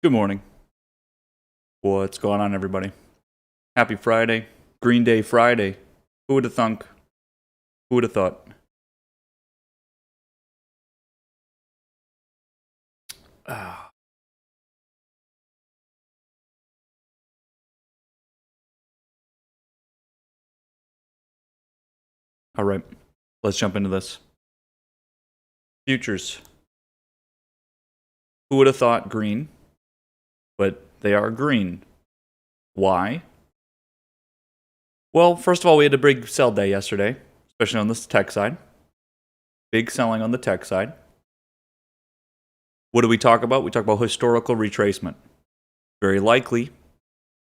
Good morning. What's going on, everybody? Happy Friday. Green Day Friday. Who would have thunk? Who would have thought? Ah. All right, let's jump into this. Futures. Who would have thought green? But they are green. Why? Well, first of all, we had a big sell day yesterday, especially on the tech side. Big selling on the tech side. What do we talk about? We talk about historical retracement. Very likely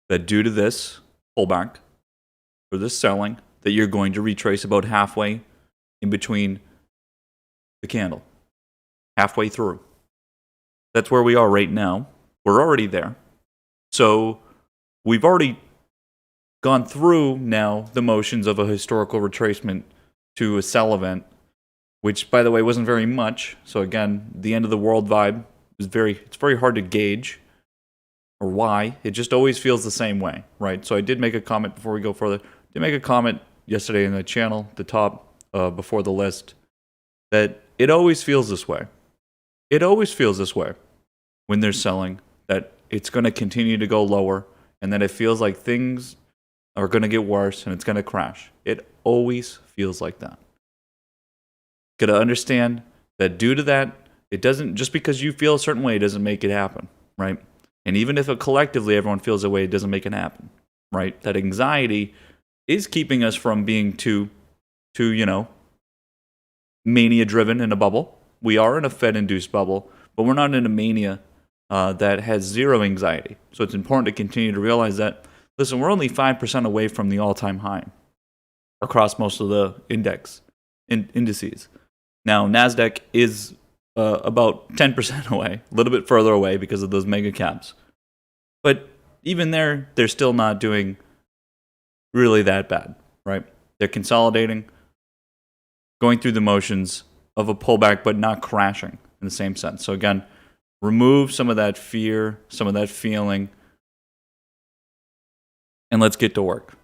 that due to this pullback or this selling, that you're going to retrace about halfway in between the candle. Halfway through. That's where we are right now. We're already there. So we've already gone through now the motions of a historical retracement to a sell event, which, by the way, wasn't very much. So again, the end of the world vibe is it's very hard to gauge or why. It just always feels the same way, right? So I did make a comment before we go further. I did make a comment yesterday in the channel, the top before the list, that it always feels this way. It always feels this way when they're selling, that it's going to continue to go lower and that it feels like things are going to get worse and it's going to crash. It always feels like that. Got to understand that due to that, it doesn't, just because you feel a certain way, it doesn't make it happen, right? And even if collectively everyone feels a way, it doesn't make it happen, right? That anxiety is keeping us from being too mania-driven in a bubble. We are in a Fed-induced bubble, but we're not in a mania that has zero anxiety. So it's important to continue to realize that, listen, we're only 5% away from the all-time high across most of the indices. Now, NASDAQ is about 10% away, a little bit further away because of those mega caps. But even there, they're still not doing really that bad, right? They're consolidating, going through the motions of a pullback, but not crashing in the same sense. So again, remove some of that fear, some of that feeling, and let's get to work.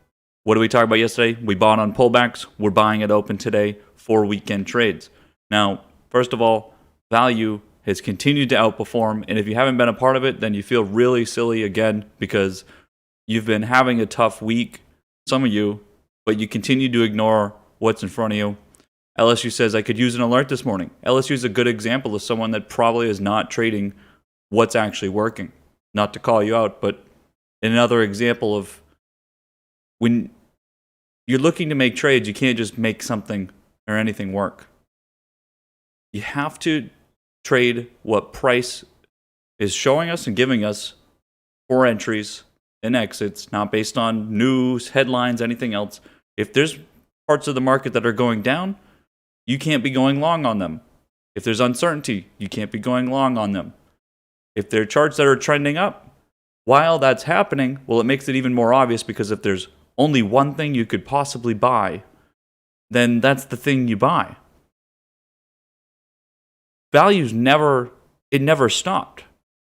What did we talk about yesterday? We bought on pullbacks. We're buying it open today for weekend trades. Now, first of all, value has continued to outperform, and if you haven't been a part of it, then you feel really silly again because you've been having a tough week, some of you, but you continue to ignore what's in front of you. LSU says, I could use an alert this morning. LSU is a good example of someone that probably is not trading what's actually working. Not to call you out, but another example of when you're looking to make trades, you can't just make something or anything work. You have to trade what price is showing us and giving us for entries and exits, not based on news, headlines, anything else. If there's parts of the market that are going down, you can't be going long on them. If there's uncertainty, you can't be going long on them. If there are charts that are trending up, while that's happening, well, it makes it even more obvious because if there's only one thing you could possibly buy, then that's the thing you buy. Values never stopped.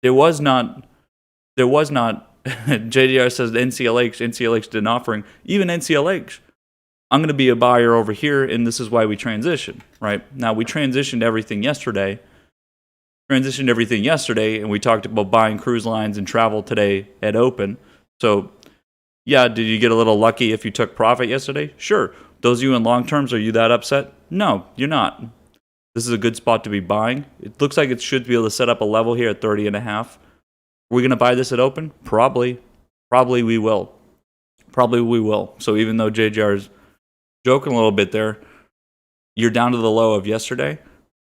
There was not, JDR says NCLH did an offering. Even NCLH, I'm going to be a buyer over here, and this is why we transitioned, right? Now, we transitioned everything yesterday, and we talked about buying cruise lines and travel today at open. So, yeah, did you get a little lucky if you took profit yesterday? Sure. Those of you in long terms, are you that upset? No, you're not. This is a good spot to be buying. It looks like it should be able to set up a level here at 30.5. Are we going to buy this at open? Probably. Probably we will. So even though JJR is joking a little bit there, you're down to the low of yesterday.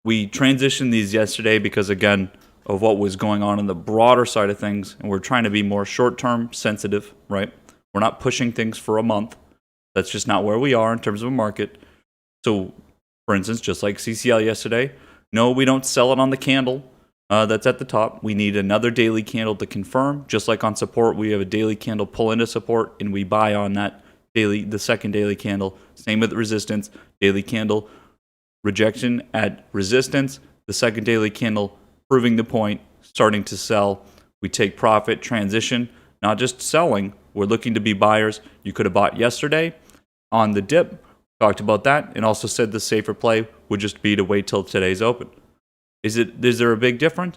We transitioned these yesterday because, again, of what was going on in the broader side of things, and we're trying to be more short-term sensitive, right? We're not pushing things for a month. That's just not where we are in terms of a market. So, for instance, just like CCL yesterday, no, we don't sell it on the candle that's at the top. We need another daily candle to confirm. Just like on support, we have a daily candle pull into support, and we buy on that the second daily candle. Same with resistance, daily candle rejection at resistance, the second daily candle proving the point, starting to sell We take profit, transition, not just selling. We're looking to be buyers. You could have bought yesterday on the dip, talked about that, and also said the safer play would just be to wait till today's open. Is there a big difference?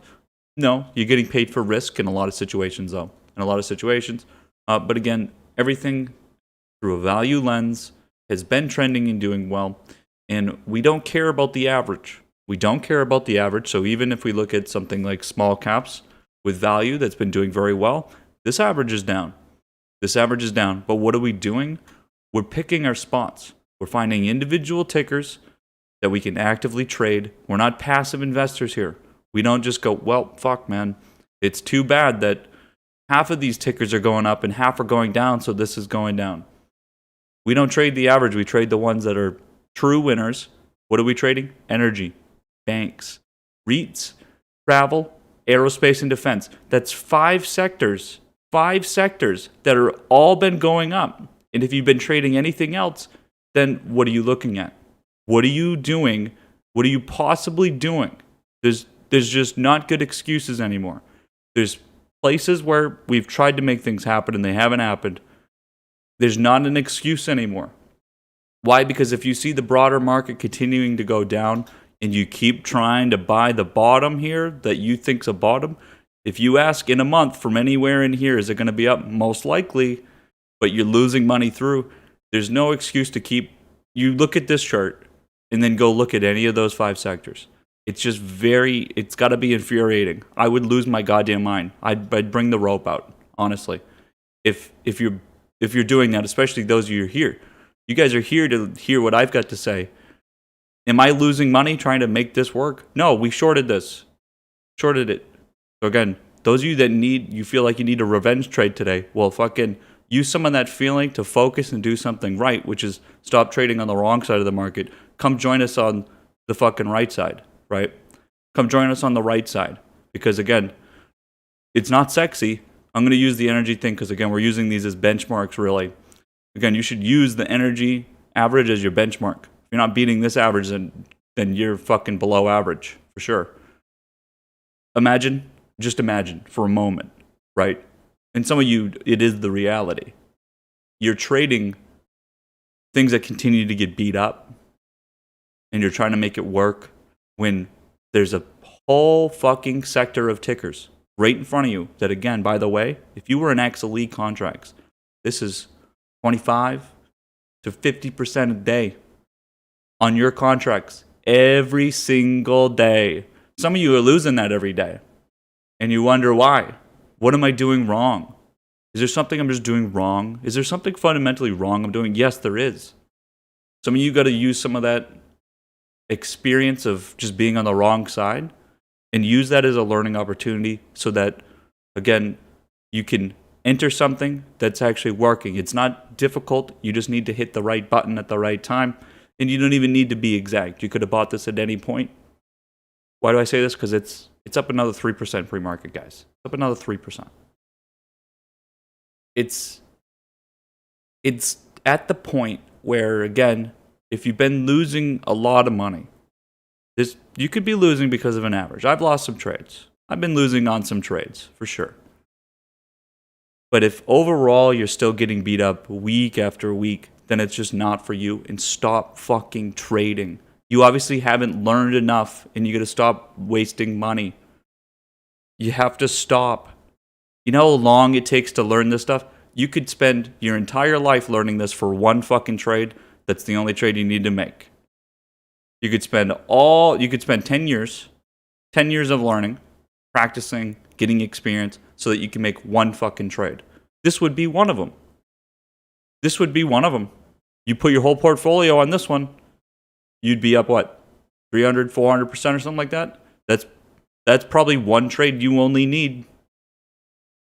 No, you're getting paid for risk in a lot of situations, though. In a lot of situations. But again, everything through a value lens has been trending and doing well. And we don't care about the average. We don't care about the average. So even if we look at something like small caps with value that's been doing very well, this average is down. This average is down. But what are we doing? We're picking our spots. We're finding individual tickers that we can actively trade. We're not passive investors here. We don't just go, well, fuck, man. It's too bad that half of these tickers are going up and half are going down, so this is going down. We don't trade the average. We trade the ones that are true winners. What are we trading? Energy, banks, REITs, travel, aerospace, and defense. That's five sectors that are all been going up. And if you've been trading anything else, then what are you looking at? What are you doing? What are you possibly doing? There's just not good excuses anymore. There's places where we've tried to make things happen and they haven't happened. There's not an excuse anymore. Why? Because if you see the broader market continuing to go down and you keep trying to buy the bottom here that you think's a bottom, if you ask in a month from anywhere in here, is it going to be up? Most likely, but you're losing money through. There's no excuse to keep. You look at this chart and then go look at any of those five sectors. It's just it's got to be infuriating. I would lose my goddamn mind. I'd bring the rope out, honestly. If you're doing that, especially those of you here. You guys are here to hear what I've got to say. Am I losing money trying to make this work? No, we shorted this. Shorted it. So again, those of you that you feel like you need a revenge trade today, well, fucking use some of that feeling to focus and do something right, which is stop trading on the wrong side of the market. Come join us on the fucking right side, right? Come join us on the right side. Because again, it's not sexy. I'm going to use the energy thing because again, we're using these as benchmarks really. Again, you should use the energy average as your benchmark. If you're not beating this average, then you're fucking below average for sure. Just imagine for a moment, right? And some of you, it is the reality. You're trading things that continue to get beat up and you're trying to make it work when there's a whole fucking sector of tickers right in front of you that, again, by the way, if you were in XLE contracts, this is 25 to 50% a day on your contracts every single day. Some of you are losing that every day and you wonder why. What am I doing wrong? Is there something I'm just doing wrong? Is there something fundamentally wrong I'm doing? Yes, there is. Some of you got to use some of that experience of just being on the wrong side and use that as a learning opportunity so that, again, you can enter something that's actually working. It's not difficult. You just need to hit the right button at the right time. And you don't even need to be exact. You could have bought this at any point. Why do I say this? Because it's up another 3% pre-market, guys. It's up another 3%. It's at the point where, again, if you've been losing a lot of money, you could be losing because of an average. I've lost some trades. I've been losing on some trades, for sure. But if overall you're still getting beat up week after week, then it's just not for you. And stop fucking trading. You obviously haven't learned enough and you got to stop wasting money. You have to stop. You know how long it takes to learn this stuff? You could spend your entire life learning this for one fucking trade. That's the only trade you need to make. You could spend 10 years of learning, practicing, getting experience so that you can make one fucking trade. This would be one of them. You put your whole portfolio on this one, you'd be up what? 300, 400% or something like that? That's probably one trade you only need.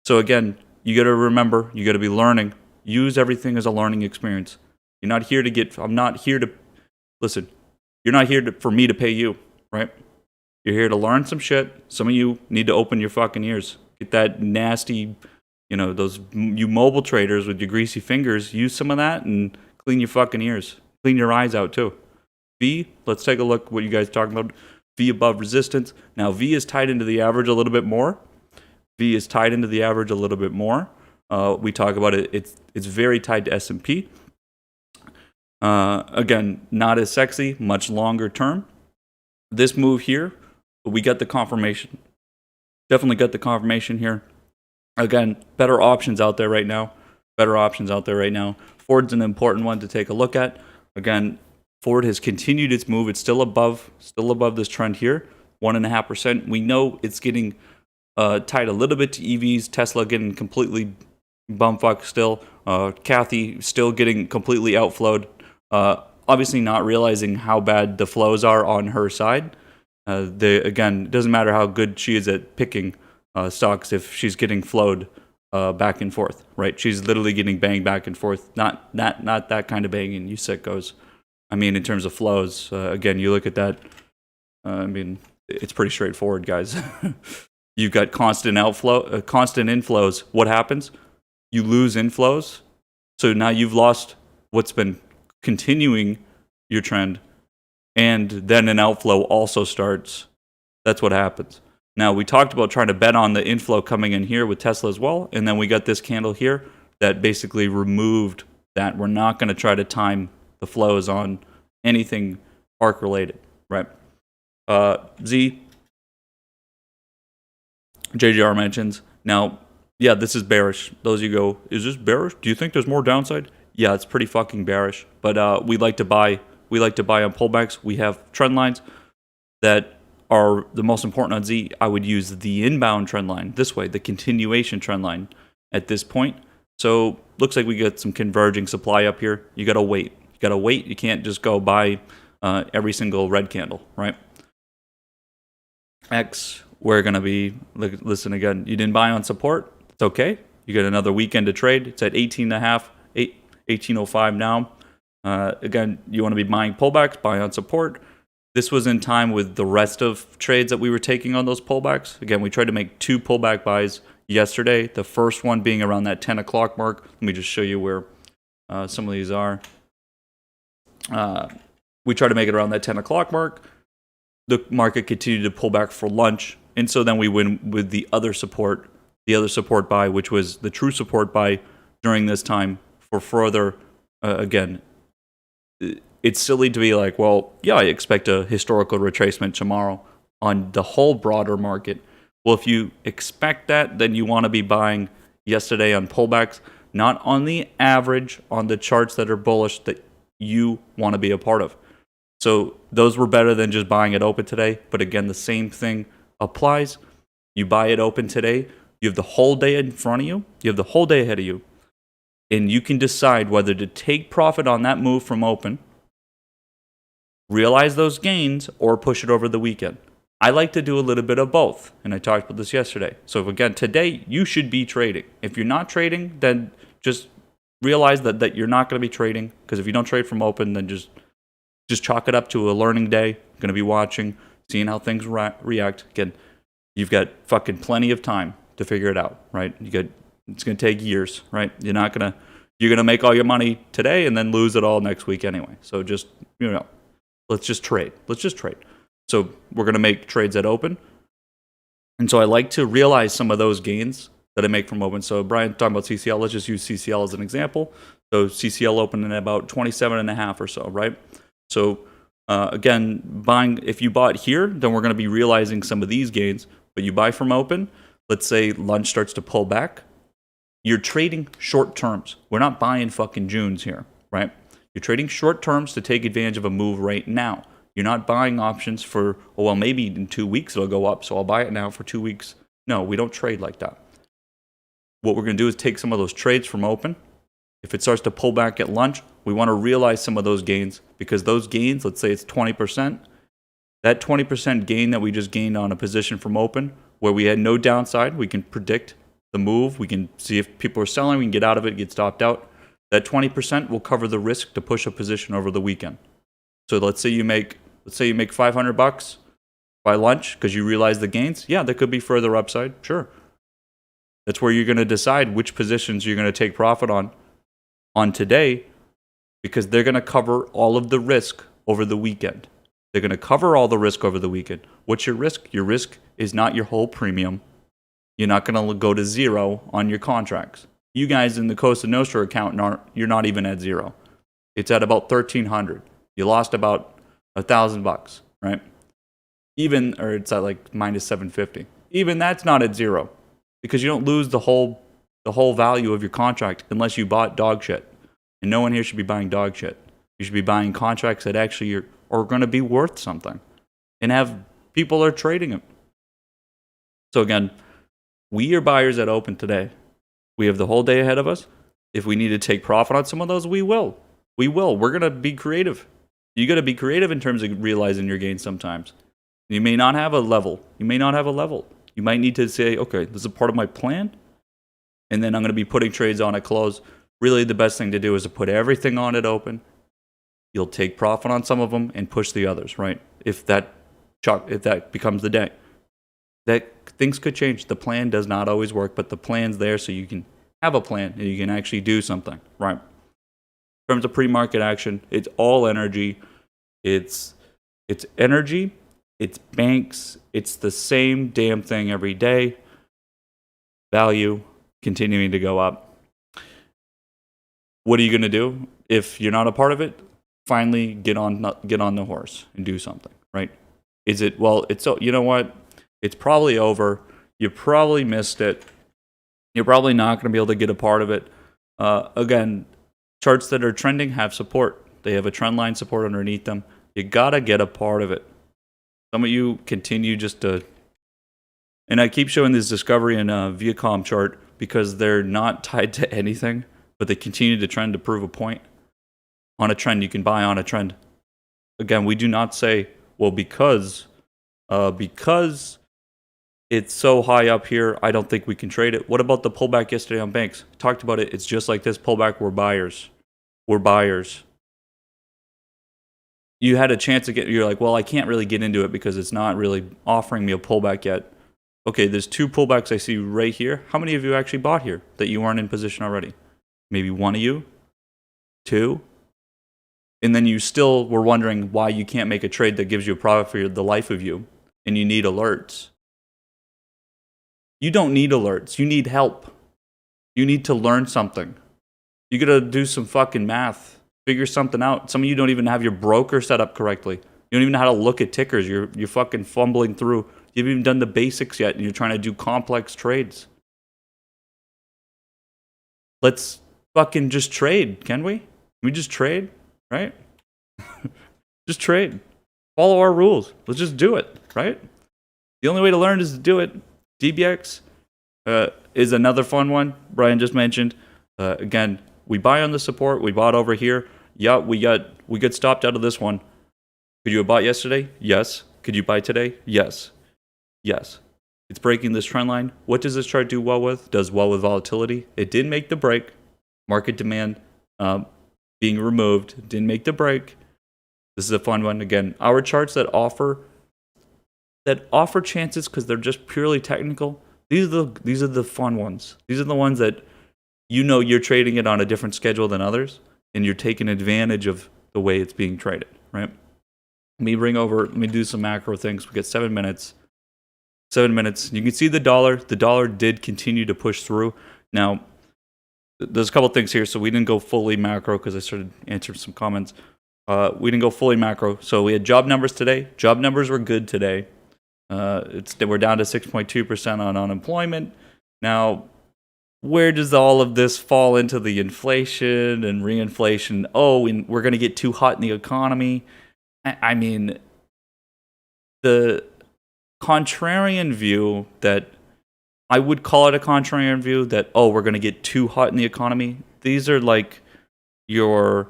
So again, you got to remember, you got to be learning. Use everything as a learning experience. You're not here to listen, you're not here for me to pay you, right? You're here to learn some shit. Some of you need to open your fucking ears. Get that nasty, you mobile traders with your greasy fingers, use some of that and clean your fucking ears. Clean your eyes out too. V, let's take a look what you guys are talking about. V above resistance. Now V is tied into the average a little bit more. V is tied into the average a little bit more. We talk about it. It's very tied to S&P. Again, not as sexy, much longer term. This move here, we got the confirmation. Definitely got the confirmation here. Again, better options out there right now. Ford's an important one to take a look at. Again, Ford has continued its move. It's still above this trend here, 1.5%. We know it's getting tied a little bit to EVs. Tesla getting completely bumfuck still. Kathy still getting completely outflowed. Obviously not realizing how bad the flows are on her side. Again, it doesn't matter how good she is at picking stocks if she's getting flowed back and forth, right? She's literally getting banged back and forth. Not that kind of banging, you sickos. I mean, in terms of flows, again, you look at that. I mean, it's pretty straightforward, guys. You've got constant inflows. What happens? You lose inflows. So now you've lost what's been continuing your trend, and then an outflow also starts. That's what happens. Now, we talked about trying to bet on the inflow coming in here with Tesla as well, and then we got this candle here that basically removed that. We're not going to try to time the flows on anything ARK related, right? Z, JGR mentions. Now, yeah, this is bearish. Those of you go, is this bearish? Do you think there's more downside? Yeah, it's pretty fucking bearish. But we like to buy on pullbacks. We have trend lines that are the most important on Z. I would use the inbound trend line this way, the continuation trend line at this point. So looks like we get some converging supply up here. You gotta wait. You can't just go buy every single red candle, right? X, we're gonna be, listen again, you didn't buy on support. It's okay. You get another weekend to trade. It's at 18.05 now. Again, you want to be buying pullbacks, buy on support. This was in time with the rest of trades that we were taking on those pullbacks. Again, we tried to make 2 pullback buys yesterday. The first one being around that 10 o'clock mark. Let me just show you where some of these are. We tried to make it around that 10 o'clock mark. The market continued to pull back for lunch. And so then we went with the other support buy, which was the true support buy during this time for further, again, it's silly to be like, well, yeah, I expect a historical retracement tomorrow on the whole broader market. Well, if you expect that, then you want to be buying yesterday on pullbacks, not on the average, on the charts that are bullish that you want to be a part of. So those were better than just buying it open today. But again, the same thing applies. You buy it open today. You have the whole day in front of you. You have the whole day ahead of you. And you can decide whether to take profit on that move from open, realize those gains, or push it over the weekend. I like to do a little bit of both, and I talked about this yesterday. So again, today you should be trading. If you're not trading, then just realize that you're not going to be trading, because if you don't trade from open, then just chalk it up to a learning day. Going to be watching, seeing how things react. Again, you've got fucking plenty of time to figure it out, right? It's going to take years, right? You're going to make all your money today and then lose it all next week anyway. So just, let's just trade. So we're going to make trades at open. And so I like to realize some of those gains that I make from open. So Brian talking about CCL, let's just use CCL as an example. So CCL opened at about 27.5 or so, right? So again, if you bought here, then we're going to be realizing some of these gains. But you buy from open, let's say lunch starts to pull back. You're trading short terms. We're not buying fucking Junes here, right? You're trading short terms to take advantage of a move right now. You're not buying options for, oh, well, maybe in 2 weeks it'll go up, so I'll buy it now for 2 weeks. No, we don't trade like that. What we're going to do is take some of those trades from open. If it starts to pull back at lunch, we want to realize some of those gains, because those gains, let's say it's 20%, that 20% gain that we just gained on a position from open, where we had no downside, we can predict the move, we can see if people are selling, we can get out of it, get stopped out. That 20% will cover the risk to push a position over the weekend. So let's say you make $500 by lunch because you realize the gains. Yeah, there could be further upside. Sure. That's where you're going to decide which positions you're going to take profit on today, because they're going to cover all of the risk over the weekend. They're going to cover all the risk over the weekend. What's your risk? Your risk is not your whole premium. You're not going to go to zero on your contracts. You guys in the Costa Nostra account, you're not even at zero. It's at about 1,300. You lost about $1,000, right? Or it's at like minus 750. Even that's not at zero, because you don't lose the whole value of your contract unless you bought dog shit. And no one here should be buying dog shit. You should be buying contracts that actually are going to be worth something, and have people are trading them. So again, we are buyers at open today. We have the whole day ahead of us. If we need to take profit on some of those, we will. We will. We're going to be creative. You got to be creative in terms of realizing your gains sometimes. You may not have a level. You might need to say, okay, this is a part of my plan, and then I'm going to be putting trades on at close. Really, the best thing to do is to put everything on at open. You'll take profit on some of them and push the others, right? If that becomes the day. That things could change. The plan does not always work, but the plan's there so you can have a plan and you can actually do something, right? In terms of pre-market action, it's all energy. It's energy. It's banks. It's the same damn thing every day. Value continuing to go up. What are you going to do if you're not a part of it? Finally, get on the horse and do something, right? You know what? It's probably over. You probably missed it. You're probably not going to be able to get a part of it. Again, charts that are trending have support. They have a trend line support underneath them. You got to get a part of it. Some of you continue just to... And I keep showing this Discovery and Viacom chart because they're not tied to anything, but they continue to trend to prove a point. On a trend, you can buy on a trend. Again, we do not say, well, because it's so high up here, I don't think we can trade it. What about the pullback yesterday on banks? Talked about it. It's just like this pullback. We're buyers. You had a chance to you're like, well, I can't really get into it because it's not really offering me a pullback yet. Okay, there's two pullbacks I see right here. How many of you actually bought here that you weren't in position already? Maybe one of you? Two? And then you still were wondering why you can't make a trade that gives you a profit for the life of you, and you need alerts. You don't need alerts. You need help. You need to learn something. You gotta do some fucking math. Figure something out. Some of you don't even have your broker set up correctly. You don't even know how to look at tickers. You're fucking fumbling through. You haven't even done the basics yet, and you're trying to do complex trades. Let's fucking just trade, can we? Can we just trade? Right? Just trade. Follow our rules. Let's just do it, right? The only way to learn is to do it. DBX is another fun one Brian just mentioned. Again, we buy on the support. We bought over here. Yeah, we got stopped out of this one. Could you have bought yesterday? Yes. Could you buy today? Yes. Yes. It's breaking this trend line. What does this chart do well with? Does well with volatility. It didn't make the break. Market demand being removed. Didn't make the break. This is a fun one. Again, our charts that offer chances because they're just purely technical. These are the fun ones. These are the ones that you're trading it on a different schedule than others, and you're taking advantage of the way it's being traded, right? Let me do some macro things. We got 7 minutes. 7 minutes. You can see the dollar. The dollar did continue to push through. Now, there's a couple things here. So we didn't go fully macro because I started answering some comments. We didn't go fully macro. So we had job numbers today. Job numbers were good today. We're down to 6.2% on unemployment. Now, where does all of this fall into the inflation and reinflation? Oh, we're going to get too hot in the economy. I mean, the contrarian view that I would call it a contrarian view that, oh, we're going to get too hot in the economy. These are like your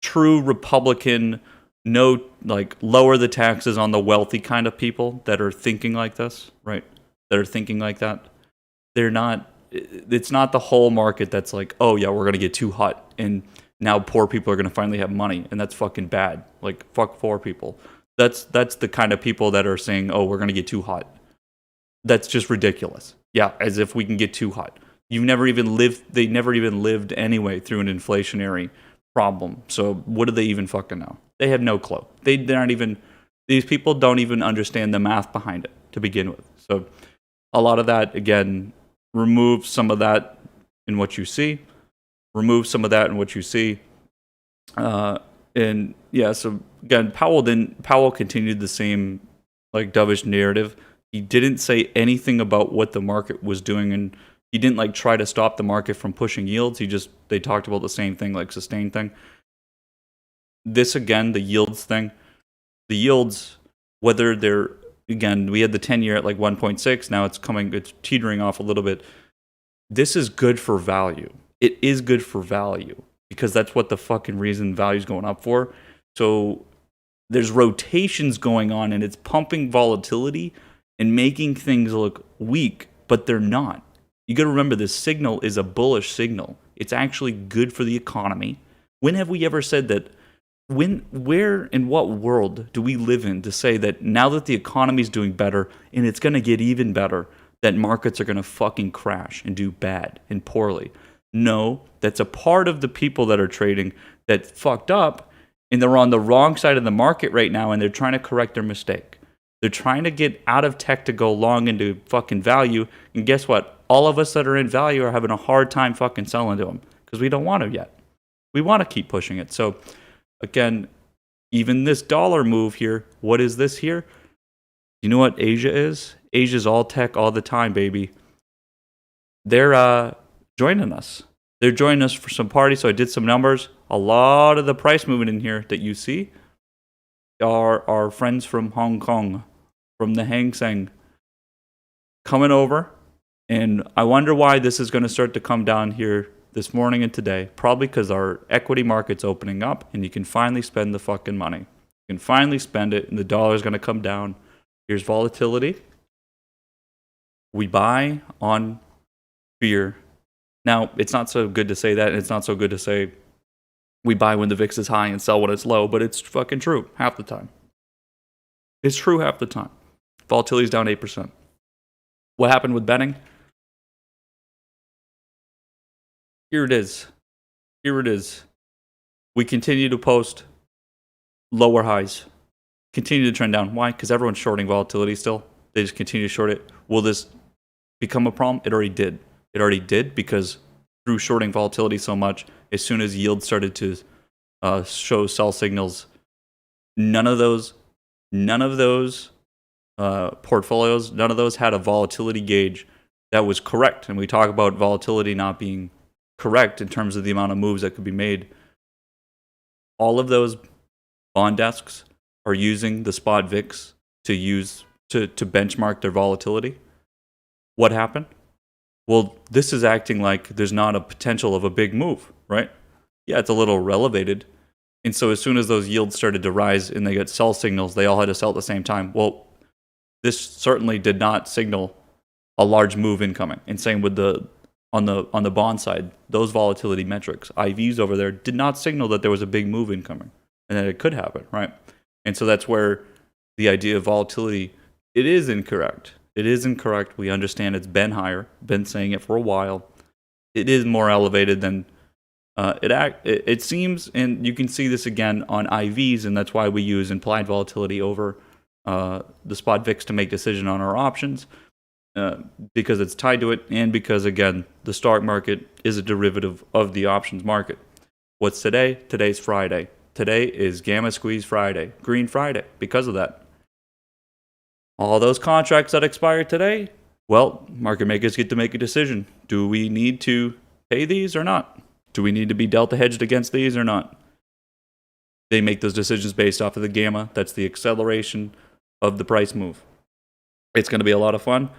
true Republican, lower the taxes on the wealthy kind of people that are thinking like this, right? That are thinking like that. It's not the whole market that's like, oh yeah, we're going to get too hot and now poor people are going to finally have money, and that's fucking bad. Like, fuck poor people. That's the kind of people that are saying, oh, we're going to get too hot. That's just ridiculous. Yeah, as if we can get too hot. They never even lived anyway through an inflationary problem. So what do they even fucking know? They have no clue. These people don't even understand the math behind it to begin with. So a lot of that, again, remove some of that in what you see. Remove some of that in what you see. And yeah, so again, Powell continued the same like dovish narrative. He didn't say anything about what the market was doing, and he didn't like try to stop the market from pushing yields. They talked about the same thing, like sustained thing. This again, the yields thing. The yields, whether they're again, we had the 10-year at like 1.6. Now it's teetering off a little bit. This is good for value. It is good for value because that's what the fucking reason value's going up for. So there's rotations going on and it's pumping volatility and making things look weak, but they're not. You got to remember this signal is a bullish signal. It's actually good for the economy. When have we ever said that? Where, in what world do we live in to say that now that the economy's doing better and it's going to get even better, that markets are going to fucking crash and do bad and poorly? No, that's a part of the people that are trading that fucked up and they're on the wrong side of the market right now and they're trying to correct their mistake. They're trying to get out of tech to go long into fucking value. And guess what? All of us that are in value are having a hard time fucking selling to them because we don't want to yet. We want to keep pushing it. So again, even this dollar move here, what is this here? You know what Asia is? Asia's all tech all the time, baby. They're joining us. They're joining us for some party. So I did some numbers. A lot of the price movement in here that you see are our friends from Hong Kong, from the Hang Seng, coming over. And I wonder why this is going to start to come down here this morning and today. Probably because our equity market's opening up and you can finally spend the fucking money. You can finally spend it and the dollar's going to come down. Here's volatility. We buy on fear. Now, it's not so good to say that, and it's not so good to say we buy when the VIX is high and sell when it's low, but it's fucking true half the time. It's true half the time. Volatility's down 8%. What happened with betting? Here it is. Here it is. We continue to post lower highs. Continue to trend down. Why? Because everyone's shorting volatility still. They just continue to short it. Will this become a problem? It already did. It already did because through shorting volatility so much, as soon as yield started to show sell signals, none of those portfolios, none of those had a volatility gauge that was correct. And we talk about volatility not being correct in terms of the amount of moves that could be made. All of those bond desks are using the spot VIX to benchmark their volatility. What happened? Well, this is acting like there's not a potential of a big move, right? Yeah, it's a little elevated. And so as soon as those yields started to rise and they got sell signals, they all had to sell at the same time. Well, this certainly did not signal a large move incoming. And same with on the bond side, those volatility metrics, IVs over there, did not signal that there was a big move incoming and that it could happen, right? And so that's where the idea of volatility, it is incorrect. It is incorrect. We understand it's been higher, been saying it for a while. It is more elevated than it seems, and you can see this again on IVs, and that's why we use implied volatility over the spot VIX to make decision on our options, because it's tied to it, and because, again, the stock market is a derivative of the options market. What's today? Today's Friday. Today is Gamma Squeeze Friday, Green Friday, because of that. All those contracts that expire today, well, market makers get to make a decision. Do we need to pay these or not? Do we need to be delta hedged against these or not? They make those decisions based off of the gamma. That's the acceleration of the price move. It's going to be a lot of fun.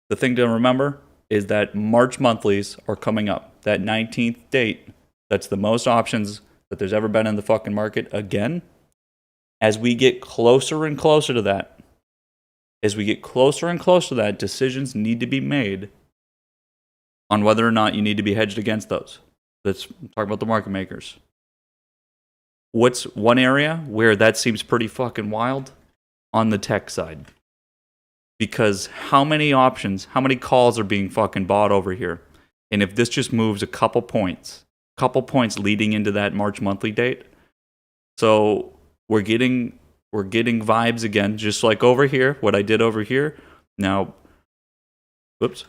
The thing to remember is that March monthlies are coming up. That 19th date, that's the most options that there's ever been in the fucking market again. As we get closer and closer to that, decisions need to be made on whether or not you need to be hedged against those. Let's talk about the market makers. What's one area where that seems pretty fucking wild? On the tech side. Because how many options, how many calls are being fucking bought over here? And if this just moves a couple points leading into that March monthly date, so we're getting vibes again, just like over here, what I did over here. Now, Whoops.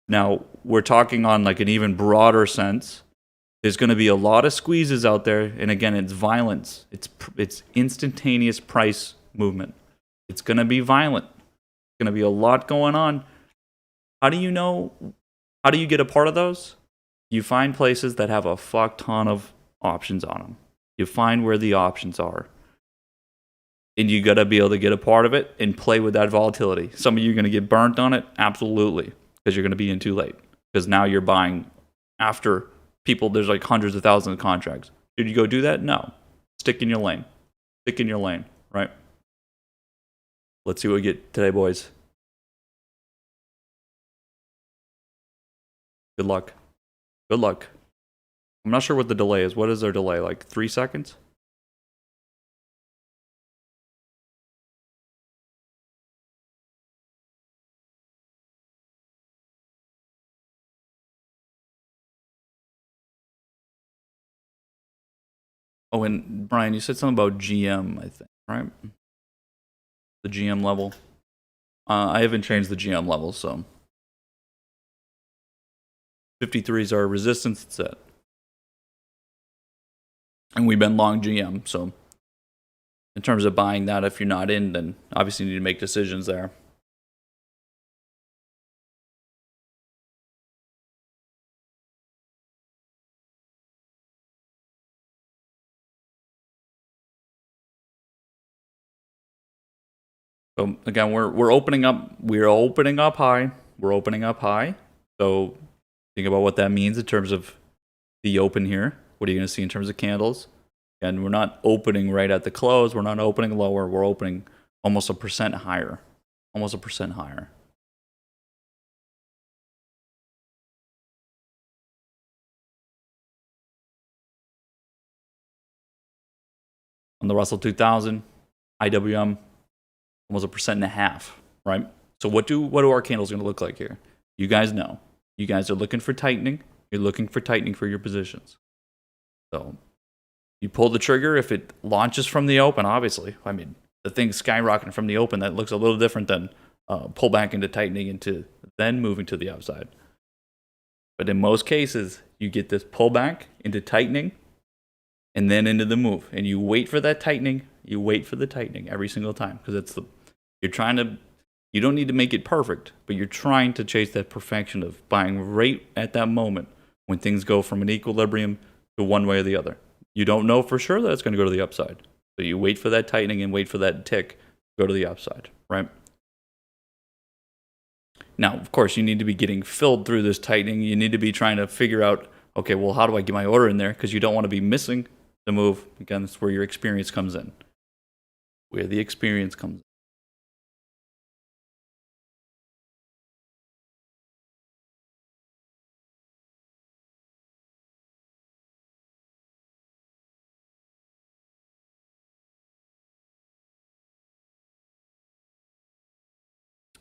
Now, we're talking on like an even broader sense. There's going to be a lot of squeezes out there, and again, it's violence. It's instantaneous price movement. It's going to be violent. It's going to be a lot going on. How do you know? How do you get a part of those? You find places that have a fuck ton of options on them. You find where the options are. And you got to be able to get a part of it and play with that volatility. Some of you are going to get burnt on it, absolutely, because you're going to be in too late. Because now you're buying after people, there's like hundreds of thousands of contracts. Did you go do that? No. Stick in your lane. Stick in your lane, right? Let's see what we get today, boys. Good luck. Good luck. I'm not sure what the delay is. What is their delay? Like 3 seconds? Oh, and Brian, you said something about GM, I think, right? The GM level. I haven't changed the GM level, so 53 is our resistance set. And we've been long GM, so in terms of buying that, if you're not in, then obviously you need to make decisions there. So again, we're opening up. We're opening up high. We're opening up high. So think about what that means in terms of the open here. What are you going to see in terms of candles? And we're not opening right at the close. We're not opening lower. We're opening almost 1% higher. Almost 1% higher. On the Russell 2000, IWM, almost 1.5%, right? So what do our candles going to look like here? You guys know. You guys are looking for tightening. You're looking for tightening for your positions. So you pull the trigger if it launches from the open, obviously. I mean, the thing's skyrocketing from the open. That looks a little different than pull back into tightening into then moving to the upside. But in most cases, you get this pullback into tightening and then into the move. And you wait for that tightening. You wait for the tightening every single time because you're trying to, you don't need to make it perfect, but you're trying to chase that perfection of buying right at that moment when things go from an equilibrium to one way or the other. You don't know for sure that it's going to go to the upside. So you wait for that tightening and wait for that tick to go to the upside, right? Now, of course, you need to be getting filled through this tightening. You need to be trying to figure out, okay, well, how do I get my order in there? Because you don't want to be missing the move. Again, that's where your experience comes in. Where the experience comes in.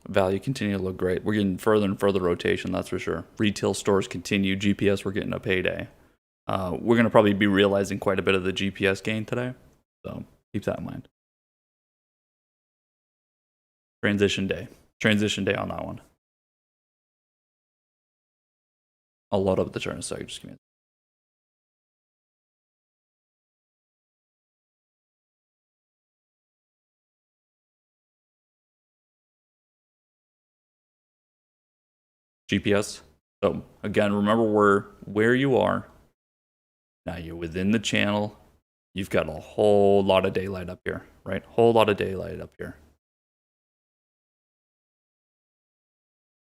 Value continue to look great. We're getting further and further rotation, that's for sure. Retail stores continue. GPS, we're getting a payday. We're going to probably be realizing quite a bit of the GPS gain today. So keep that in mind. Transition day. Transition day on that one. I'll load up the chart in a second. Just give me GPS. So again, remember where you are. Now you're within the channel. You've got a whole lot of daylight up here, right? Whole lot of daylight up here.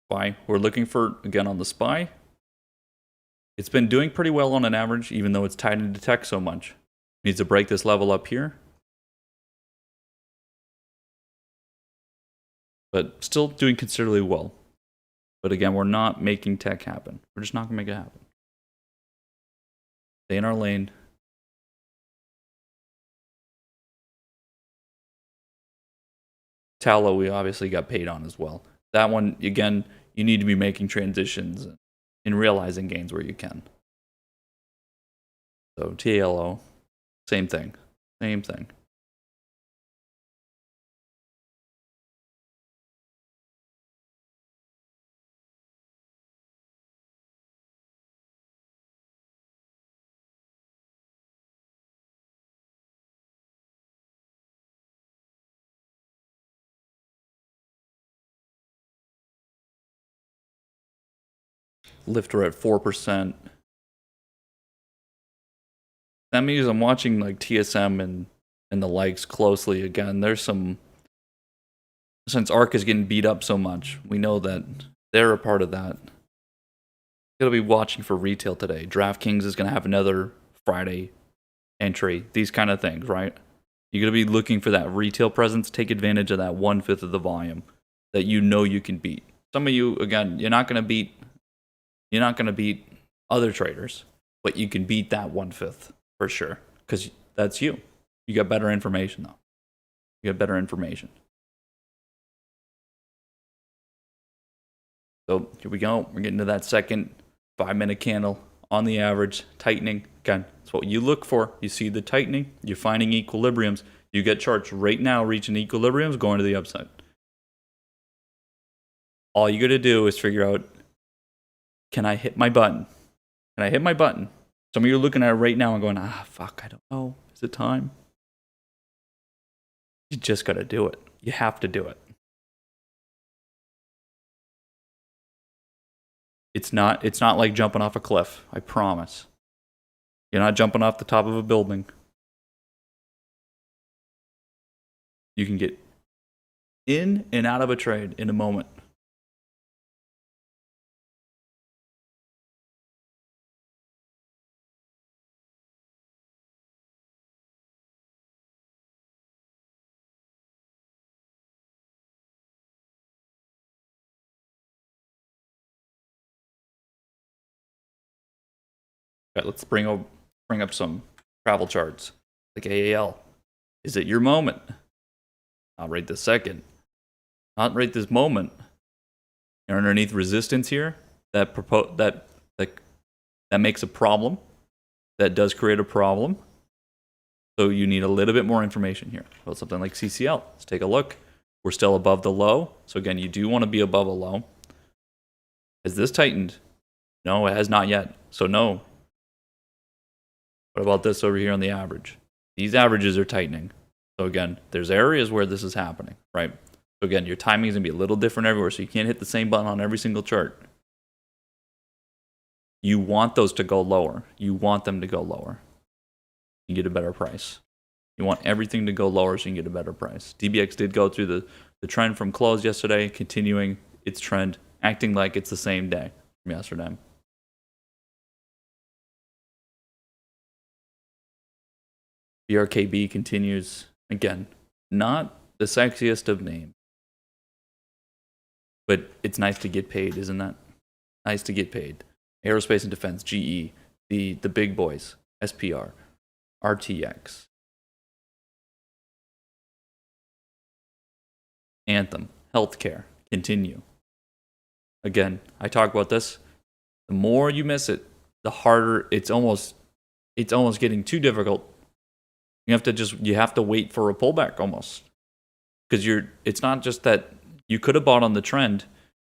Why? We're looking for, again, on the SPY. It's been doing pretty well on an average, even though it's tied into tech so much. Needs to break this level up here. But still doing considerably well. But again, we're not making tech happen. We're just not going to make it happen. Stay in our lane. Tallow, we obviously got paid on as well. That one, again, you need to be making transitions and realizing gains where you can. So TLO, same thing. Same thing. lifter at 4%. That means I'm watching like TSM and the likes closely again. There's some, since ARC is getting beat up so much, we know that they're a part of that. Gonna be watching for retail today. DraftKings is gonna have another Friday entry. These kind of things, right? You're gonna be looking for that retail presence. Take advantage of that 1/5 of the volume that you know you can beat. Some of you, again, you're not gonna beat other traders, but you can beat that 1/5 for sure, because that's you. You got better information though. You got better information. So here we go. We're getting to that second 5-minute candle on the average, tightening. Again, that's what you look for. You see the tightening, you're finding equilibriums. You get charts right now reaching equilibriums, going to the upside. All you got to do is figure out, can I hit my button? Can I hit my button? Some of you are looking at it right now and going, fuck, I don't know. Is it time? You just got to do it. You have to do it. It's not like jumping off a cliff, I promise. You're not jumping off the top of a building. You can get in and out of a trade in a moment. Okay, let's bring up some travel charts, like AAL. Is it your moment? Not right this second. Not right this moment. You're underneath resistance here. That makes a problem. That does create a problem. So you need a little bit more information here about something like CCL. Let's take a look. We're still above the low. So again, you do want to be above a low. Has this tightened? No, it has not yet. So no. What about this over here on the average? These averages are tightening. So again, there's areas where this is happening, right? So again, your timing is going to be a little different everywhere, so you can't hit the same button on every single chart. You want those to go lower. You want them to go lower. You get a better price. You want everything to go lower so you can get a better price. DBX did go through the trend from close yesterday, continuing its trend, acting like it's the same day from yesterday. BRKB continues, again, not the sexiest of names, but it's nice to get paid, isn't that? Nice to get paid. Aerospace and Defense, GE, the big boys, SPR, RTX, Anthem, Healthcare, continue. Again, I talk about this. The more you miss it, the harder it's almost getting too difficult. You have to wait for a pullback almost. Because it's not just that you could have bought on the trend.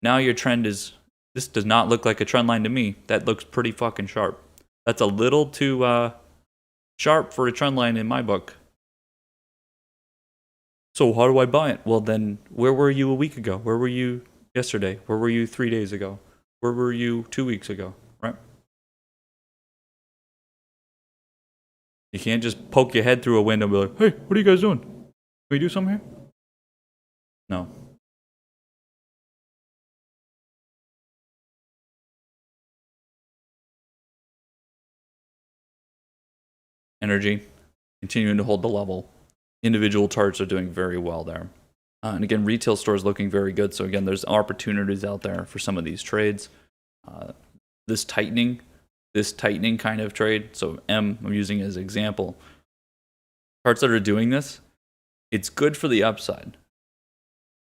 Now your trend is, this does not look like a trend line to me. That looks pretty fucking sharp. That's a little too sharp for a trend line in my book. So how do I buy it? Well then, where were you a week ago? Where were you yesterday? Where were you 3 days ago? Where were you 2 weeks ago? Right? You can't just poke your head through a window and be like, hey, what are you guys doing? Can we do something here? No. Energy, continuing to hold the level. Individual charts are doing very well there. And again, retail stores looking very good. So again, there's opportunities out there for some of these trades. This tightening kind of trade. So I'm using as an example. Charts that are doing this, it's good for the upside.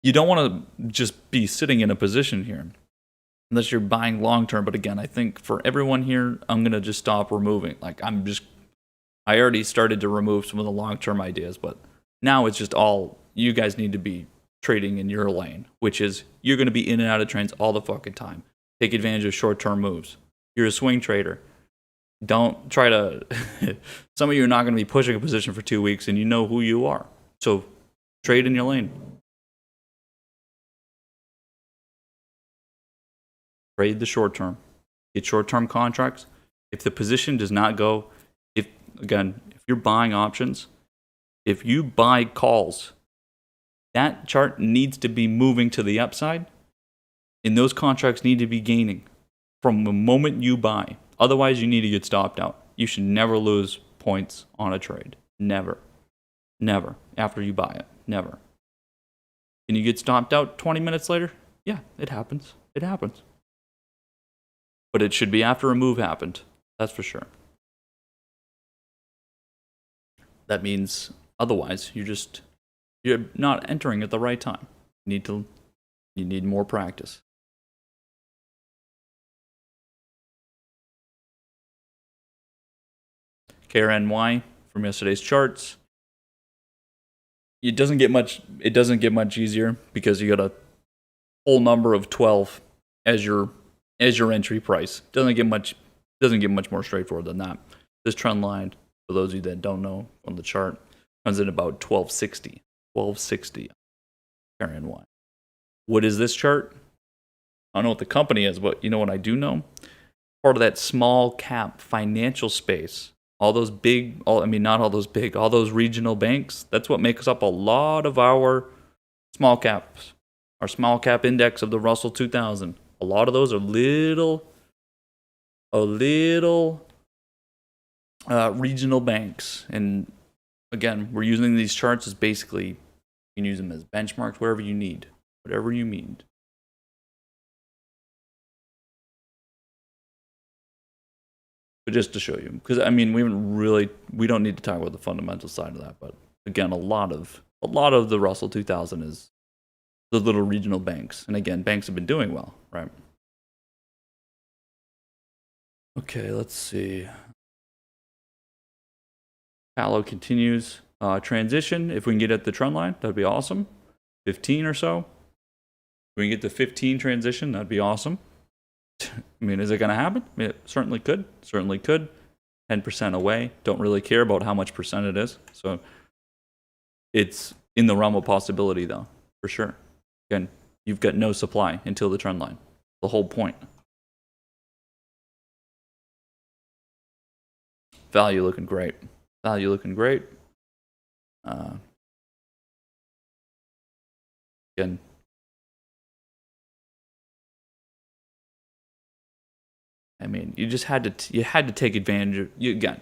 You don't want to just be sitting in a position here unless you're buying long term. But again, I think for everyone here, I'm going to just stop removing. Like I already started to remove some of the long term ideas, but now it's just all you guys need to be trading in your lane, which is you're going to be in and out of trends all the fucking time. Take advantage of short term moves. You're a swing trader. Don't try to. Some of you are not going to be pushing a position for 2 weeks, and you know who you are. So trade in your lane. Trade the short term. get short-term contracts. If the position does not go, if you're buying options, if you buy calls, that chart needs to be moving to the upside, and those contracts need to be gaining from the moment you buy. Otherwise, you need to get stopped out. You should never lose points on a trade. Never. Never. After you buy it. Never. Can you get stopped out 20 minutes later? Yeah, it happens. It happens. But it should be after a move happened. That's for sure. That means otherwise you're not entering at the right time. You need more practice. KRNY from yesterday's charts. It doesn't get much easier because you got a whole number of 12 as your entry price. Doesn't get much more straightforward than that. This trend line, for those of you that don't know on the chart, comes in about 1260. 1260 KRNY. What is this chart? I don't know what the company is, but you know what I do know? Part of that small cap financial space. All those regional banks, that's what makes up a lot of our small caps. Our small cap index of the Russell 2000. A lot of those are little regional banks. And again, we're using these charts as basically, you can use them as benchmarks, whatever you need. Whatever you need. But just to show you, because I mean, we don't need to talk about the fundamental side of that. But again, a lot of the Russell 2000 is the little regional banks, and again, banks have been doing well, right? Okay, let's see. Palo continues transition. If we can get at the trend line, that'd be awesome. 15 or so. If we can get the 15 transition, that'd be awesome. I mean, is it going to happen? I mean, it certainly could. Certainly could. 10% away. Don't really care about how much percent it is. So it's in the realm of possibility, though, for sure. Again, you've got no supply until the trend line. The whole point. Value looking great. Value looking great. Again, I mean, you had to take advantage of you again.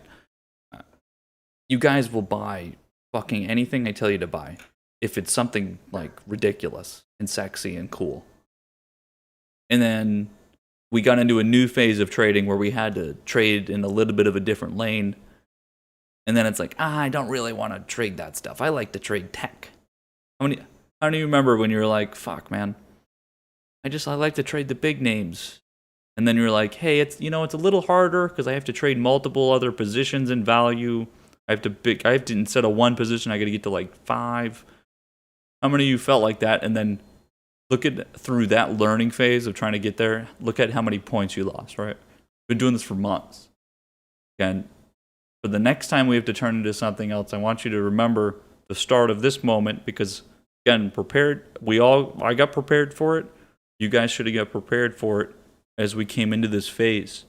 You guys will buy fucking anything I tell you to buy if it's something like ridiculous and sexy and cool. And then we got into a new phase of trading where we had to trade in a little bit of a different lane. And then it's like, I don't really want to trade that stuff. I like to trade tech. How do you remember when you were like, fuck, man, I like to trade the big names. And then you're like, hey, it's a little harder because I have to trade multiple other positions in value. I have to instead of one position, I got to get to like 5. How many of you felt like that? And then look at through that learning phase of trying to get there. Look at how many points you lost, right? Been doing this for months. Again, for the next time we have to turn into something else, I want you to remember the start of this moment because again, I got prepared for it. You guys should have got prepared for it as we came into this phase.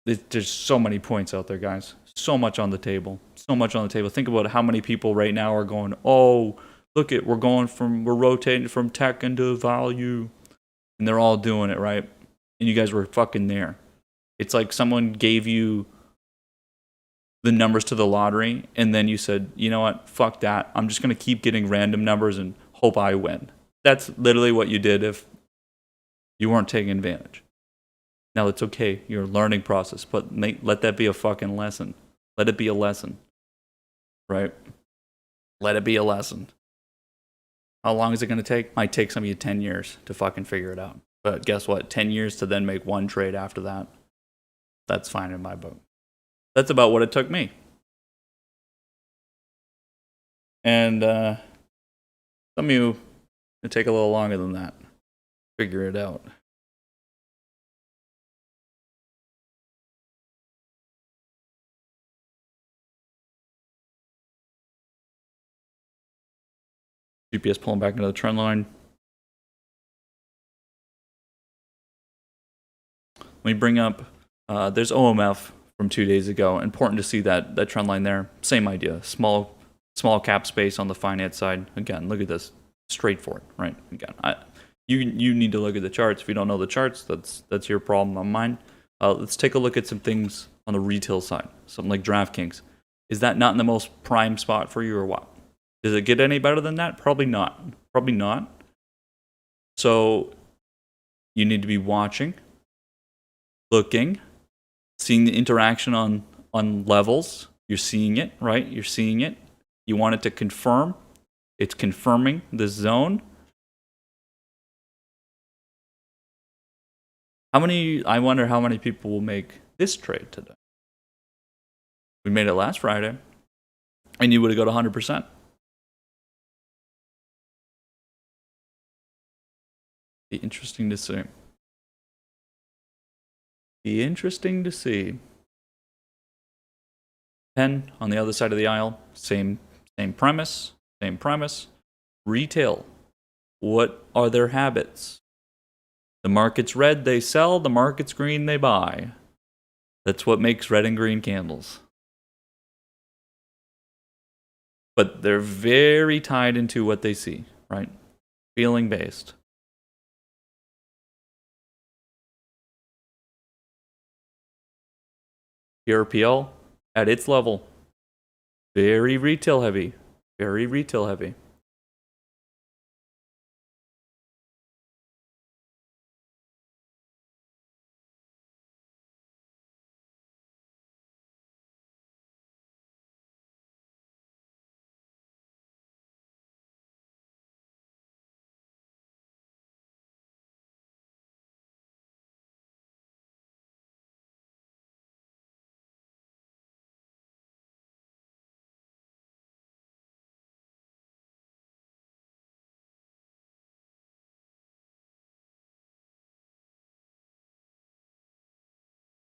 There's so many points out there, guys. So much on the table. So much on the table. Think about how many people right now are going, oh, look we're rotating from tech into value. And they're all doing it, right? And you guys were fucking there. It's like someone gave you the numbers to the lottery, and then you said, you know what, fuck that. I'm just going to keep getting random numbers and hope I win. That's literally what you did if you weren't taking advantage. Now, it's okay. You're a learning process, but let that be a fucking lesson. Let it be a lesson, right? Let it be a lesson. How long is it going to take? Might take some of you 10 years to fucking figure it out. But guess what? 10 years to then make one trade after that. That's fine in my book. That's about what it took me. And some of you, it take a little longer than that. Figure it out. GPS pulling back into the trend line. me bring up, there's OMF from 2 days ago. Important to see that trend line there. Same idea. Small cap space on the finance side. Again, look at this. Straightforward, right? Again, you need to look at the charts. If you don't know the charts, that's your problem, not mine. Let's take a look at some things on the retail side. Something like DraftKings. Is that not in the most prime spot for you, or what? Does it get any better than that? Probably not. Probably not. So you need to be watching, looking, seeing the interaction on levels. You're seeing it, right? You're seeing it. You want it to confirm. It's confirming this zone. I wonder how many people will make this trade today. We made it last Friday, and you would have got 100%. Be interesting to see. Be interesting to see. 10 on the other side of the aisle. Same premise. Same premise. Retail. What are their habits? The market's red, they sell. The market's green, they buy. That's what makes red and green candles. But they're very tied into what they see, right? Feeling based. PRPL at its level. Very retail heavy. Very retail heavy.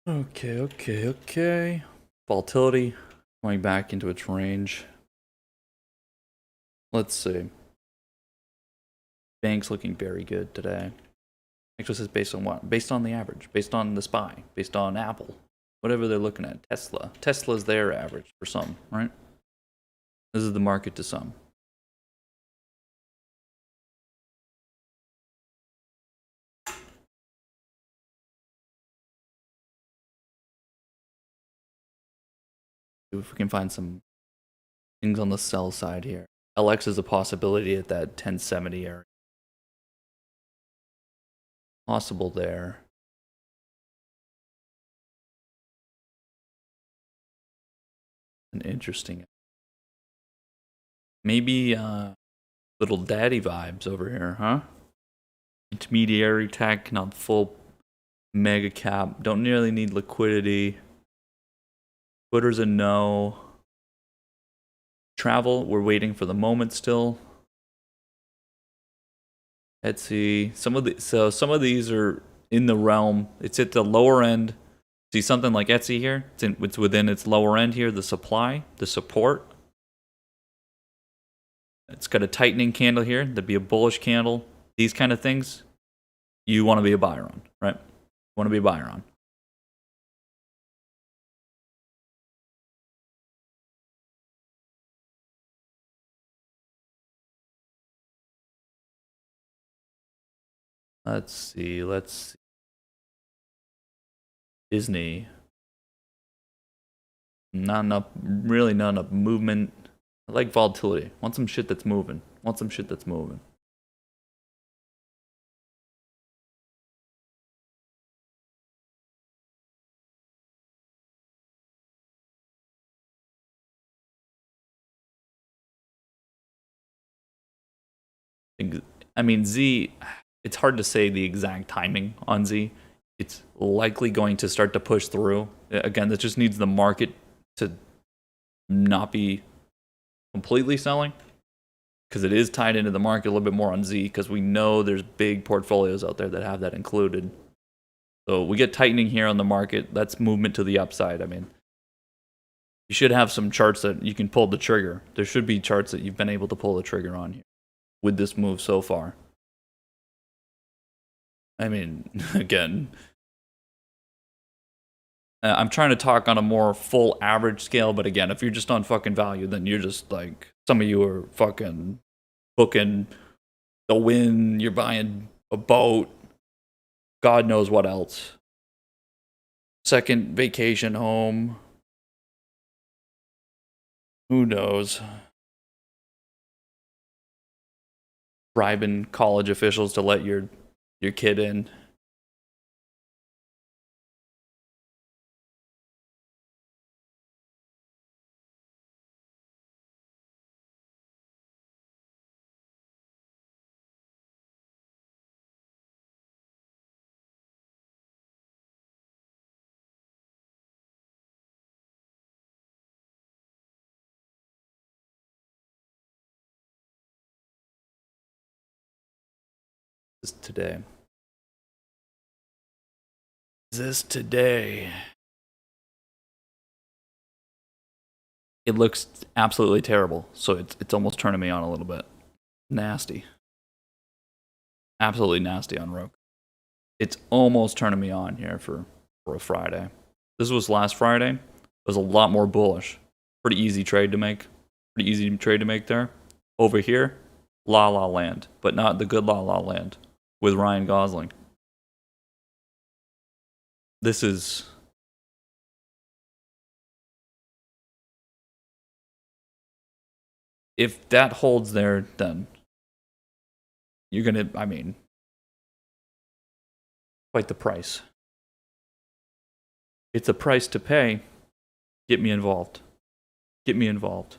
Okay. Volatility going back into its range. Let's see. Banks looking very good today. Actually, this is based on what? Based on the average. Based on the SPY. Based on Apple. Whatever they're looking at. Tesla. Tesla's their average for some, right? This is the market to some. See if we can find some things on the sell side here. LX is a possibility at that 1070 area. Possible there. An interesting. Maybe little daddy vibes over here, huh? Intermediary tech, not full mega cap. Don't nearly need liquidity. Twitter's a no. Travel, we're waiting for the moment still. Etsy, some of these are in the realm. It's at the lower end. See something like Etsy here? It's within its lower end here. The supply, the support. It's got a tightening candle here. That'd be a bullish candle. These kind of things, you want to be a buyer on, right? You want to be a buyer on. Let's see. Disney. Not enough movement. I like volatility. Want some shit that's moving. I mean, Z, it's hard to say the exact timing on Z. It's likely going to start to push through. Again, that just needs the market to not be completely selling, because it is tied into the market a little bit more on Z, because we know there's big portfolios out there that have that included. So we get tightening here on the market. That's movement to the upside. I mean, you should have some charts that you can pull the trigger. There should be charts that you've been able to pull the trigger on here with this move so far. I mean, again, I'm trying to talk on a more full average scale, but again, if you're just on fucking value, then you're just like, some of you are fucking booking the win, you're buying a boat, God knows what else. Second vacation home. Who knows? Bribing college officials to let your kid in. This is today. This today. It looks absolutely terrible, so it's almost turning me on a little bit. Nasty. Absolutely nasty on Roku. It's almost turning me on here for a Friday. This was last Friday. It was a lot more bullish. Pretty easy trade to make. Pretty easy trade to make there. Over here, La La Land, but not the good La La Land with Ryan Gosling. This is... If that holds there, then you're gonna, I mean, quite the price. It's a price to pay. Get me involved. Get me involved.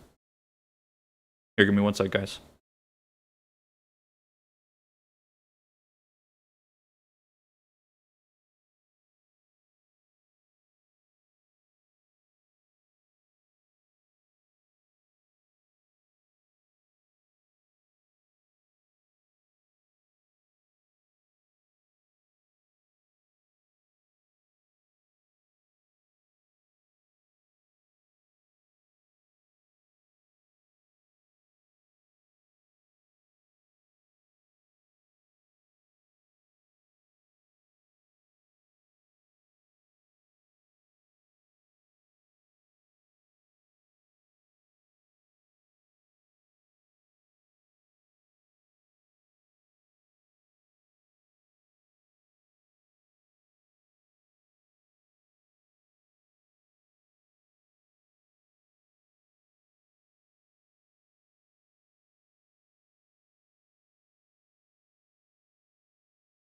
Here, give me one sec, guys.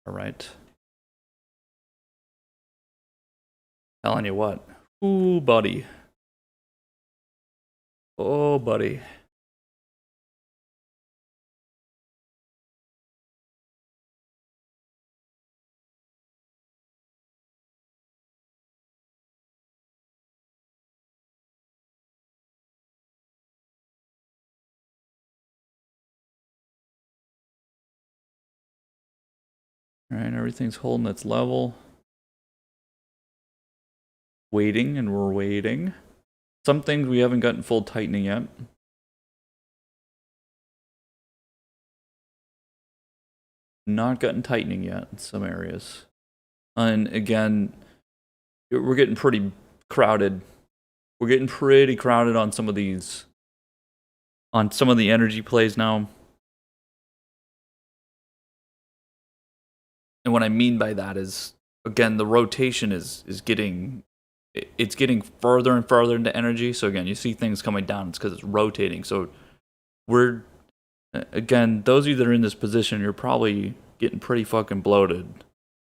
All right. Telling you what. Ooh, buddy. Oh, buddy. All right, everything's holding its level. Waiting, and we're waiting. Some things we haven't gotten full tightening yet. Not gotten tightening yet in some areas. And again, we're getting pretty crowded. We're getting pretty crowded on some of these, on some of the energy plays now. And what I mean by that is, again, the rotation is getting, it's getting further and further into energy. So again, you see things coming down, it's because it's rotating. So we're, again, those of you that are in this position, you're probably getting pretty fucking bloated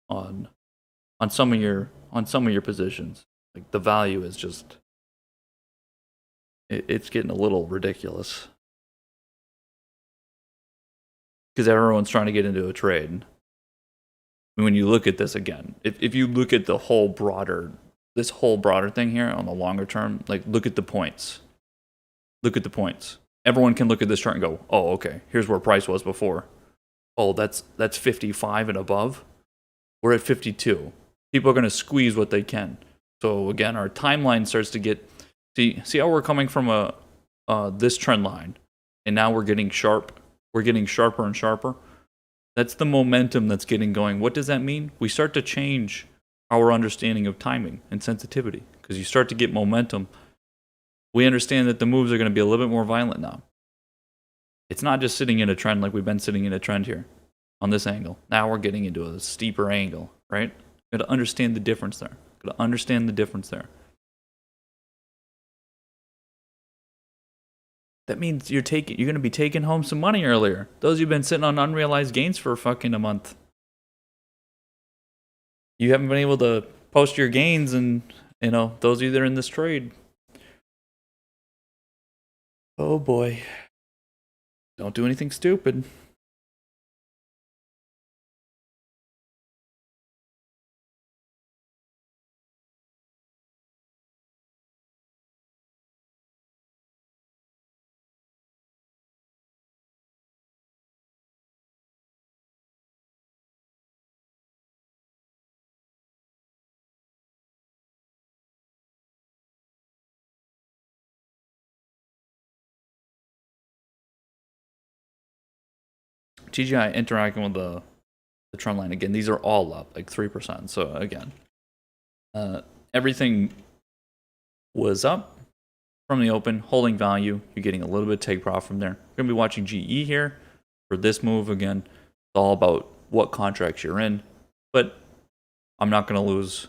on some of your positions. Like the value is just, it's getting a little ridiculous because everyone's trying to get into a trade. When you look at this again, if you look at the whole broader, this whole broader thing here on the longer term, like look at the points. Look at the points. Everyone can look at this chart and go, oh, okay, here's where price was before. Oh, that's 55 and above. We're at 52. People are going to squeeze what they can. So again, our timeline starts to get, see how we're coming from this trend line, and now we're getting sharp. We're getting sharper and sharper. That's the momentum that's getting going. What does that mean? We start to change our understanding of timing and sensitivity. Because you start to get momentum. We understand that the moves are going to be a little bit more violent now. It's not just sitting in a trend like we've been sitting in a trend here on this angle. Now we're getting into a steeper angle, right? Got to understand the difference there. Got to understand the difference there. That means you're going to be taking home some money earlier. Those who've been sitting on unrealized gains for fucking a month. You haven't been able to post your gains, and those of you that are in this trade. Oh boy. Don't do anything stupid. TGI interacting with the trend line again. These are all up like 3%. So again, everything was up from the open, holding value. You're getting a little bit of take profit from there. We're gonna be watching GE here for this move again. It's all about what contracts you're in, but I'm not gonna lose.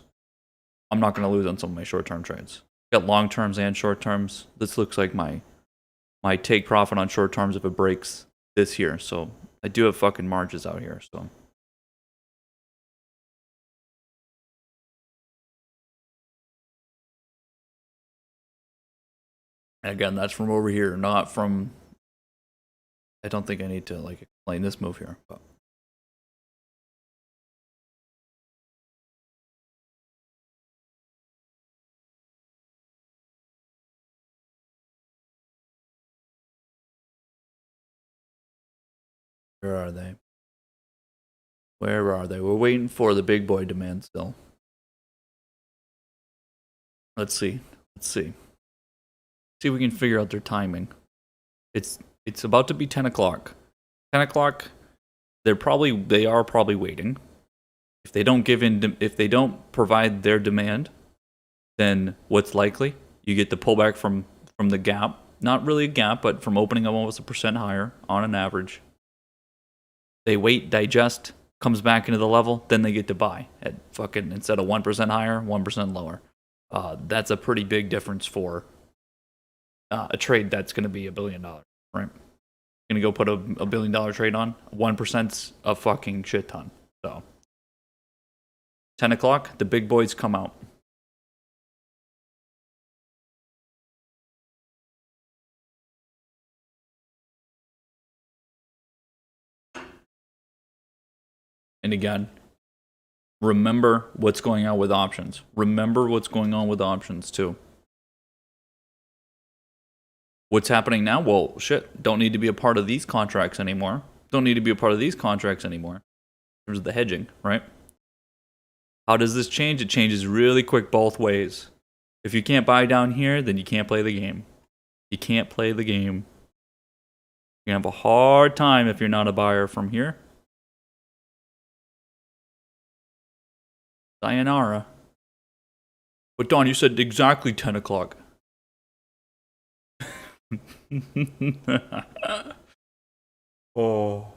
I'm not gonna lose on some of my short-term trades. Got long terms and short terms. This looks like my take profit on short terms if it breaks this here. So I do have fucking margins out here. So. And again, that's from over here, not from. I don't think I need to like explain this move here, but. Where are they? Where are they? We're waiting for the big boy demand still. Let's see. See if we can figure out their timing. It's about to be 10 o'clock. 10 o'clock. They are probably waiting. If they don't provide their demand, then what's likely? You get the pullback from the gap. Not really a gap, but from opening up almost 1% higher on an average. They wait, digest, comes back into the level, then they get to buy at fucking instead of 1% higher, 1% lower. That's a pretty big difference for a trade that's going to be $1 billion, right? Going to go put a $1 billion trade on 1%'s a fucking shit ton. So 10 o'clock, the big boys come out. And again, remember what's going on with options. Remember what's going on with options too. What's happening now? Well, shit, don't need to be a part of these contracts anymore. Don't need to be a part of these contracts anymore. In terms of the hedging, right? How does this change? It changes really quick both ways. If you can't buy down here, then you can't play the game. You can't play the game. You're going to have a hard time if you're not a buyer from here. Sayonara. But Don, you said exactly 10 o'clock. Oh.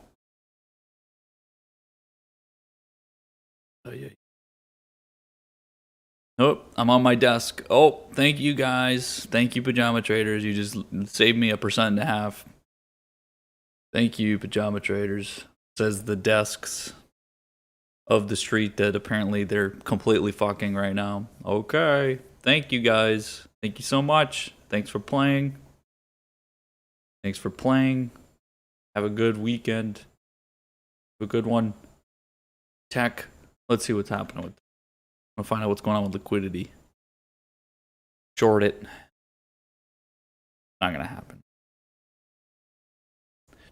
Oh, I'm on my desk. Oh, thank you guys. Thank you, Pajama Traders. You just saved me 1.5%. Thank you, Pajama Traders. Says the desks of the street that apparently they're completely fucking right now. Okay. Thank you guys. Thank you so much. Thanks for playing. Thanks for playing. Have a good weekend. Have a good one. Tech. Let's see what's happening with. I'll find out what's going on with liquidity. Short it. Not gonna happen.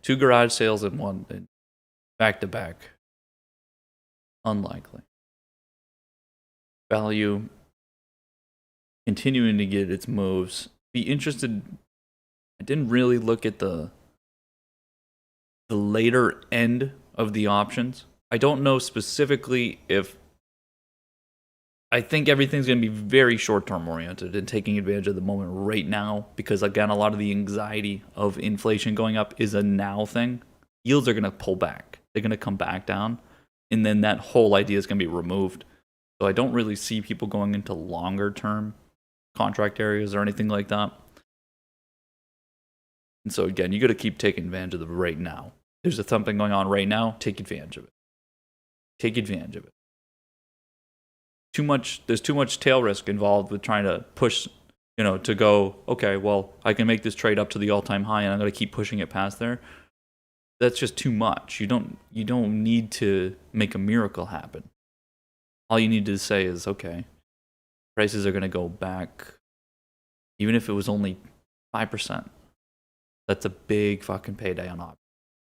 2 garage sales in one back to back. Unlikely. Value continuing to get its moves. Be interested. I didn't really look at the later end of the options. I don't know specifically if I think everything's going to be very short term oriented and taking advantage of the moment right now because, again, a lot of the anxiety of inflation going up is a now thing. Yields are going to pull back, they're going to come back down, and then that whole idea is going to be removed. So I don't really see people going into longer term contract areas or anything like that. And so, again, you got to keep taking advantage of the right now. There's something going on right now, take advantage of it. Take advantage of it. There's too much tail risk involved with trying to push, to go, okay, well, I can make this trade up to the all-time high and I'm going to keep pushing it past there. That's just too much. You don't need to make a miracle happen. All you need to say is, okay, prices are going to go back, even if it was only 5%. That's a big fucking payday on options.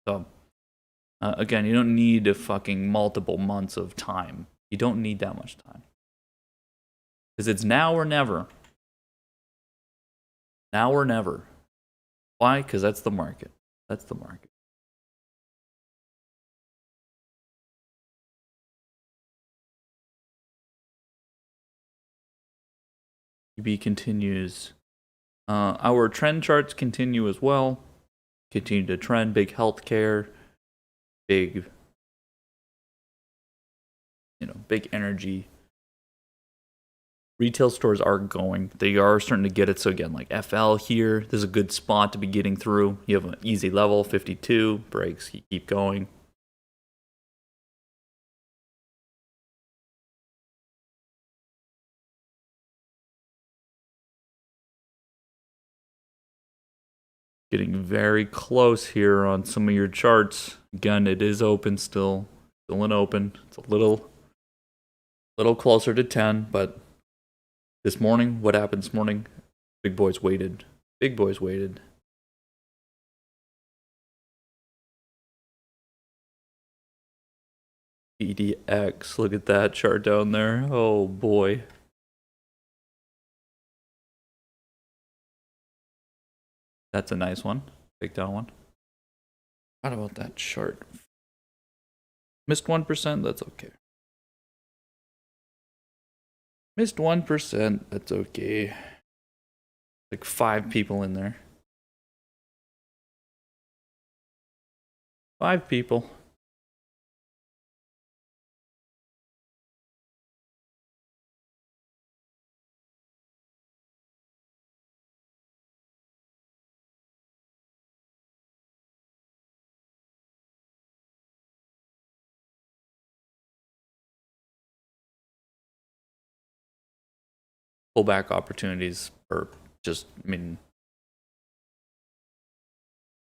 So, again, you don't need a fucking multiple months of time. You don't need that much time. Because it's now or never. Now or never. Why? Because that's the market. That's the market. UB continues. Our trend charts continue as well. Continue to trend. Big healthcare. Big, big energy. Retail stores are going. They are starting to get it. So again, like FL here, this is a good spot to be getting through. You have an easy level, 52. Breaks, you keep going. Getting very close here on some of your charts. Again, it is open still. Still an open. It's a little closer to 10, but this morning, what happened this morning? Big boys waited. Big boys waited. EDX, look at that chart down there. Oh boy. That's a nice one. Big down one. What about that chart? Missed 1%, that's okay. Missed 1%, that's okay. Like 5 people in there. 5 people. Pullback opportunities are just,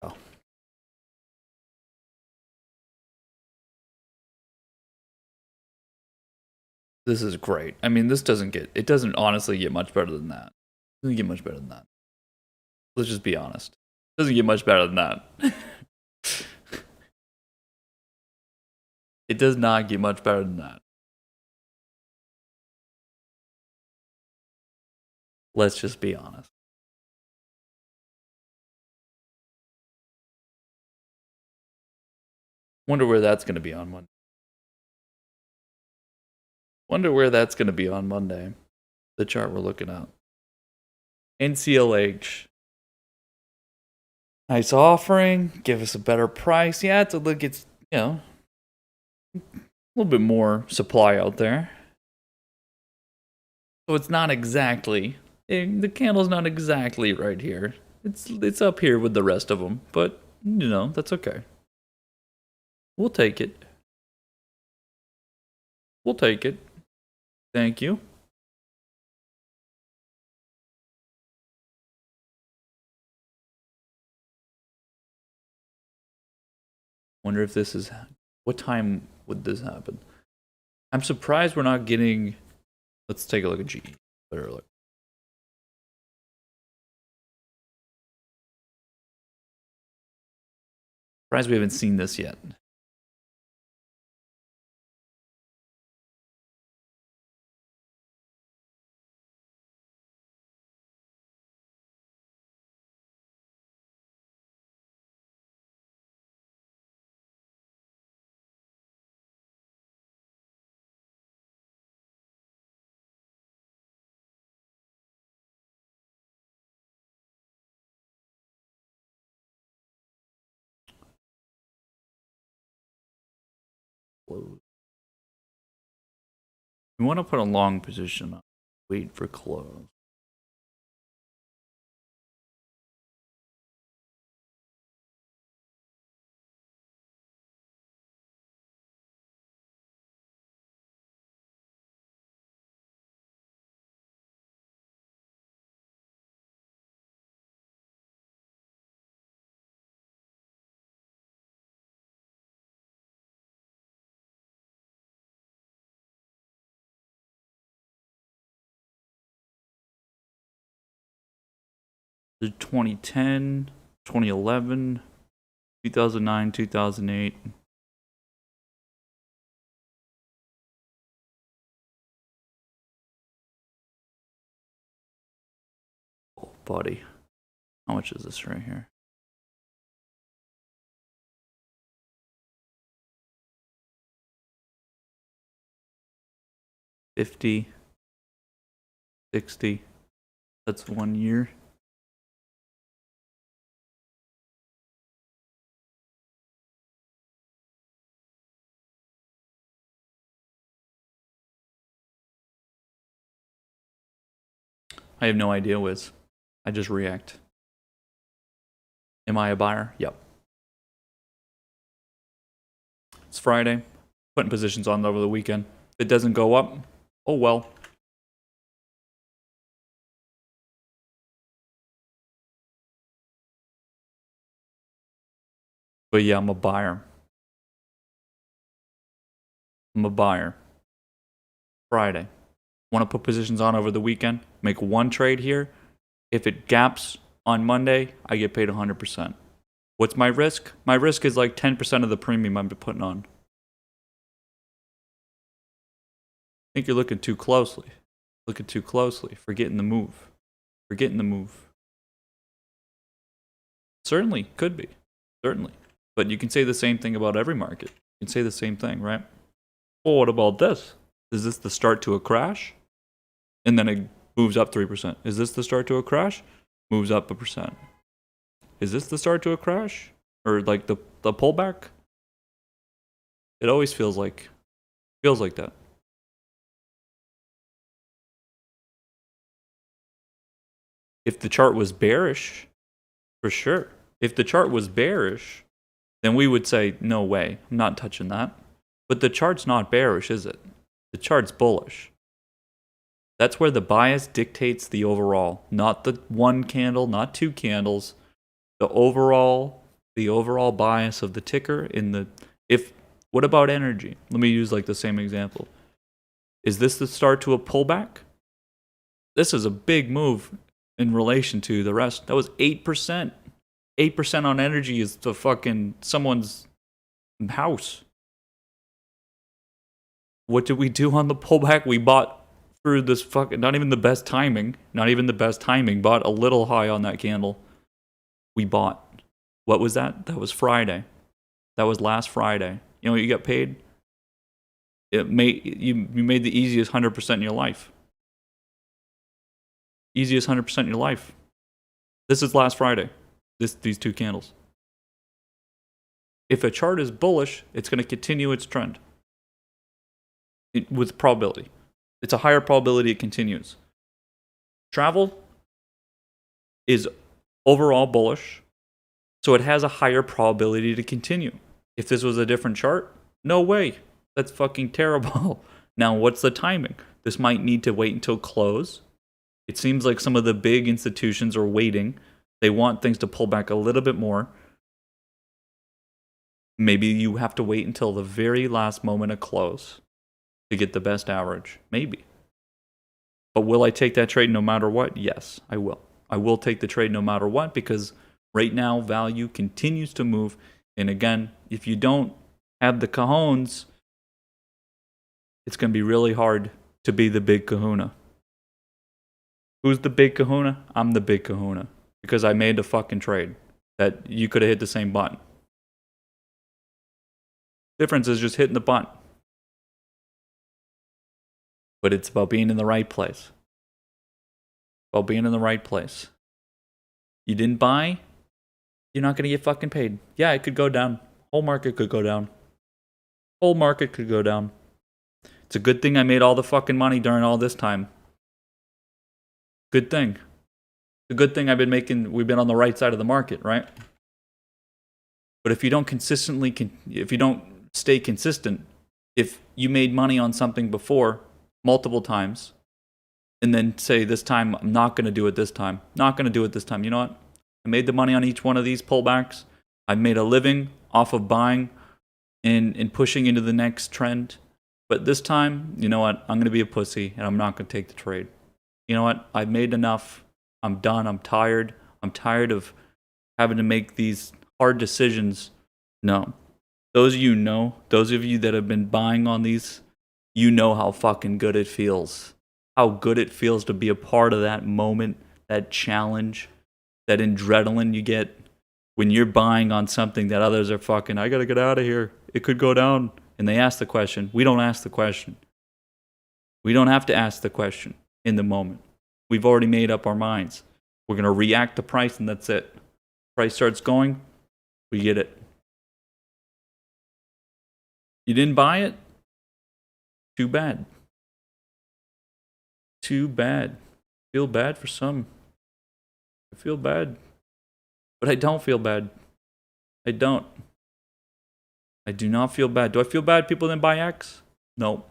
oh. This is great. This it doesn't honestly get much better than that. It doesn't get much better than that. Let's just be honest. It doesn't get much better than that. It does not get much better than that. Let's just be honest. Wonder where that's going to be on Monday. Wonder where that's going to be on Monday. The chart we're looking at. NCLH. Nice offering. Give us a better price. Yeah, it's a little bit more supply out there. So it's not exactly, the candle's not exactly right here. It's up here with the rest of them, but that's okay. We'll take it. We'll take it. Thank you. Wonder if this is, what time would this happen? I'm surprised we're not getting, let's take a look at GE. Better look. Surprised we haven't seen this yet. close. You want to put a long position on. Wait for close. The 2010, 2011, 2009, 2008. Oh, buddy. How much is this right here? $50, $60. That's 1 year. I have no idea, Wiz. I just react. Am I a buyer? Yep. It's Friday. Putting positions on over the weekend. If it doesn't go up, oh well. But yeah, I'm a buyer. I'm a buyer. Friday. Want to put positions on over the weekend? Make one trade here. If it gaps on Monday, I get paid 100%. What's my risk? My risk is like 10% of the premium I'm putting on. I think you're looking too closely. Looking too closely. Forgetting the move. Forgetting the move. Certainly, could be. Certainly. But you can say the same thing about every market. You can say the same thing, right? Well, what about this? Is this the start to a crash? And then it moves up 3%. Is this the start to a crash? Moves up 1%. Is this the start to a crash? Or like the pullback? It always feels like that. If the chart was bearish, for sure. If the chart was bearish, then we would say, no way, I'm not touching that. But the chart's not bearish, is it? The chart's bullish. That's where the bias dictates the overall, not the one candle, not two candles. The overall bias of the ticker in the what about energy? Let me use like the same example. Is this the start to a pullback? This is a big move in relation to the rest. That was 8%. 8% on energy is the fucking someone's house. What did we do on the pullback? We bought through this fucking, not even the best timing, bought a little high on that candle. We bought. What was that? That was Friday. That was last Friday. You know what you got paid? You made the easiest 100% in your life. Easiest 100% in your life. This is last Friday. These two candles. If a chart is bullish, it's going to continue its trend. With probability. It's a higher probability it continues. Travel is overall bullish, so it has a higher probability to continue. If this was a different chart, no way. That's fucking terrible. Now, what's the timing? This might need to wait until close. It seems like some of the big institutions are waiting. They want things to pull back a little bit more. Maybe you have to wait until the very last moment of close to get the best average. Maybe. But will I take that trade no matter what? Yes, I will. I will take the trade no matter what because right now value continues to move. And again, if you don't have the cojones, it's going to be really hard to be the big kahuna. Who's the big kahuna? I'm the big kahuna because I made a fucking trade that you could have hit the same button. Difference is just hitting the button. But it's about being in the right place. About being in the right place. You didn't buy, you're not going to get fucking paid. Yeah, it could go down. Whole market could go down. Whole market could go down. It's a good thing I made all the fucking money during all this time. Good thing. It's a good thing we've been on the right side of the market, right? But if you don't if you don't stay consistent, if you made money on something before multiple times, and then say this time, I'm not going to do it this time. Not going to do it this time. You know what? I made the money on each one of these pullbacks. I've made a living off of buying and pushing into the next trend. But this time, you know what? I'm going to be a pussy and I'm not going to take the trade. You know what? I've made enough. I'm done. I'm tired. I'm tired of having to make these hard decisions. No. Those of you that have been buying on these, you know how fucking good it feels. How good it feels to be a part of that moment, that challenge, that adrenaline you get when you're buying on something that others are fucking, I gotta get out of here. It could go down. And they ask the question. We don't ask the question. We don't have to ask the question in the moment. We've already made up our minds. We're going to react to price and that's it. Price starts going, we get it. You didn't buy it? Too bad. Too bad. Feel bad for some. I feel bad. But I don't feel bad. I don't. I do not feel bad. Do I feel bad people didn't buy X? No.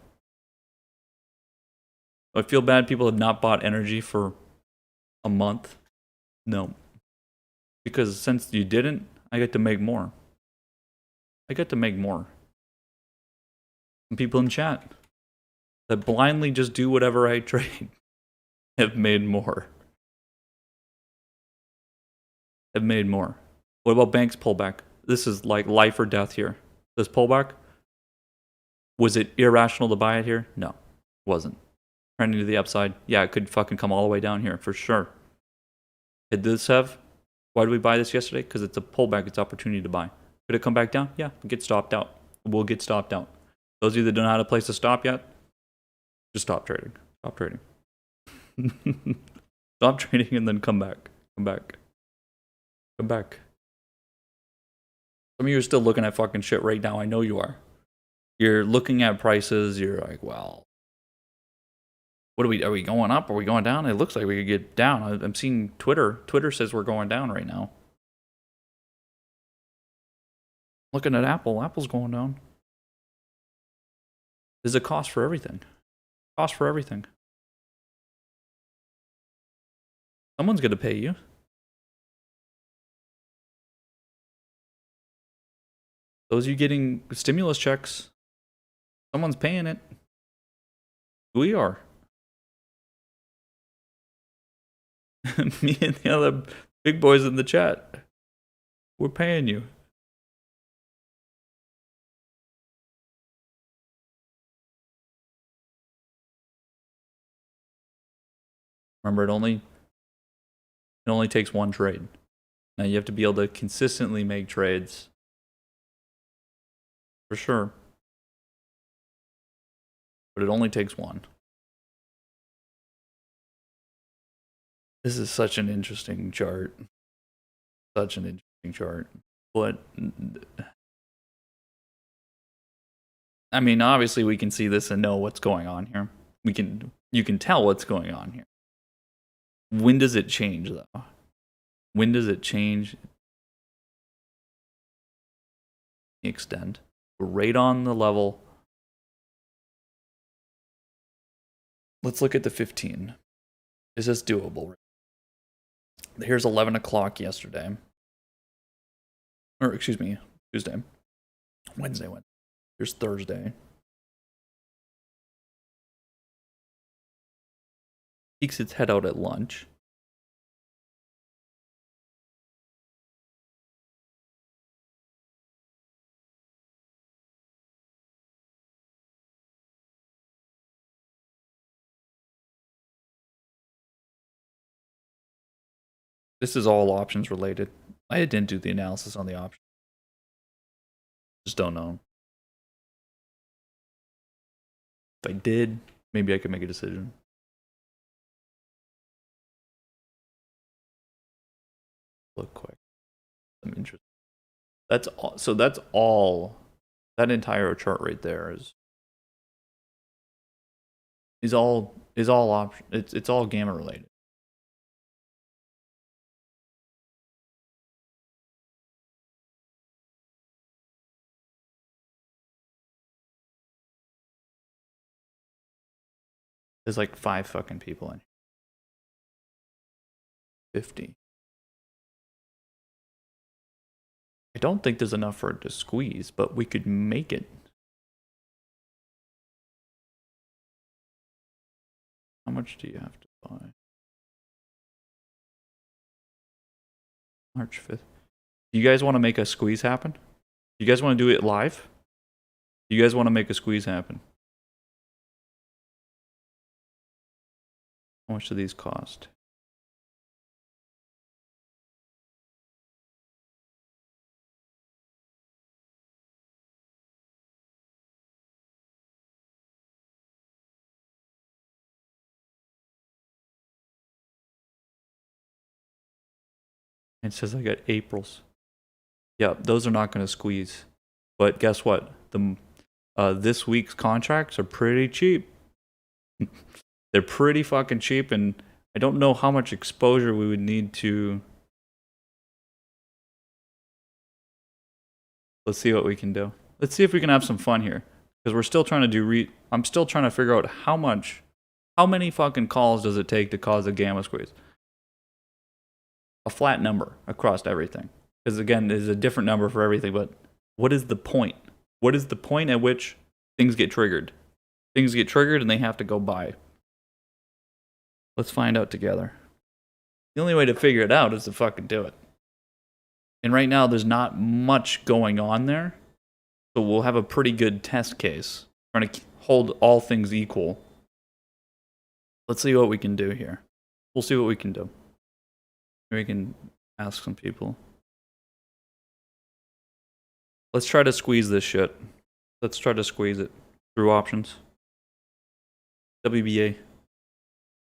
Do I feel bad people have not bought energy for a month? No. Because since you didn't, I get to make more. I get to make more. Some people in chat that blindly just do whatever I trade have made more. Have made more. What about Banks pullback? This is like life or death here. This pullback, was it irrational to buy it here? No, it wasn't. Trending to the upside, yeah, it could fucking come all the way down here for sure. Did this have? Why did we buy this yesterday? Because it's a pullback, it's opportunity to buy. Could it come back down? Yeah, get stopped out. We'll get stopped out. Those of you that don't know how to place a stop yet, just stop trading. Stop trading. Stop trading and then come back. Come back. Come back. Some of you are still looking at fucking shit right now. I know you are. You're looking at prices. You're like, well, what are we going up? Are we going down? It looks like we could get down. I'm seeing Twitter. Twitter says we're going down right now. Looking at Apple. Apple's going down. There's a cost for everything. Cost for everything. Someone's going to pay you. Those of you getting stimulus checks, someone's paying it. We are. Me and the other big boys in the chat. We're paying you. Remember, it only takes one trade. Now you have to be able to consistently make trades. For sure. But it only takes one. This is such an interesting chart. Such an interesting chart. But I mean, obviously we can see this and know what's going on here. You can tell what's going on here. When does it change though? When does it change? Extend. Right on the level. Let's look at the 15. Is this doable? Here's 11 o'clock yesterday. Or excuse me, Tuesday. Wednesday. Here's Thursday. Peeks its head out at lunch. This is all options related. I didn't do the analysis on the options. Just don't know. If I did, maybe I could make a decision. Look quick. I'm interested. That's all. So that's all That entire chart right there is all option. It's all gamma related. There's like 5 fucking people in here. 50. I don't think there's enough for it to squeeze, but we could make it. How much do you have to buy? March 5th. Do you guys want to make a squeeze happen? You guys want to do it live? You guys want to make a squeeze happen? How much do these cost? It says I got April's. Yeah, those are not going to squeeze. But guess what? This week's contracts are pretty cheap. They're pretty fucking cheap, and I don't know how much exposure we would need to. Let's see what we can do. Let's see if we can have some fun here, because we're still trying to do. I'm still trying to figure out how many fucking calls does it take to cause a gamma squeeze? A flat number across everything. Because again, there's a different number for everything, but what is the point? What is the point at which things get triggered? Things get triggered and they have to go by. Let's find out together. The only way to figure it out is to fucking do it. And right now, there's not much going on there. So we'll have a pretty good test case. Trying to hold all things equal. Let's see what we can do here. We'll see what we can do. Maybe we can ask some people. Let's try to squeeze this shit. Let's try to squeeze it through options. WBA.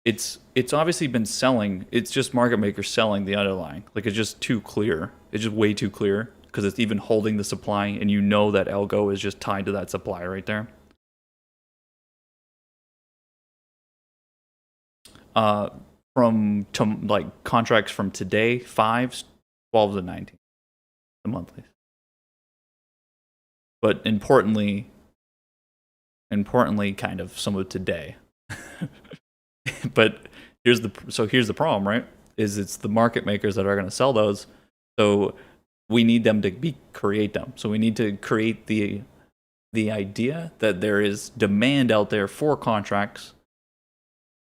It's obviously been selling. It's just market makers selling the underlying. Like, it's just too clear. It's just way too clear because it's even holding the supply, and you know that algo is just tied to that supply right there. From like contracts from today, 5s, 12s, and 19, the monthlies. But importantly, kind of some of today. But here's the problem, right? Is it's the market makers that are going to sell those, so we need them to create them. So we need to create the idea that there is demand out there for contracts.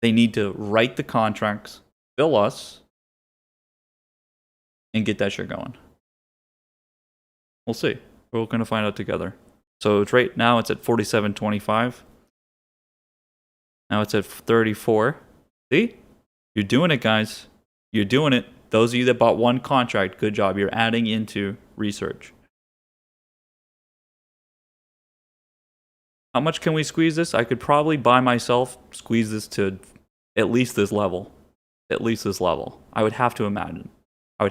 They need to write the contracts, bill us, and get that shit going. We'll see. We're going to find out together. So it's right now it's at 47.25. Now it's at 34. See? You're doing it, guys. You're doing it. Those of you that bought one contract, good job. You're adding into research. How much can we squeeze this? I could probably by myself squeeze this to at least this level. At least this level. I would have to imagine. I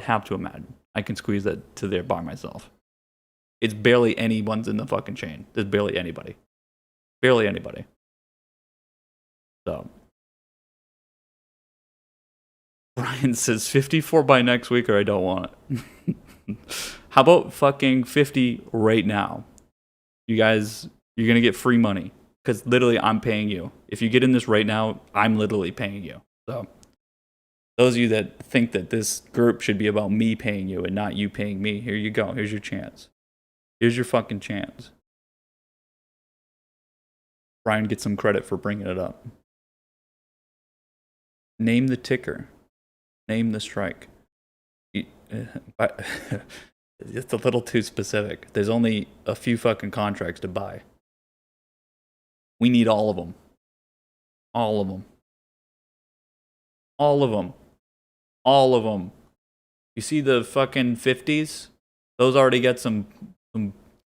can squeeze that to there by myself. It's barely anyone's in the fucking chain. There's barely anybody. Barely anybody. So. Brian says 54 by next week or I don't want it. How about fucking 50 right now? You guys, you're going to get free money. Because literally I'm paying you. If you get in this right now, I'm literally paying you. So. Those of you that think that this group should be about me paying you and not you paying me, here you go. Here's your chance. Here's your fucking chance. Brian gets some credit for bringing it up. Name the ticker. Name the strike. It's a little too specific. There's only a few fucking contracts to buy. We need all of them. All of them. All of them. All of them. You see the fucking 50s? Those already get some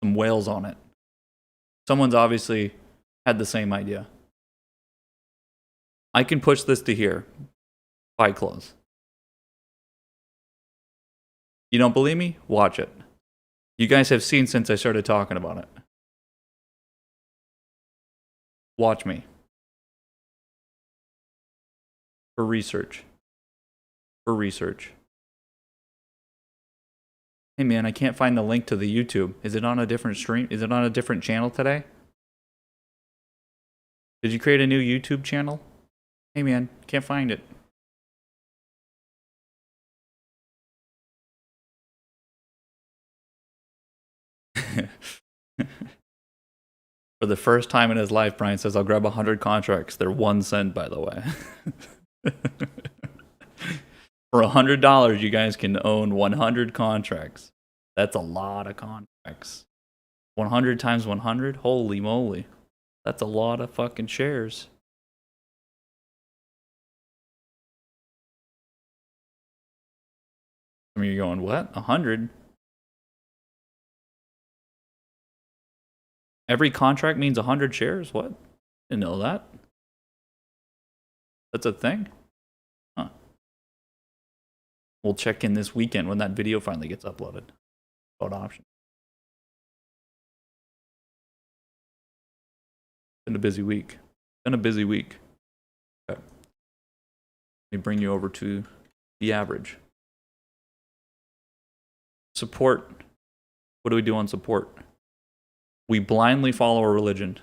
whales on it. Someone's obviously had the same idea. I can push this to here. Buy close. You don't believe me? Watch it. You guys have seen since I started talking about it. Watch me. For research. For research. Hey man, I can't find the link to the YouTube. Is it on a different stream? Is it on a different channel today? Did you create a new YouTube channel? Hey man, can't find it. For the first time in his life, Brian says, I'll grab 100 contracts. They're 1 cent, by the way. For $100, you guys can own 100 contracts. That's a lot of contracts. 100 times 100? Holy moly. That's a lot of fucking shares. I mean, you're going, what? 100? Every contract means 100 shares? What? Didn't know that. That's a thing? Huh. We'll check in this weekend when that video finally gets uploaded. About options. Been a busy week. Been a busy week. Okay. Let me bring you over to the average. Support. What do we do on support? We blindly follow a religion.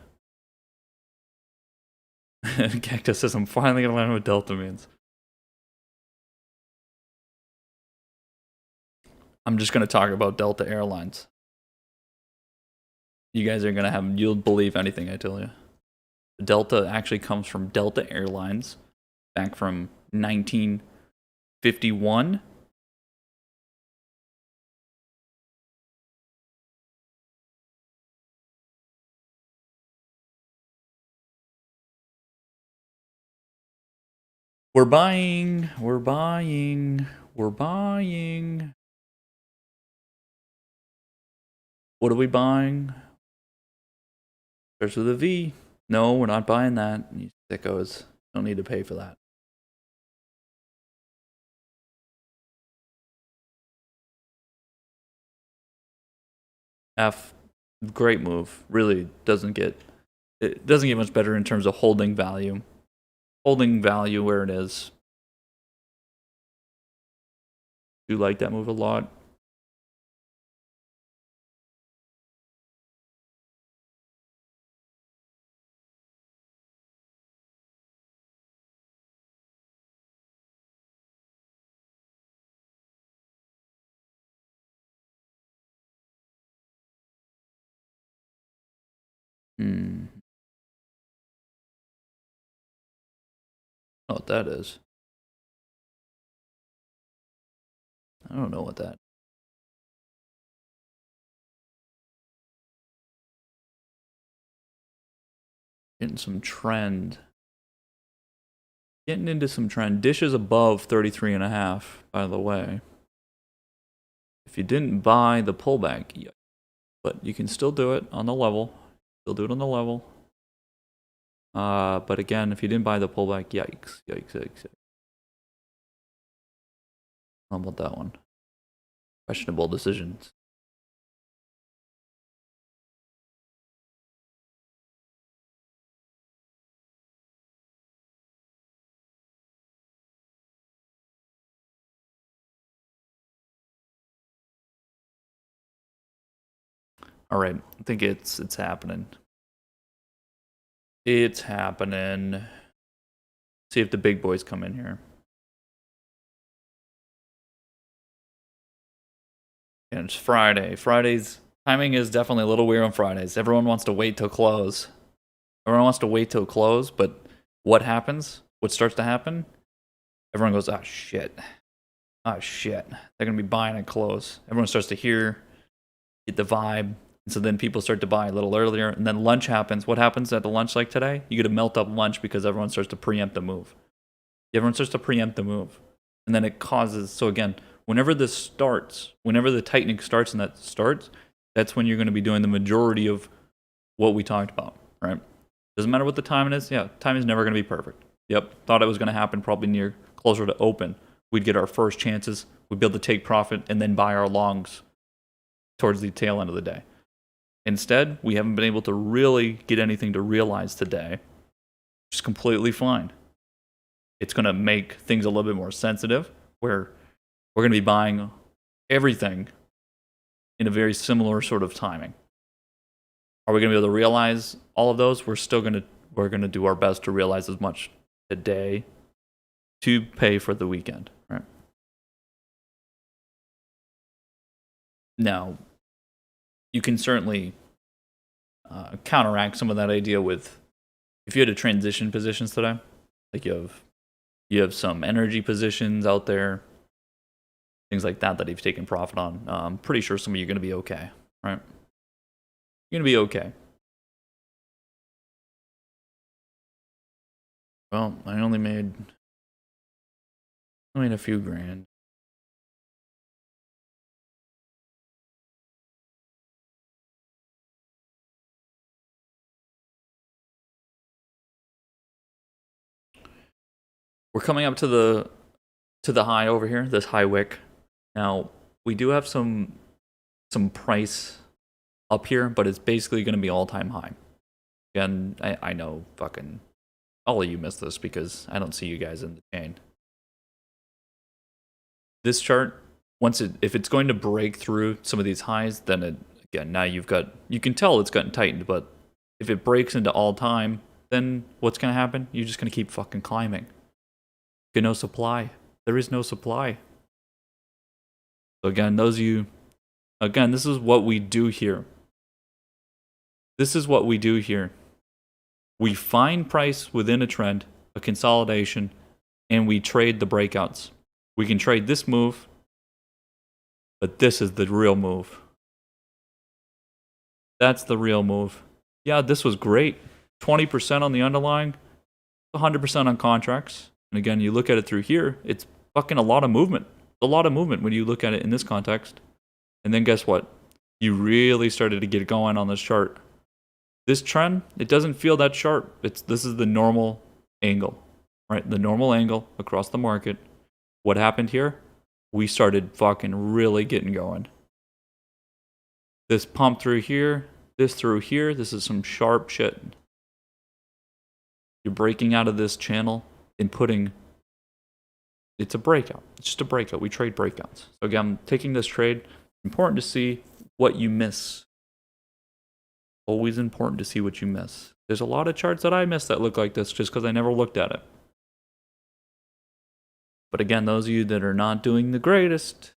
Cactus says, I'm finally going to learn what Delta means. I'm just going to talk about Delta Airlines. You guys are going to have, you'll believe anything I tell you. Delta actually comes from Delta Airlines back from 1951. We're buying. We're buying. We're buying. What are we buying? Starts with a V. No, we're not buying that. You sickos don't need to pay for that. F, great move. Really doesn't get, it doesn't get much better in terms of holding value. Holding value where it is. Do like that move a lot. I don't know what that is. I don't know what that. Getting some trend. Getting into some trend. Dish is above 33.5, by the way. If you didn't buy the pullback, but you can still do it on the level. Still do it on the level. But again, if you didn't buy the pullback, yikes, yikes, yikes. How about that one? Questionable decisions. All right, I think it's happening. It's happening. See if the big boys come in here. And it's Friday. Friday's timing is definitely a little weird on Fridays. Everyone wants to wait till close. Everyone wants to wait till close, but what happens? What starts to happen? Everyone goes, oh shit. Oh shit. They're going to be buying at close. Everyone starts to hear, get the vibe. And so then people start to buy a little earlier. And then lunch happens. What happens at the lunch like today? You get to melt up lunch because everyone starts to preempt the move. Everyone starts to preempt the move. And then it causes, so again, whenever this starts, whenever the tightening starts and that starts, that's when you're going to be doing the majority of what we talked about, right? Doesn't matter what the timing is. Yeah, timing is never going to be perfect. Yep, thought it was going to happen probably near closer to open. We'd get our first chances. We'd be able to take profit and then buy our longs towards the tail end of the day. Instead, we haven't been able to really get anything to realize today, which is completely fine. It's going to make things a little bit more sensitive, where we're going to be buying everything in a very similar sort of timing. Are we going to be able to realize all of those? We're going to do our best to realize as much today to pay for the weekend, right? Now, you can certainly counteract some of that idea with, if you had to transition positions today, like you have some energy positions out there, things like that you've taken profit on. I'm pretty sure some of you are going to be okay, right? You're going to be okay. Well, I only made a few grand. We're coming up to the high over here, this high wick. Now, we do have some price up here, but it's basically going to be all-time high. Again, I know fucking all of you missed this because I don't see you guys in the chain. This chart, if it's going to break through some of these highs, then again, now you can tell it's gotten tightened, but if it breaks into all-time, then what's going to happen? You're just going to keep fucking climbing. Get no supply. There is no supply. So again, this is what we do here. This is what we do here. We find price within a trend, a consolidation, and we trade the breakouts. We can trade this move, but this is the real move. That's the real move. Yeah, this was great. 20% on the underlying, 100% on contracts. And again, you look at it through here, it's fucking a lot of movement. A lot of movement when you look at it in this context. And then guess what? You really started to get going on this chart. This trend, it doesn't feel that sharp. This is the normal angle, right? The normal angle across the market. What happened here? We started fucking really getting going. This pump through here, this through here, this is some sharp shit. You're breaking out of this channel and it's a breakout. It's just a breakout. We trade breakouts. So again, I'm taking this trade. Important to see what you miss. Always important to see what you miss. There's a lot of charts that I miss that look like this just because I never looked at it. But again, those of you that are not doing the greatest,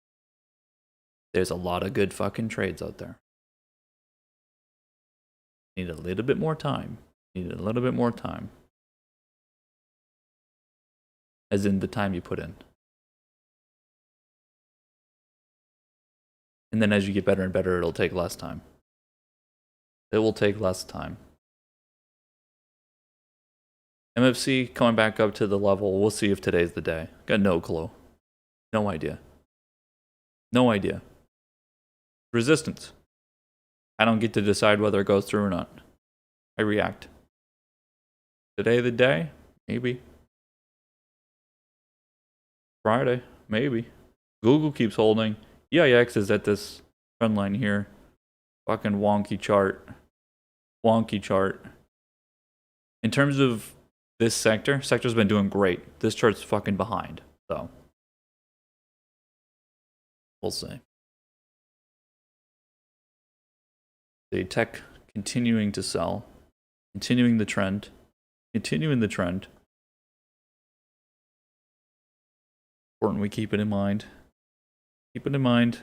there's a lot of good fucking trades out there. Need a little bit more time. Need a little bit more time. As in the time you put in. And then as you get better and better, it'll take less time. It will take less time. MFC coming back up to the level. We'll see if today's the day. Got no clue. No idea. No idea. Resistance. I don't get to decide whether it goes through or not. I react. Today the day? Maybe. Friday? Maybe. Google keeps holding. EIX is at this trend line here. Fucking wonky chart. Wonky chart. In terms of this sector's been doing great. This chart's fucking behind. So, we'll see. The tech continuing to sell. Continuing the trend. Continuing the trend. Important we keep it in mind. Keep it in mind.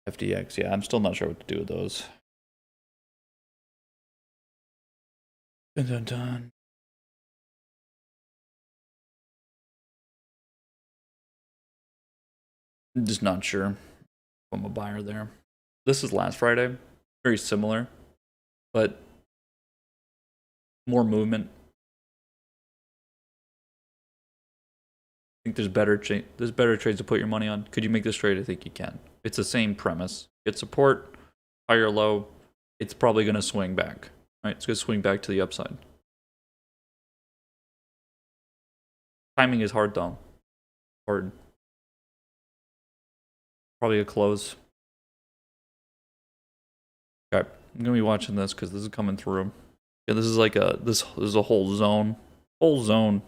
FDX, yeah, I'm still not sure what to do with those. Dun dun dun. I'm just not sure if I'm a buyer there. This is last Friday. Very similar, but more movement. I think there's better trades to put your money on. Could you make this trade? I think you can. It's the same premise. Get support, higher low. It's probably going to swing back. Right? It's going to swing back to the upside. Timing is hard though. Hard. Probably a close. Okay, I'm gonna be watching this because this is coming through. Yeah, this is like this is a whole zone, because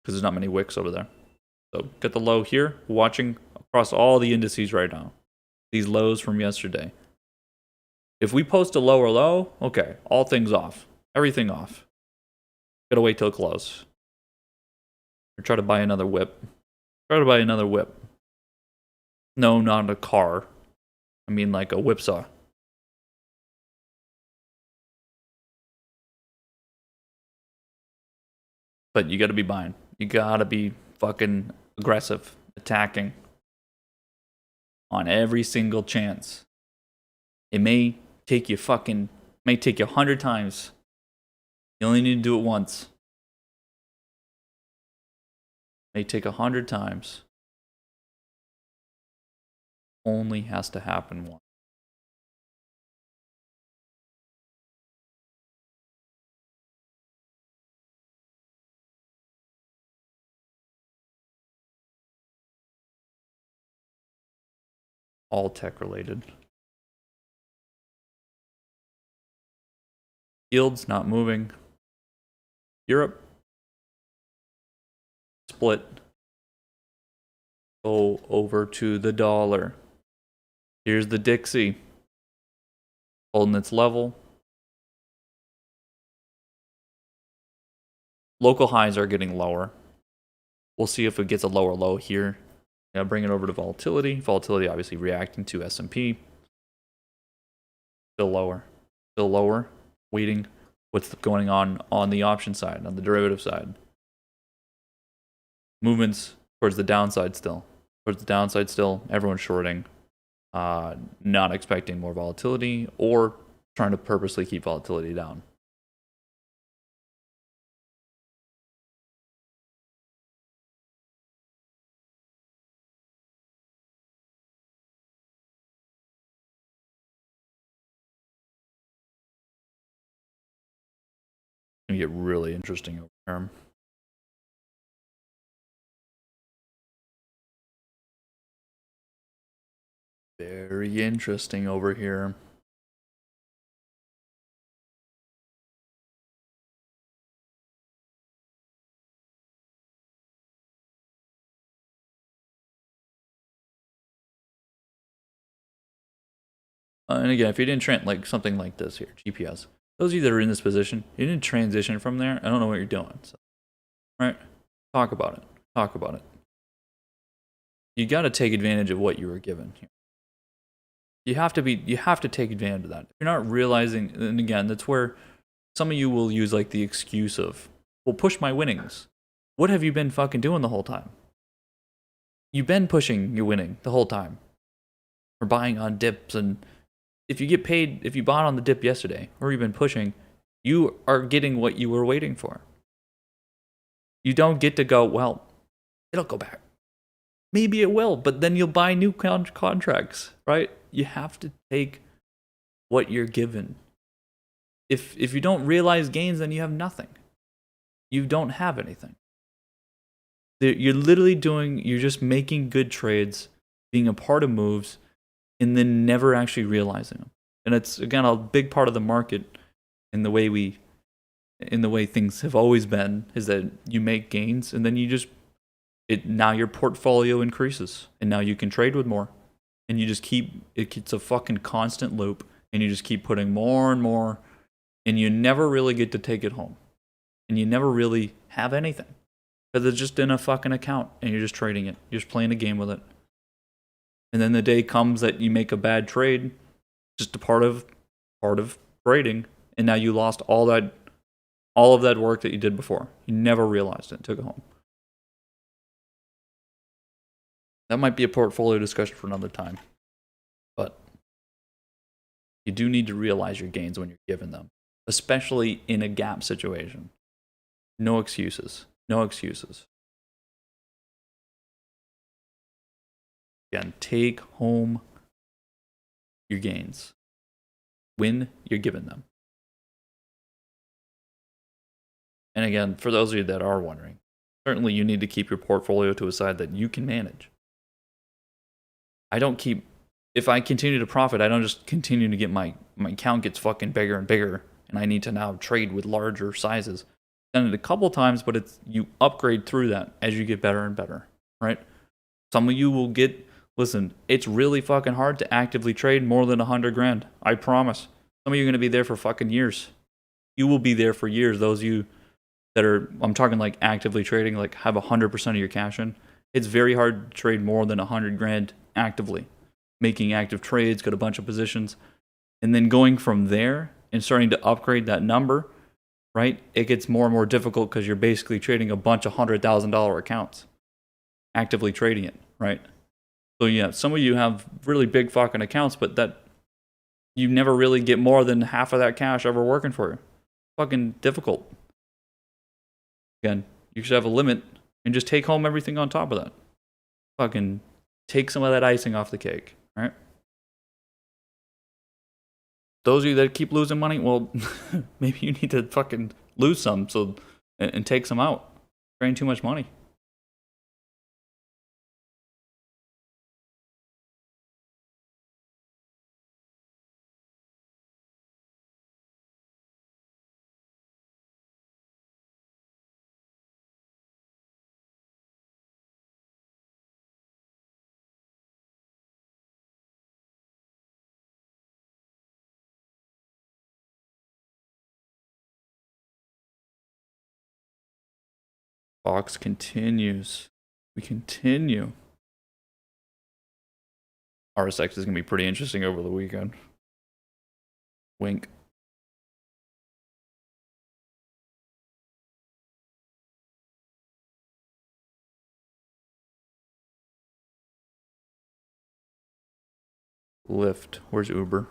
there's not many wicks over there. So get the low here. Watching across all the indices right now. These lows from yesterday. If we post a lower low, okay, all things off, everything off. Gotta wait till close. Or try to buy another whip. Try to buy another whip. No, not a car. I mean like a whipsaw. But you gotta be buying. You gotta be fucking aggressive, attacking on every single chance. It may take you 100 times. You only need to do it once. It may take 100 times. Only has to happen once. All tech related. Yields not moving. Europe split. Go over to the dollar. Here's the Dixie. Holding its level. Local highs are getting lower. We'll see if it gets a lower low here. Now bring it over to volatility. Volatility obviously reacting to S&P. Still lower. Still lower. Waiting. What's going on the option side, on the derivative side. Movements towards the downside still. Towards the downside still. Everyone's shorting. Not expecting more volatility or trying to purposely keep volatility down. It's gonna get really interesting over here. Very interesting over here. And again, if you didn't like something like this here, GPS. Those of you that are in this position, you didn't transition from there. I don't know what you're doing. So, right? Talk about it. Talk about it. You got to take advantage of what you were given here. You have to take advantage of that. If you're not realizing, and again, that's where some of you will use like the excuse of, well, push my winnings. What have you been fucking doing the whole time? You've been pushing your winning the whole time. Or buying on dips, and if you get paid, if you bought on the dip yesterday, or you've been pushing, you are getting what you were waiting for. You don't get to go, well, it'll go back. Maybe it will, but then you'll buy new contracts, right? You have to take what you're given. If you don't realize gains, then you have nothing. You don't have anything. You're literally you're just making good trades, being a part of moves, and then never actually realizing them. And it's, again, a big part of the market in the way things have always been, is that you make gains and then now your portfolio increases and now you can trade with more. And you just it's a fucking constant loop, and you just keep putting more and more, and you never really get to take it home. And you never really have anything. Because it's just in a fucking account and you're just trading it. You're just playing a game with it. And then the day comes that you make a bad trade, just a part of trading, and now you lost all of that work that you did before. You never realized it and took it home. That might be a portfolio discussion for another time. But you do need to realize your gains when you're given them, especially in a gap situation. No excuses. No excuses. Again, take home your gains when you're given them. And again, for those of you that are wondering, certainly you need to keep your portfolio to a side that you can manage. If I continue to profit, I don't just continue to get my account gets fucking bigger and bigger, and I need to now trade with larger sizes. Done it a couple times, but you upgrade through that as you get better and better, right? Some of you will listen, it's really fucking hard to actively trade more than 100 grand. I promise. Some of you are going to be there for fucking years. You will be there for years. Those of you that are, I'm talking like actively trading, like have 100% of your cash in. It's very hard to trade more than 100 grand actively. Making active trades, got a bunch of positions. And then going from there and starting to upgrade that number, right? It gets more and more difficult because you're basically trading a bunch of $100,000 accounts. Actively trading it, right? So yeah, some of you have really big fucking accounts, but that you never really get more than half of that cash ever working for you. Fucking difficult. Again, you should have a limit and just take home everything on top of that. Fucking take some of that icing off the cake, right? Those of you that keep losing money, well, maybe you need to fucking lose some and take some out. Drain too much money. Fox continues. We continue. RSX is going to be pretty interesting over the weekend. Wink. Lyft. Where's Uber?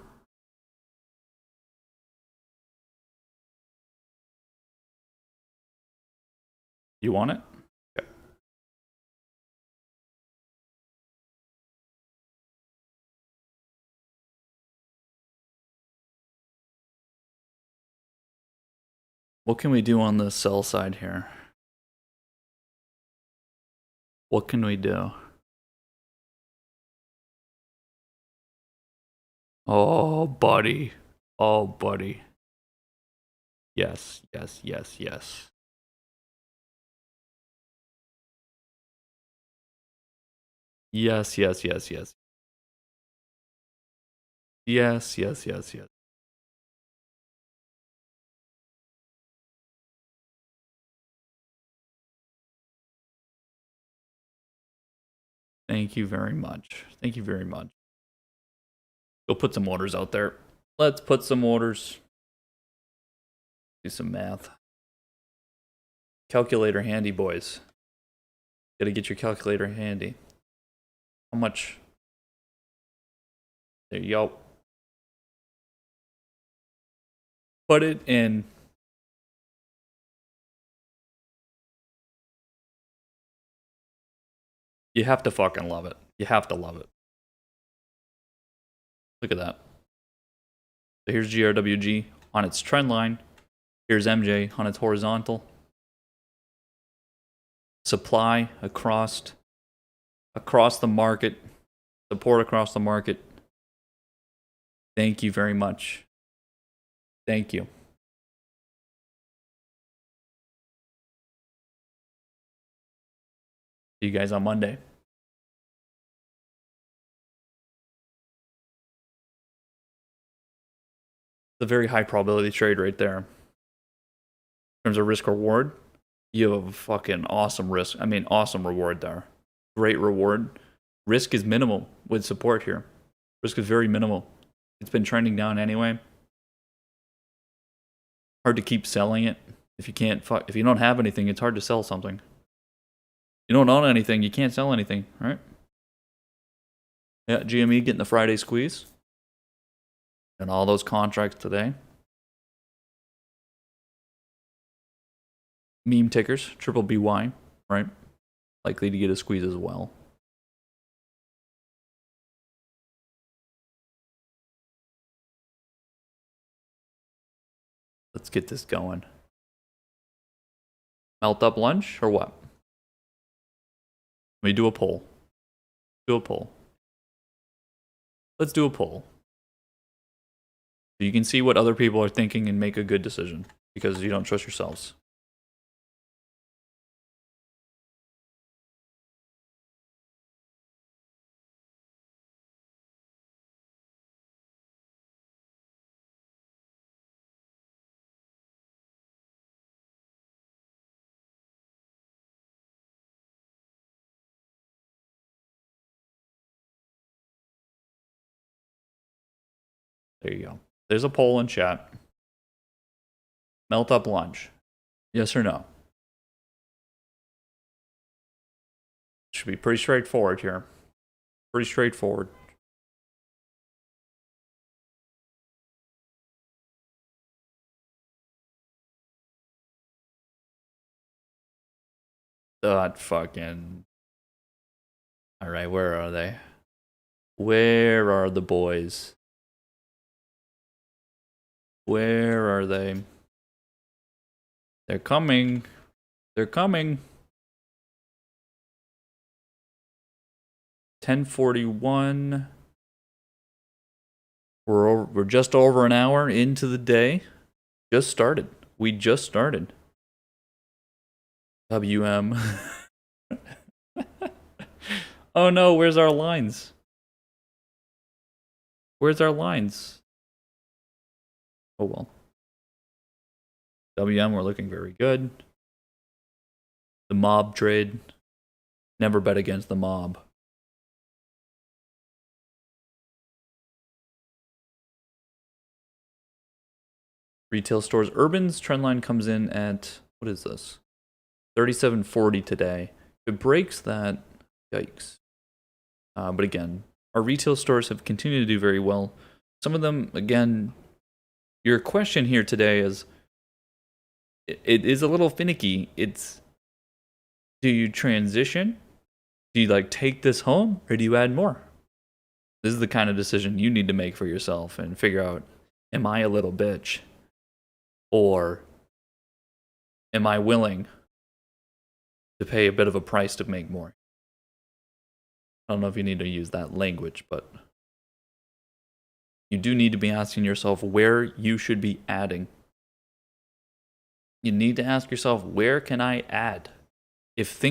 You want it? Okay. What can we do on the sell side here? What can we do? Oh, buddy. Oh, buddy. Yes, yes, yes, yes. Yes, yes, yes, yes. Yes, yes, yes, yes. Thank you very much. Thank you very much. Go put some orders out there. Let's put some orders. Do some math. Calculator handy, boys. Gotta get your calculator handy. How much? There you go. Put it in. You have to fucking love it. You have to love it. Look at that. So here's GRWG on its trend line. Here's MJ on its horizontal. Supply across the market. Support across the market. Thank you very much. Thank you. See you guys on Monday. It's a very high probability trade right there. In terms of risk reward, you have a fucking awesome awesome reward there. Great reward. Risk is minimal with support here. Risk is very minimal. It's been trending down anyway. Hard to keep selling it. If you don't have anything, it's hard to sell something. You don't own anything, you can't sell anything, right? Yeah, GME getting the Friday squeeze. And all those contracts today. Meme tickers, triple BY, right? Likely to get a squeeze as well. Let's get this going. Melt up lunch or what? Let me do a poll. Do a poll. Let's do a poll. So you can see what other people are thinking and make a good decision because you don't trust yourselves. There you go. There's a poll in chat. Melt up lunch. Yes or no? Should be pretty straightforward here. Pretty straightforward. That fucking... Alright, where are they? Where are the boys? Where are they? They're coming. They're coming. 10:41. We're just over an hour into the day. Just started. We just started. WM. Oh no, where's our lines? Where's our lines? Oh well. WM, we're looking very good. The mob trade. Never bet against the mob. Retail stores. Urban's trendline comes in at, what is this? 37.40 today. If it breaks that, yikes. But again, our retail stores have continued to do very well. Some of them, again, your question here today is, it is a little finicky. It's, do you transition? Do you like take this home or do you add more? This is the kind of decision you need to make for yourself and figure out, am I a little bitch? Or am I willing to pay a bit of a price to make more? I don't know if you need to use that language, but you do need to be asking yourself where you should be adding. You need to ask yourself, where can I add? If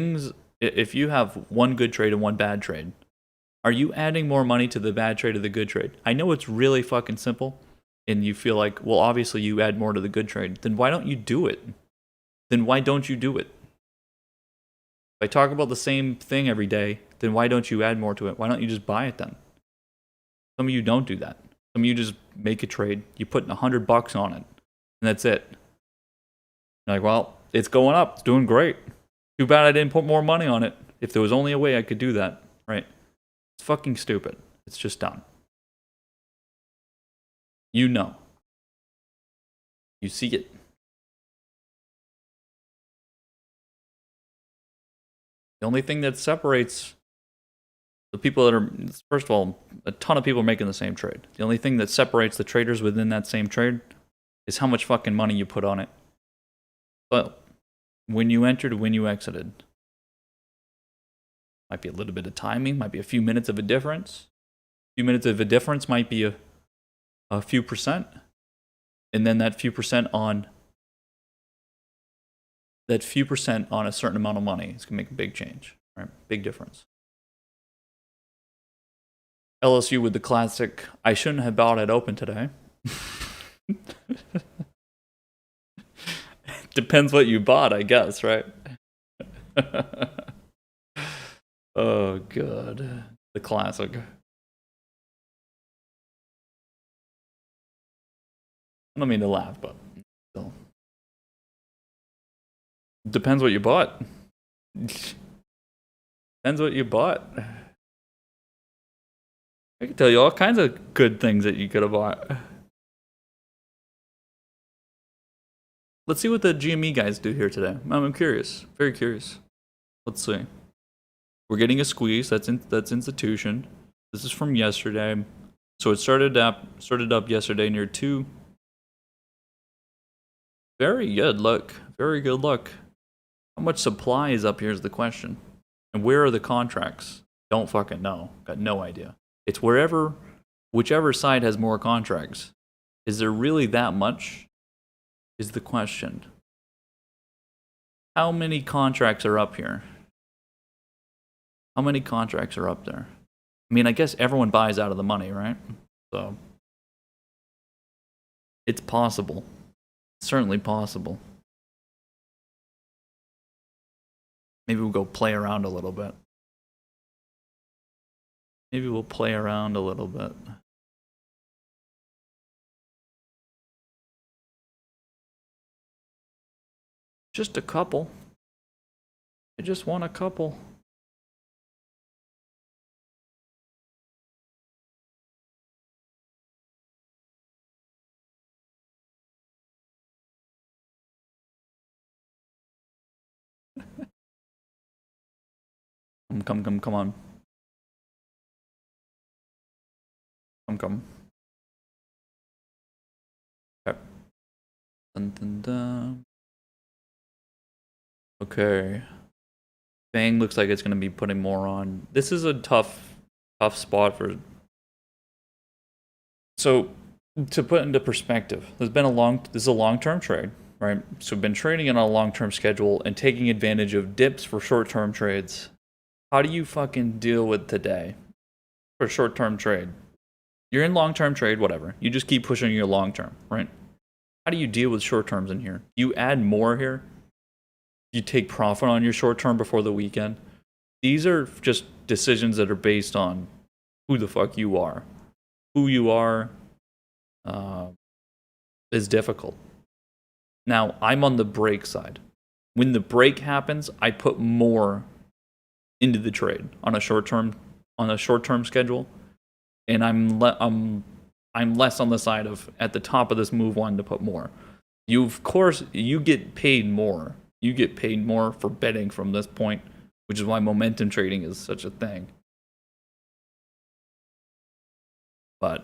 you have one good trade and one bad trade, are you adding more money to the bad trade or the good trade? I know it's really fucking simple, and you feel like, well, obviously you add more to the good trade. Then why don't you do it? Then why don't you do it? If I talk about the same thing every day, then why don't you add more to it? Why don't you just buy it then? Some of you don't do that. Some of you just make a trade, you put $100 on it, and that's it. You're like, well, it's going up, it's doing great. Too bad I didn't put more money on it. If there was only a way I could do that, right? It's fucking stupid. It's just dumb. You know. You see it. The only thing that separates the people that are, first of all, a ton of people are making the same trade. The only thing that separates the traders within that same trade is how much fucking money you put on it. But when you entered, when you exited, might be a little bit of timing, might be a few minutes of a difference. A few minutes of a difference might be a few percent. And then that few percent on a certain amount of money is going to make a big change, right? Big difference. LSU with the classic, I shouldn't have bought it open today. Depends what you bought, I guess, right? Oh, God. The classic. I don't mean to laugh, but still. Depends what you bought. Depends what you bought. I can tell you all kinds of good things that you could have bought. Let's see what the GME guys do here today. I'm curious. Very curious. Let's see. We're getting a squeeze. That's institution. This is from yesterday. So it started up yesterday near 2. Very good luck. Very good luck. How much supply is up here is the question. And where are the contracts? Don't fucking know. Got no idea. It's whichever side has more contracts. Is there really that much? Is the question. How many contracts are up here? How many contracts are up there? I mean, I guess everyone buys out of the money, right? So it's possible. It's certainly possible. Maybe we'll go play around a little bit. Maybe we'll play around a little bit. Just a couple. I just want a couple. Come on. Come. Okay. Dun, dun, dun. Okay. Bang looks like it's going to be putting more on. This is a tough spot for. So, to put into perspective, this is a long-term trade, right? So, we've been trading on a long-term schedule and taking advantage of dips for short-term trades. How do you fucking deal with today for short-term trade? You're in long-term trade, whatever. You just keep pushing your long-term, right? How do you deal with short-terms in here? You add more here. You take profit on your short-term before the weekend. These are just decisions that are based on who the fuck you are. Who you are is difficult. Now, I'm on the break side. When the break happens, I put more into the trade on a short-term schedule, and I'm less on the side of at the top of this move wanting to put more. You get paid more. You get paid more for betting from this point, which is why momentum trading is such a thing. But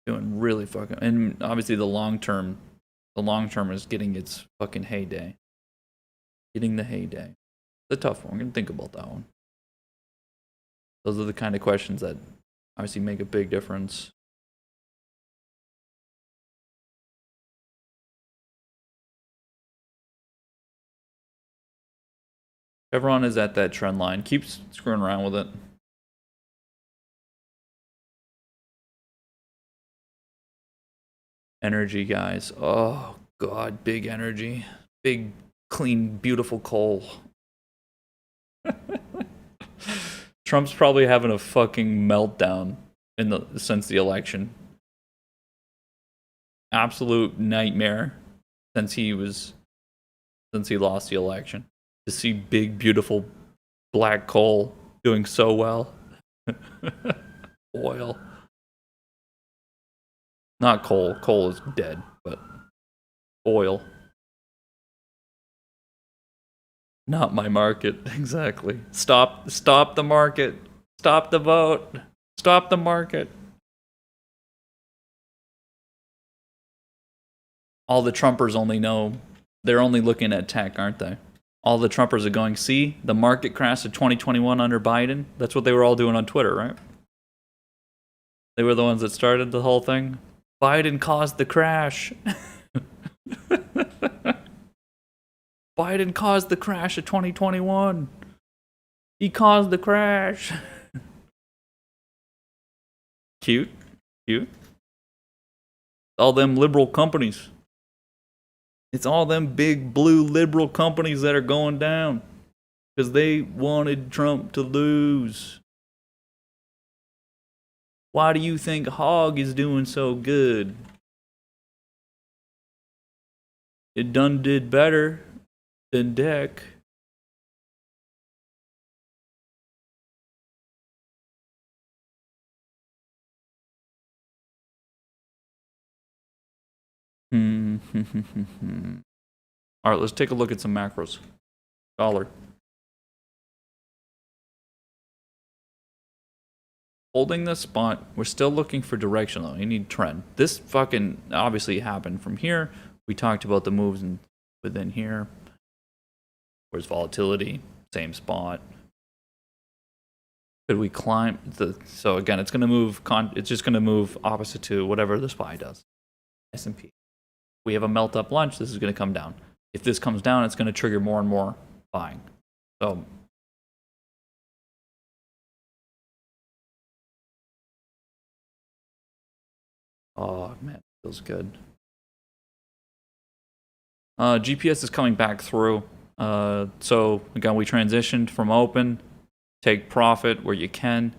doing really fucking, and obviously the long term is getting its fucking heyday. Getting the heyday. It's a tough one. I'm gonna think about that one. Those are the kind of questions that obviously make a big difference. Chevron is at that trend line. Keep screwing around with it. Energy, guys. Oh, God. Big energy. Big, clean, beautiful coal. Trump's probably having a fucking meltdown since the election. Absolute nightmare since he lost the election. To see big, beautiful black coal doing so well. Oil. Not coal. Coal is dead, but oil. Not my market, exactly. Stop the market. Stop the vote. Stop the market. All the Trumpers they're only looking at tech, aren't they? All the Trumpers are going, see, the market crashed in 2021 under Biden. That's what they were all doing on Twitter, right? They were the ones that started the whole thing. Biden caused the crash. Biden caused the crash of 2021. He caused the crash. Cute. All them liberal companies. It's all them big blue liberal companies that are going down. Because they wanted Trump to lose. Why do you think Hog is doing so good? It done did better than Deck. Alright, let's take a look at some macros. Dollar. Holding this spot, we're still looking for direction though. You need trend. This fucking obviously happened from here. We talked about the moves within here. Where's volatility? Same spot. Could we climb the? So again, it's going to move. It's just going to move opposite to whatever the SPY does. S&P. We have a melt up lunch. This is going to come down. If this comes down, it's going to trigger more and more buying. So. Oh man, feels good. GPS is coming back through. So again, we transitioned from open, take profit where you can.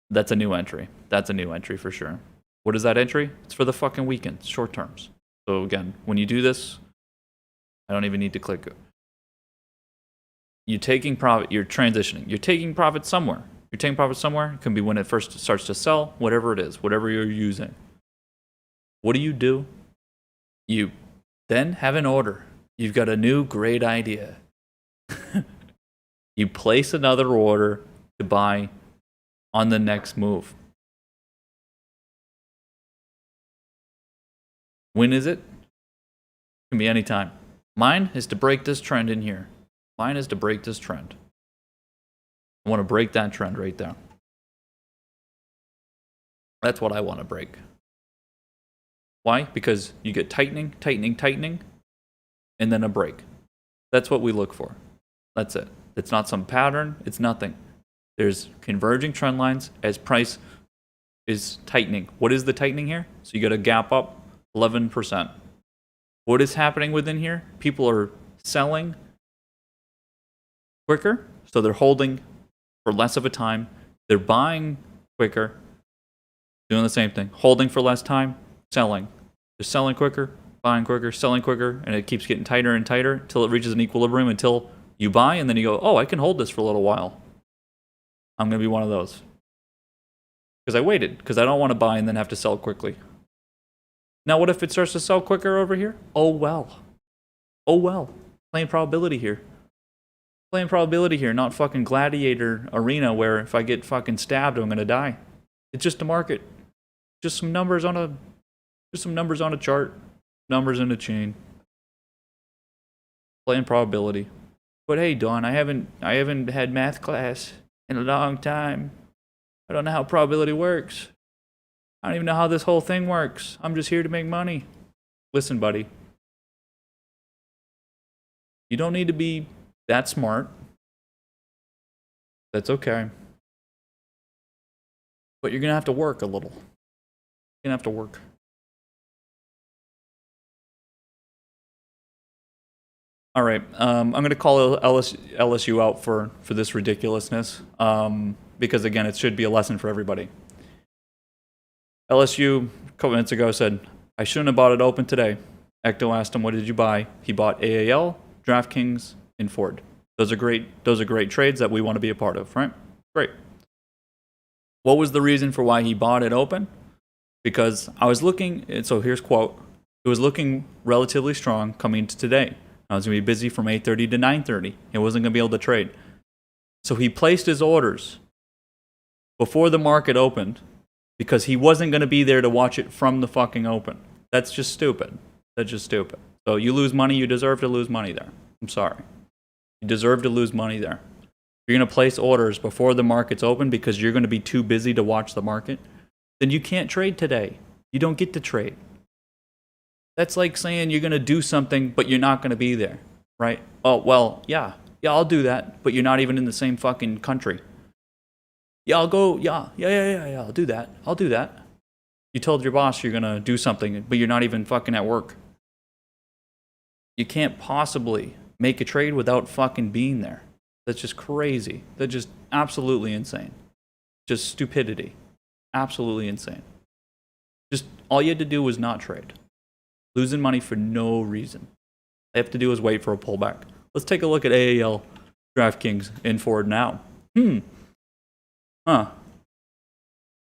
That's a new entry. That's a new entry for sure. What is that entry? It's for the fucking weekend, short terms. So again, when you do this, I don't even need to click it. You're taking profit, you're transitioning. You're taking profit somewhere. You're taking profit somewhere. It can be when it first starts to sell, whatever it is, whatever you're using. What do? You then have an order. You've got a new great idea. You place another order to buy on the next move. When is it? It can be anytime. Mine is to break this trend in here. Mine is to break this trend. I want to break that trend right there. That's what I want to break. Why? Because you get tightening, tightening, tightening, and then a break. That's what we look for. That's it. It's not some pattern. It's nothing. There's converging trend lines as price is tightening. What is the tightening here? So you got a gap up 11%. What is happening within here? People are selling quicker, so they're holding for less of a time. They're buying quicker, doing the same thing. Holding for less time, selling. They're selling quicker, buying quicker, selling quicker, and it keeps getting tighter and tighter until it reaches an equilibrium, until you buy, and then you go, oh, I can hold this for a little while. I'm going to be one of those. Because I waited, because I don't want to buy and then have to sell quickly. Now, what if it starts to sell quicker over here? Oh, well. Oh, well. Playing probability here. Playing probability here, not fucking gladiator arena where if I get fucking stabbed, I'm going to die. It's just a market. Just some numbers on a chart. Numbers in a chain. Playing probability. But hey, Dawn, I haven't had math class in a long time. I don't know how probability works. I don't even know how this whole thing works. I'm just here to make money. Listen, buddy. You don't need to be that smart. That's okay. But you're going to have to work a little. You're going to have to work. All right. I'm going to call LSU out for this ridiculousness. Because, again, it should be a lesson for everybody. LSU, a couple minutes ago, said, I shouldn't have bought it open today. Ecto asked him, what did you buy? He bought AAL, DraftKings, and Ford. Those are great trades that we want to be a part of, right? Great. What was the reason for why he bought it open? Because I was looking, and so here's quote, it was looking relatively strong coming into today. I was going to be busy from 8:30 to 9:30. It wasn't going to be able to trade. So he placed his orders before the market opened because he wasn't going to be there to watch it from the fucking open. That's just stupid. That's just stupid. So you lose money, you deserve to lose money there. I'm sorry. You deserve to lose money there. You're going to place orders before the market's open because you're going to be too busy to watch the market, then you can't trade today. You don't get to trade. That's like saying you're going to do something, but you're not going to be there, right? Oh, well, yeah, I'll do that, but you're not even in the same fucking country. Yeah, I'll go, yeah, I'll do that. You told your boss you're going to do something, but you're not even fucking at work. You can't possibly make a trade without fucking being there. That's just crazy. That's just absolutely insane. Just stupidity. Absolutely insane. Just all you had to do was not trade. Losing money for no reason. All you have to do is wait for a pullback. Let's take a look at AAL, DraftKings, and Ford now. Could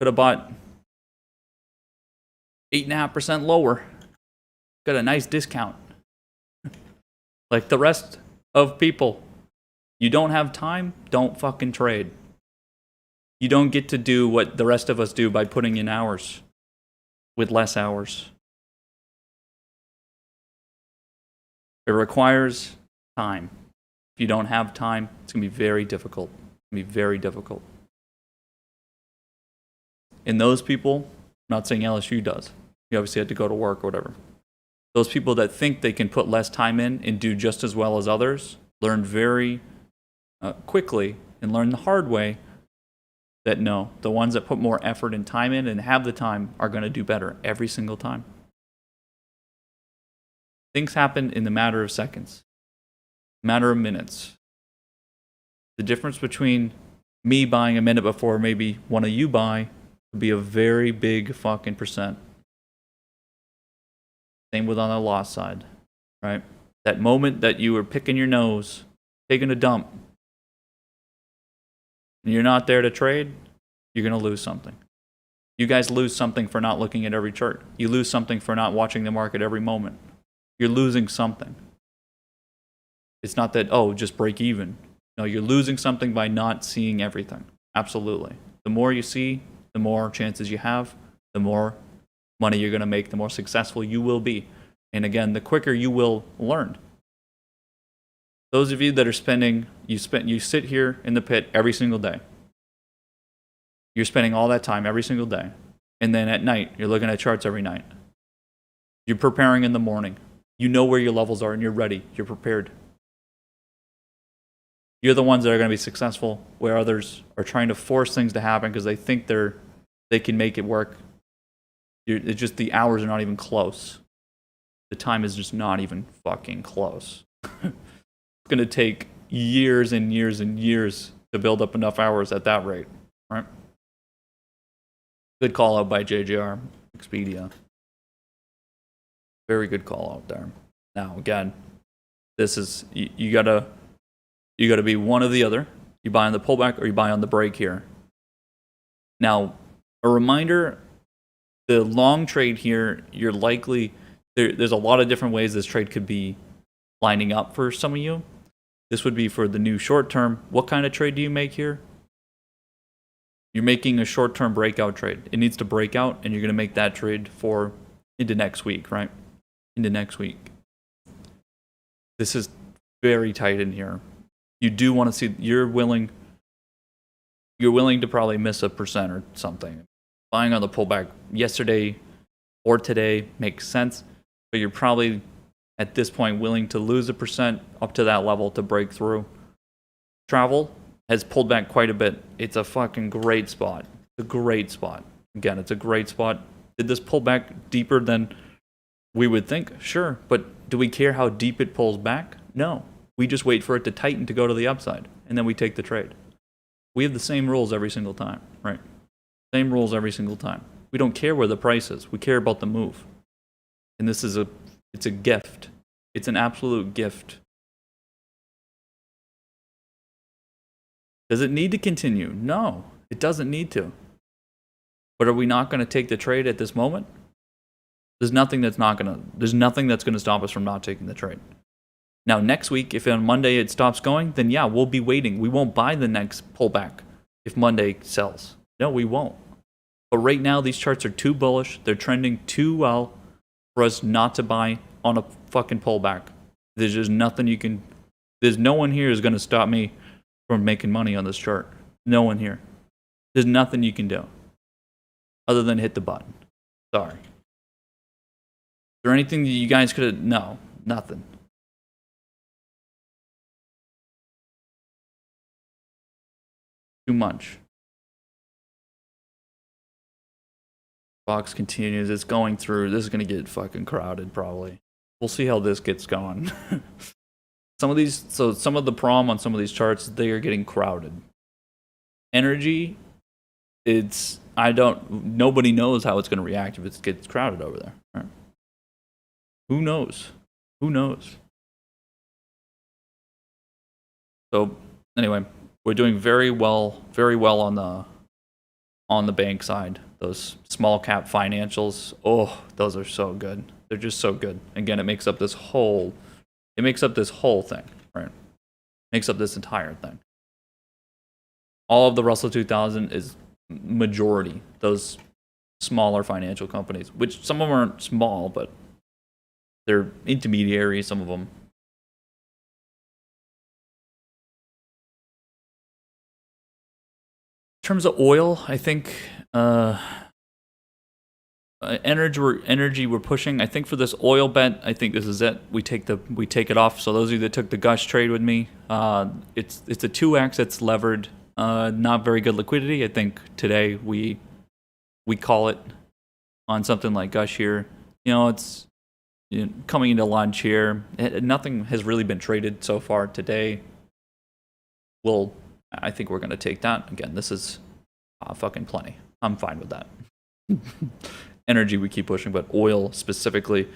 have bought 8.5% lower. Got a nice discount. Like the rest of people. You don't have time, don't fucking trade. You don't get to do what the rest of us do by putting in hours with less hours. It requires time. If you don't have time, it's going to be very difficult. It's going to be very difficult. And those people, I'm not saying LSU does. You obviously had to go to work or whatever. Those people that think they can put less time in and do just as well as others learn very quickly and learn the hard way that no, the ones that put more effort and time in and have the time are going to do better every single time. Things happen in the matter of seconds, matter of minutes. The difference between me buying a minute before maybe one of you buy would be a very big fucking percent. Same with on the loss side, right? That moment that you were picking your nose, taking a dump, and you're not there to trade, you're going to lose something. You guys lose something for not looking at every chart. You lose something for not watching the market every moment. You're losing something. It's not that, oh, just break even. No, you're losing something by not seeing everything. Absolutely. The more you see, the more chances you have, the more money you're going to make, the more successful you will be. And again, the quicker you will learn. Those of you that are spending, you sit here in the pit every single day. You're spending all that time every single day. And then at night, you're looking at charts every night. You're preparing in the morning. You know where your levels are and you're ready. You're prepared. You're the ones that are going to be successful, where others are trying to force things to happen because they think they can make it work. It's just the hours are not even close. The time is just not even fucking close. It's going to take years and years and years to build up enough hours at that rate, right? Good call out by JJR Expedia. Very good call out there. Now again, this is you gotta be one or the other. You buy on the pullback or you buy on the break here. Now, a reminder. The long trade here, you're likely, there's a lot of different ways this trade could be lining up for some of you. This would be for the new short term. What kind of trade do you make here? You're making a short term breakout trade. It needs to break out, and you're going to make that trade for into next week, right? Into next week. This is very tight in here. You do want to see, you're willing to probably miss 1% or something. Buying on the pullback yesterday or today makes sense, but you're probably at this point willing to lose 1% up to that level to break through. Travel has pulled back quite a bit. It's a fucking great spot. It's a great spot. Again, it's a great spot. Did this pull back deeper than we would think? Sure, but do we care how deep it pulls back? No. We just wait for it to tighten to go to the upside, and then we take the trade. We have the same rules every single time, right? Same rules every single time. We don't care where the price is. We care about the move. And this is it's a gift. It's an absolute gift. Does it need to continue? No, it doesn't need to. But are we not going to take the trade at this moment? There's nothing that's going to stop us from not taking the trade. Now, next week, if on Monday it stops going, then yeah, we'll be waiting. We won't buy the next pullback if Monday sells. No, we won't. But right now, these charts are too bullish. They're trending too well for us not to buy on a fucking pullback. There's just nothing you can... There's no one here who's going to stop me from making money on this chart. No one here. There's nothing you can do other than hit the button. Sorry. Is there anything that you guys could have... No, nothing. Too much. Box continues. It's going through. This is going to get fucking crowded probably. We'll see how this gets going. Some of the prom on some of these charts, they are getting crowded. Energy, nobody knows how it's going to react if it gets crowded over there. Right? Who knows? Who knows? So anyway, we're doing very well on the bank side. Those small cap financials, oh, those are so good. They're just so good. Again, it makes up this whole thing, right? It makes up this entire thing. All of the Russell 2000 is majority those smaller financial companies, which some of them aren't small, but they're intermediary, some of them. terms of oil, I think energy we're pushing. I think for this oil bet, I think this is it. We take it off. So those of you that took the Gush trade with me, it's a 2x. It's levered. Not very good liquidity. I think today we call it on something like Gush here. It's coming into lunch here. Nothing has really been traded so far today. I think we're going to take that. Again, this is fucking plenty. I'm fine with that. Energy we keep pushing, but oil specifically.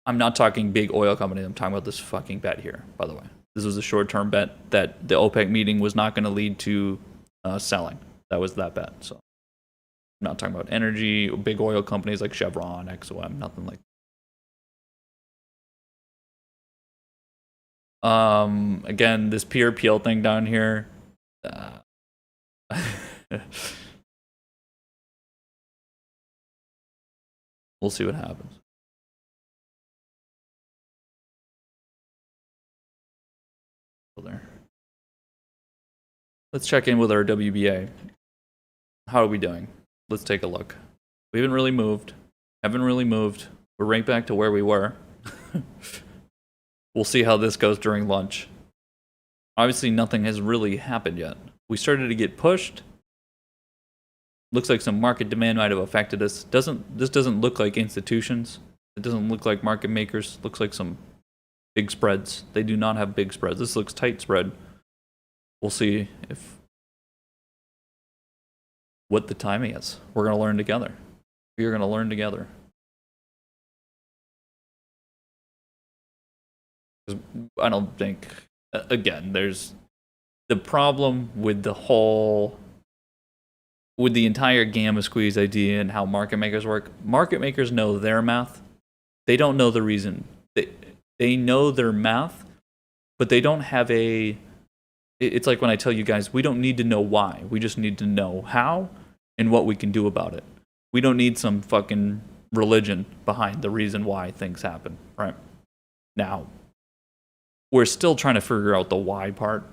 I'm not talking big oil companies. I'm talking about this fucking bet here, by the way. This was a short-term bet that the OPEC meeting was not going to lead to selling. That was that bet. So I'm not talking about energy, big oil companies like Chevron, XOM, nothing like that. Again, this PRPL thing down here. We'll see what happens. There. Let's check in with our WBA. How are we doing? Let's take a look. We haven't really moved. We're right back to where we were. We'll see how this goes during lunch. Obviously, nothing has really happened yet. We started to get pushed. Looks like some market demand might have affected us. This doesn't look like institutions. It doesn't look like market makers. Looks like some big spreads. They do not have big spreads. This looks tight spread. We'll see what the timing is. We're going to learn together. We are going to learn together. I don't think, again, there's the problem with the entire gamma squeeze idea and how market makers work. Market makers know their math. They don't know the reason. They know their math, but they don't have it's like when I tell you guys, we don't need to know why. We just need to know how and what we can do about it. We don't need some fucking religion behind the reason why things happen, right? Now, we're still trying to figure out the why part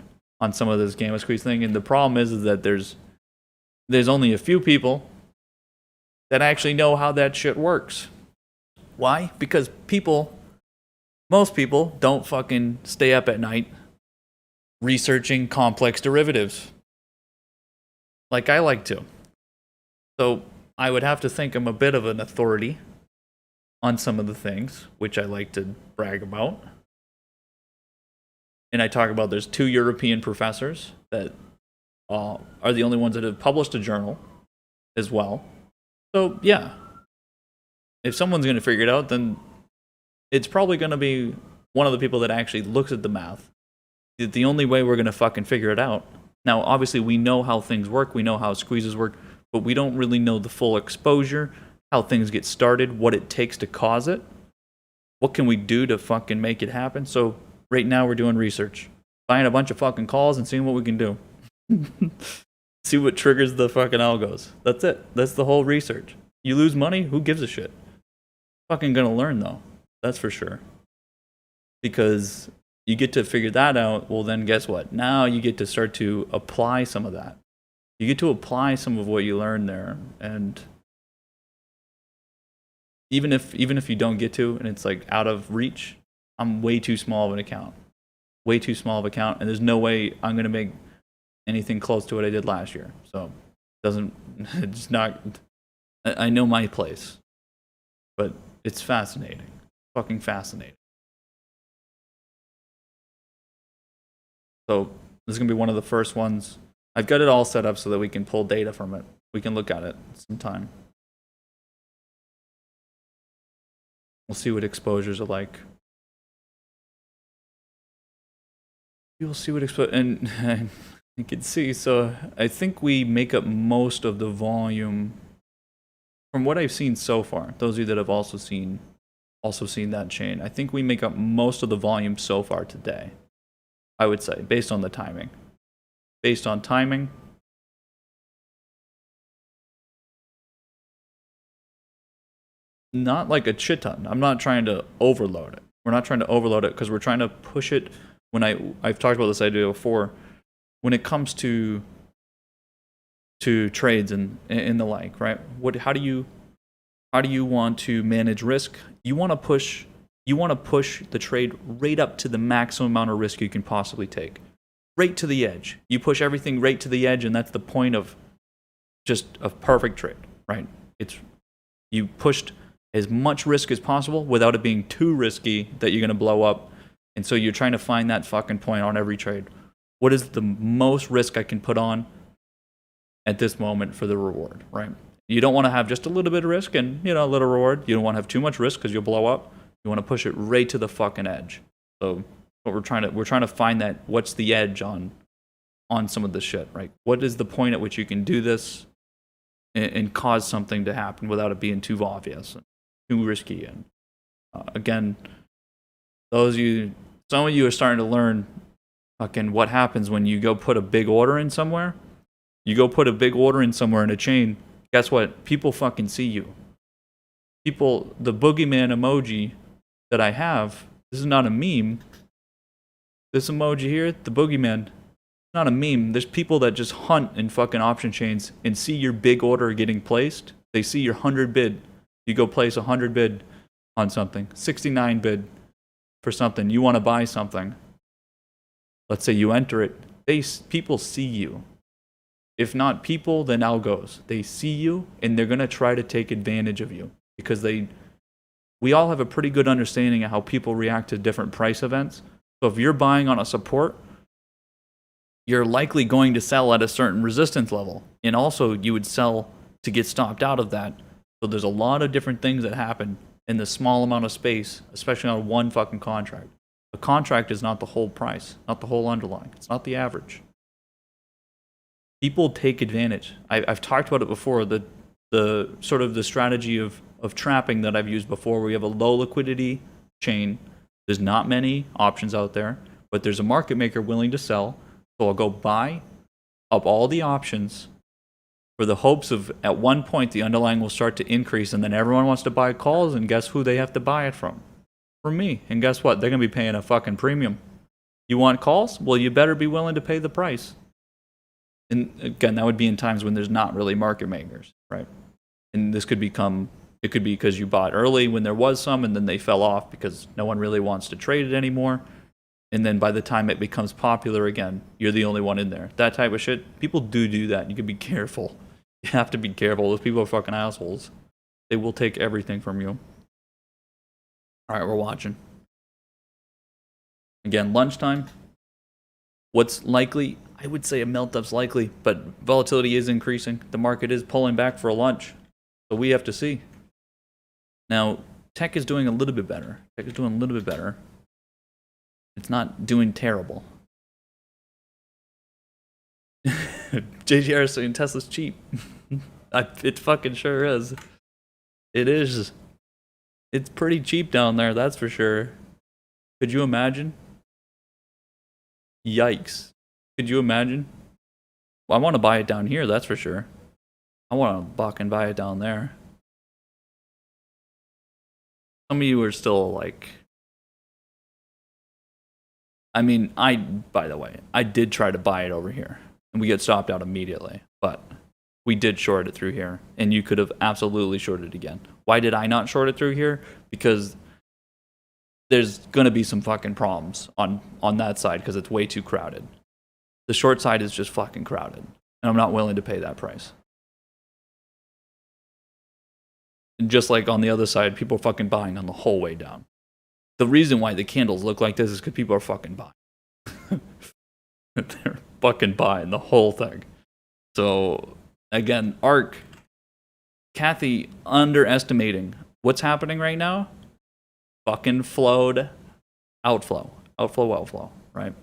on some of this gamma squeeze thing, and the problem is that there's only a few people that actually know how that shit works. Why? Because most people don't fucking stay up at night researching complex derivatives like I like to. So I would have to think I'm a bit of an authority on some of the things which I like to brag about. And I talk about there's 2 European professors that are the only ones that have published a journal as well. So yeah, if someone's going to figure it out, then it's probably going to be one of the people that actually looks at the math. The only way we're going to fucking figure it out. Now, obviously, we know how things work. We know how squeezes work. But we don't really know the full exposure, how things get started, what it takes to cause it. What can we do to fucking make it happen? So right now we're doing research. Buying a bunch of fucking calls and seeing what we can do. See what triggers the fucking algos. That's it. That's the whole research. You lose money? Who gives a shit? Fucking gonna learn though. That's for sure. Because you get to figure that out, well then guess what? Now you get to start to apply some of that. You get to apply some of what you learned there, and even if you don't get to, and it's like out of reach, I'm way too small of an account. Way too small of an account, and there's no way I'm gonna make anything close to what I did last year. So it's not, I know my place, but it's fascinating. Fucking fascinating. So this is going to be one of the first ones. I've got it all set up so that we can pull data from it. We can look at it sometime. We'll see what exposures are like. You'll see what exposure, and you can see, so I think we make up most of the volume from what I've seen so far. Those of you that have also seen that chain, I think we make up most of the volume so far today, I would say, based on the timing. Based on timing, not like a shit ton. I'm not trying to overload it. We're not trying to overload it because we're trying to push it when I've talked about this idea before, when it comes to trades and the like, right? How do you want to manage risk? You want to push the trade right up to the maximum amount of risk you can possibly take. Right to the edge. You push everything right to the edge, and that's the point of just a perfect trade, right? You pushed as much risk as possible without it being too risky that you're going to blow up. And so you're trying to find that fucking point on every trade. What is the most risk I can put on at this moment for the reward, right? You don't want to have just a little bit of risk and, a little reward. You don't want to have too much risk because you'll blow up. You want to push it right to the fucking edge. So what we're trying to find that, what's the edge on some of this shit, right? What is the point at which you can do this and cause something to happen without it being too obvious and too risky? And again, some of you are starting to learn fucking what happens when you go put a big order in somewhere. You go put a big order in somewhere in a chain. Guess what? People fucking see you. The boogeyman emoji that I have, this is not a meme. This emoji here, the boogeyman, not a meme. There's people that just hunt in fucking option chains and see your big order getting placed. They see your 100 bid. You go place 100 bid on something, 69 bid for something. You want to buy something. Let's say you enter it. People see you. If not people, then algos. They see you and they're going to try to take advantage of you because we all have a pretty good understanding of how people react to different price events. So if you're buying on a support, you're likely going to sell at a certain resistance level. And also you would sell to get stopped out of that. So there's a lot of different things that happen in the small amount of space, especially on one fucking contract. A contract is not the whole price, not the whole underlying. It's not the average. People take advantage. I've talked about it before, the sort of the strategy of trapping that I've used before, where we have a low liquidity chain. There's not many options out there, but there's a market maker willing to sell. So I'll go buy up all the options for the hopes of at one point the underlying will start to increase, and then everyone wants to buy calls, and guess who they have to buy it from? From me. And guess what? They're going to be paying a fucking premium. You want calls? Well, you better be willing to pay the price. And again, that would be in times when there's not really market makers, right? And it could be because you bought early when there was some, and then they fell off because no one really wants to trade it anymore. And then by the time it becomes popular again, you're the only one in there. That type of shit, people do that. You can be careful. You have to be careful. Those people are fucking assholes. They will take everything from you. All right, we're watching. Again, lunchtime. What's likely? I would say a melt-up's likely, but volatility is increasing. The market is pulling back for a lunch. So we have to see. Now, tech is doing a little bit better. It's not doing terrible. JGR is saying Tesla's cheap. It fucking sure is. It is. It's pretty cheap down there, that's for sure. Could you imagine? Yikes. Could you imagine? Well, I want to buy it down here, that's for sure. I want to buck and buy it down there. Some of you are still like... by the way, I did try to buy it over here. And we get stopped out immediately. But we did short it through here. And you could have absolutely shorted it again. Why did I not short it through here? Because there's going to be some fucking problems on that side because it's way too crowded. The short side is just fucking crowded. And I'm not willing to pay that price. And just like on the other side, people are fucking buying on the whole way down. The reason why the candles look like this is because people are fucking buying. They're fucking buying the whole thing. So, again, ARK, Kathy underestimating what's happening right now. Fucking flowed, outflow, right?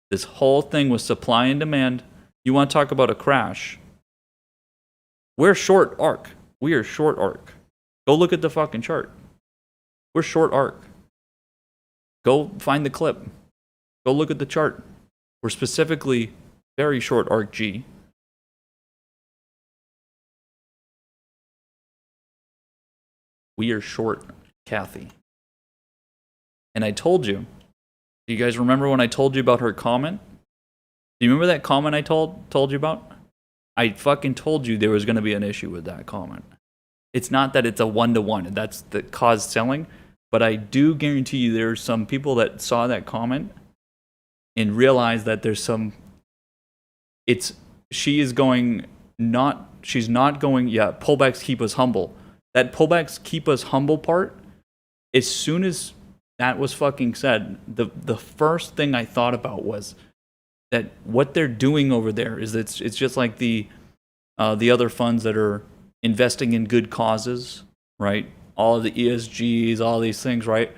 This whole thing was supply and demand. You want to talk about a crash? We're short ARK. We are short ARK. Go look at the fucking chart. We're short ARK. Go find the clip. Go look at the chart. We're specifically very short ARK G. We are short Kathy. And I told you Do you guys remember when I told you about her comment? Do you remember that comment I told you about? I fucking told you there was going to be an issue with that comment. It's not that it's a one-to-one. That's the cause selling. But I do guarantee you there's some people that saw that comment and realized that there's some... She's not going, yeah, pullbacks keep us humble. That pullbacks keep us humble part, as soon as that was fucking said, the first thing I thought about was that what they're doing over there is it's just like the other funds that are investing in good causes, right? All of the ESGs, all these things, right?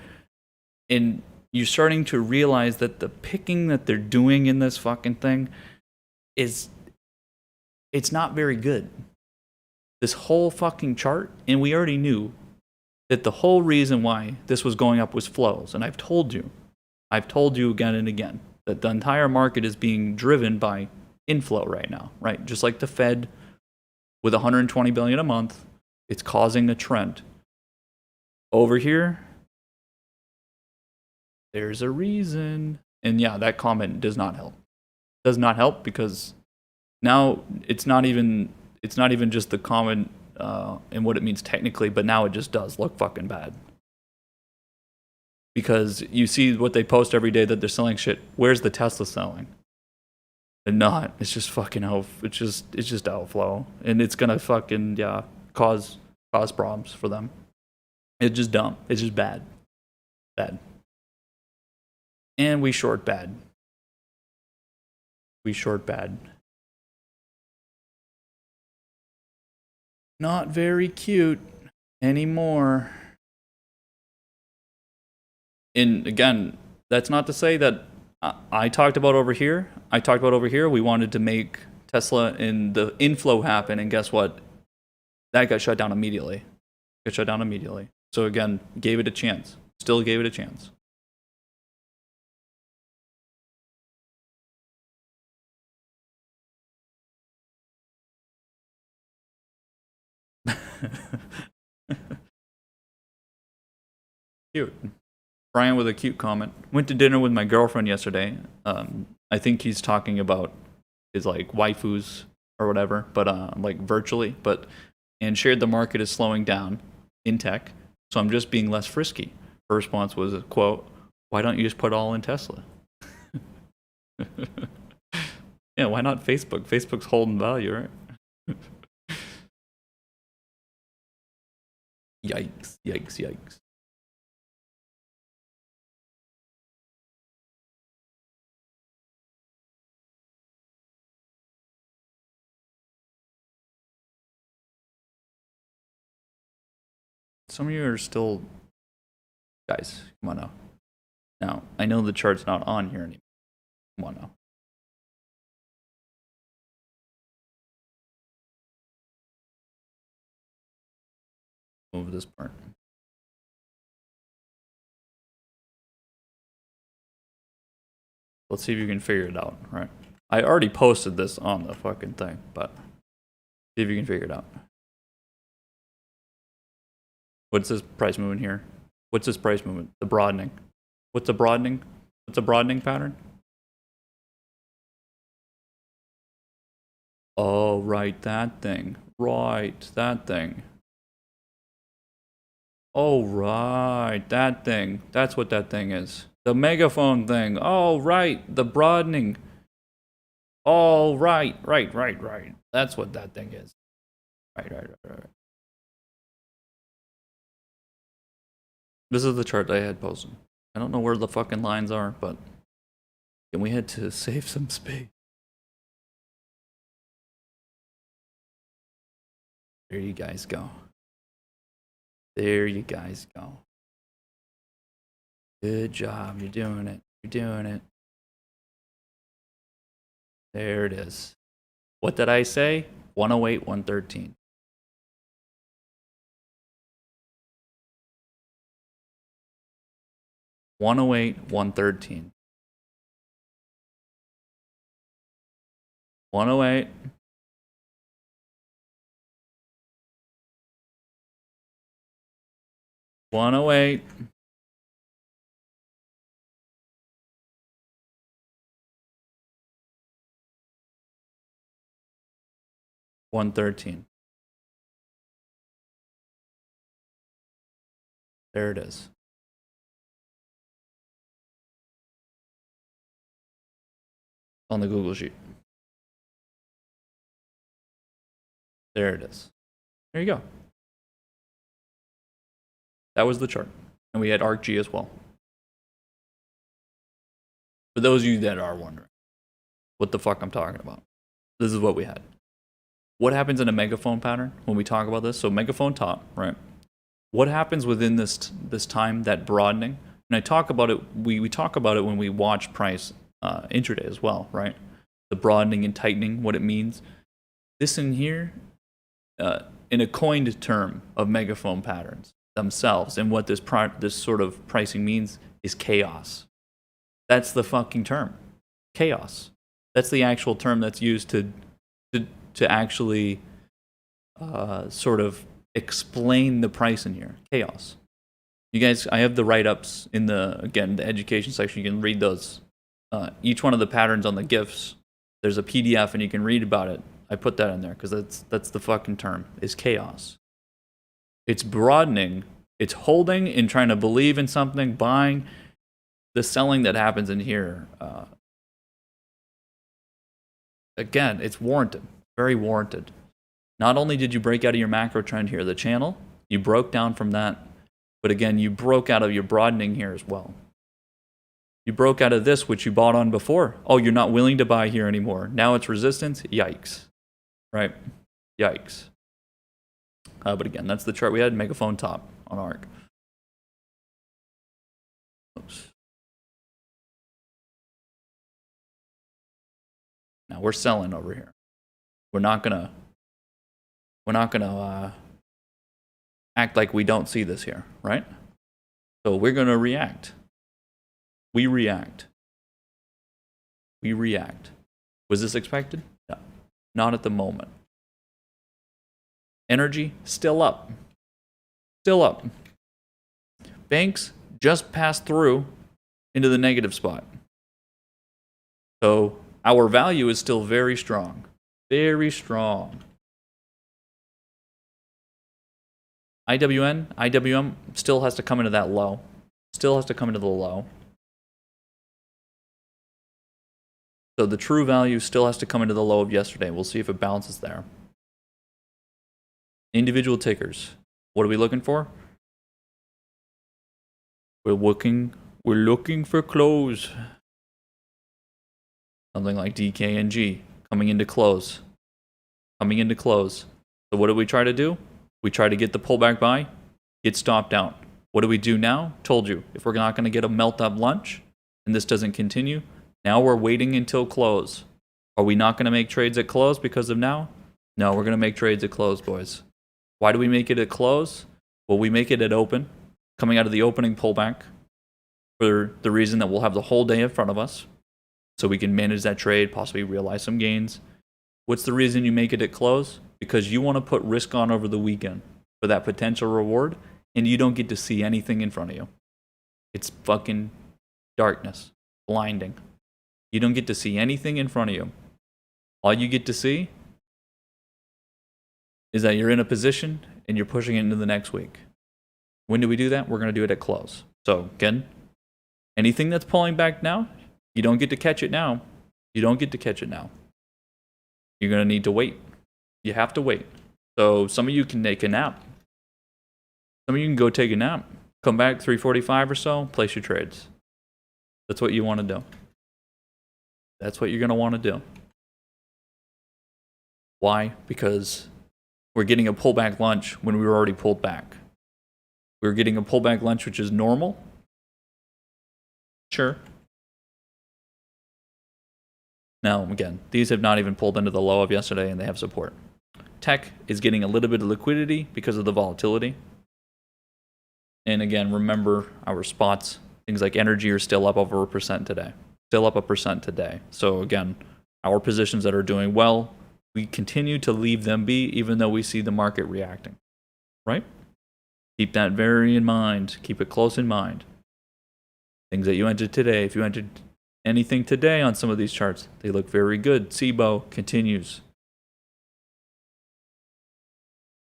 And you're starting to realize that the picking that they're doing in this fucking thing it's not very good. This whole fucking chart, and we already knew that the whole reason why this was going up was flows. And I've told you again and again, that the entire market is being driven by inflow right now, right? Just like the Fed with 120 billion a month, it's causing a trend. Over here, there's a reason. And yeah, that comment does not help. Does not help because now it's not even just the comment and what it means technically, but now it just does look fucking bad. Because you see what they post every day that they're selling shit. Where's the Tesla selling? They're not. It's just fucking it's just outflow, and it's gonna fucking cause problems for them. It's just dumb. It's just bad. And we short bad. Not very cute anymore. And again, that's not to say that I talked about over here. We wanted to make Tesla and the inflow happen, and guess what? That got shut down immediately. So again, gave it a chance. Still gave it a chance. Cute. Brian with a cute comment. Went to dinner with my girlfriend yesterday. I think he's talking about his like waifus or whatever, but like virtually. And shared the market is slowing down in tech, so I'm just being less frisky. Her response was a quote, "Why don't you just put all in Tesla?" Yeah, why not Facebook? Facebook's holding value, right? Yikes. Some of you are still... Guys, come on now. Now, I know the chart's not on here anymore. Come on now. Move this part. Let's see if you can figure it out, right? I already posted this on the fucking thing, but see if you can figure it out. What's this price movement here? What's this price movement? The broadening. What's a broadening? What's a broadening pattern? Oh, right, that thing. Right, that thing. Oh, right, that thing. That's what that thing is. The megaphone thing. Oh, right, the broadening. Oh, right. That's what that thing is. Right. This is the chart I had posted. I don't know where the fucking lines are, but can we head to save some space? There you guys go. Good job. You're doing it. There it is. What did I say? 108, 113. $108, $108. 108. 113. There it is. On the Google Sheet. There it is. There you go. That was the chart. And we had ArcG as well. For those of you that are wondering what the fuck I'm talking about, this is what we had. What happens in a megaphone pattern when we talk about this? So megaphone top, right? What happens within this time, that broadening? And I talk about it, we talk about it when we watch price intraday as well, right? The broadening and tightening, what it means. This in here, in a coined term of megaphone patterns themselves, and what this sort of pricing means is chaos. That's the fucking term, chaos. That's the actual term that's used to actually sort of explain the price in here, chaos. You guys, I have the write-ups in the education section. You can read those. Each one of the patterns on the GIFs, there's a PDF and you can read about it. I put that in there because that's the fucking term, is chaos. It's broadening, it's holding and trying to believe in something, buying. The selling that happens in here, again, it's warranted, very warranted. Not only did you break out of your macro trend here, the channel, you broke down from that, but again, you broke out of your broadening here as well. You broke out of this, which you bought on before. Oh, you're not willing to buy here anymore. Now it's resistance. Yikes. Right? Yikes. But again, that's the chart we had. Megaphone top on ARC. Oops. Now we're selling over here. We're not gonna act like we don't see this here, right? So we're gonna react. We react. We react. Was this expected? No, not at the moment. Energy, still up. Still up. Banks just passed through into the negative spot. So our value is still very strong. Very strong. IWM still has to come into that low. Still has to come into the low. So the true value still has to come into the low of yesterday. We'll see if it bounces there. Individual tickers. What are we looking for? We're looking for close. Something like DKNG coming into close. Coming into close. So what do we try to do? We try to get the pullback buy, get stopped out. What do we do now? Told you, if we're not going to get a melt up lunch and this doesn't continue, now we're waiting until close. Are we not going to make trades at close because of now? No, we're going to make trades at close, boys. Why do we make it at close? Well, we make it at open, coming out of the opening pullback, for the reason that we'll have the whole day in front of us, so we can manage that trade, possibly realize some gains. What's the reason you make it at close? Because you want to put risk on over the weekend for that potential reward, and you don't get to see anything in front of you. It's fucking darkness, blinding. You don't get to see anything in front of you. All you get to see is that you're in a position and you're pushing it into the next week. When do we do that? We're going to do it at close. So again, anything that's pulling back now, you don't get to catch it now. You don't get to catch it now. You're going to need to wait. You have to wait. So some of you can take a nap. Some of you can go take a nap. Come back 3:45 or so, place your trades. That's what you want to do. That's what you're going to want to do. Why? Because we're getting a pullback lunch when we were already pulled back. We're getting a pullback lunch, which is normal. Sure. Now, again, these have not even pulled into the low of yesterday, and they have support. Tech is getting a little bit of liquidity because of the volatility. And again, remember our spots. Things like energy are still up over 1% today. Still up 1% today. So again, our positions that are doing well, we continue to leave them be, even though we see the market reacting. Right? Keep that very in mind. Keep it close in mind. Things that you entered today, if you entered anything today on some of these charts, they look very good. SIBO continues.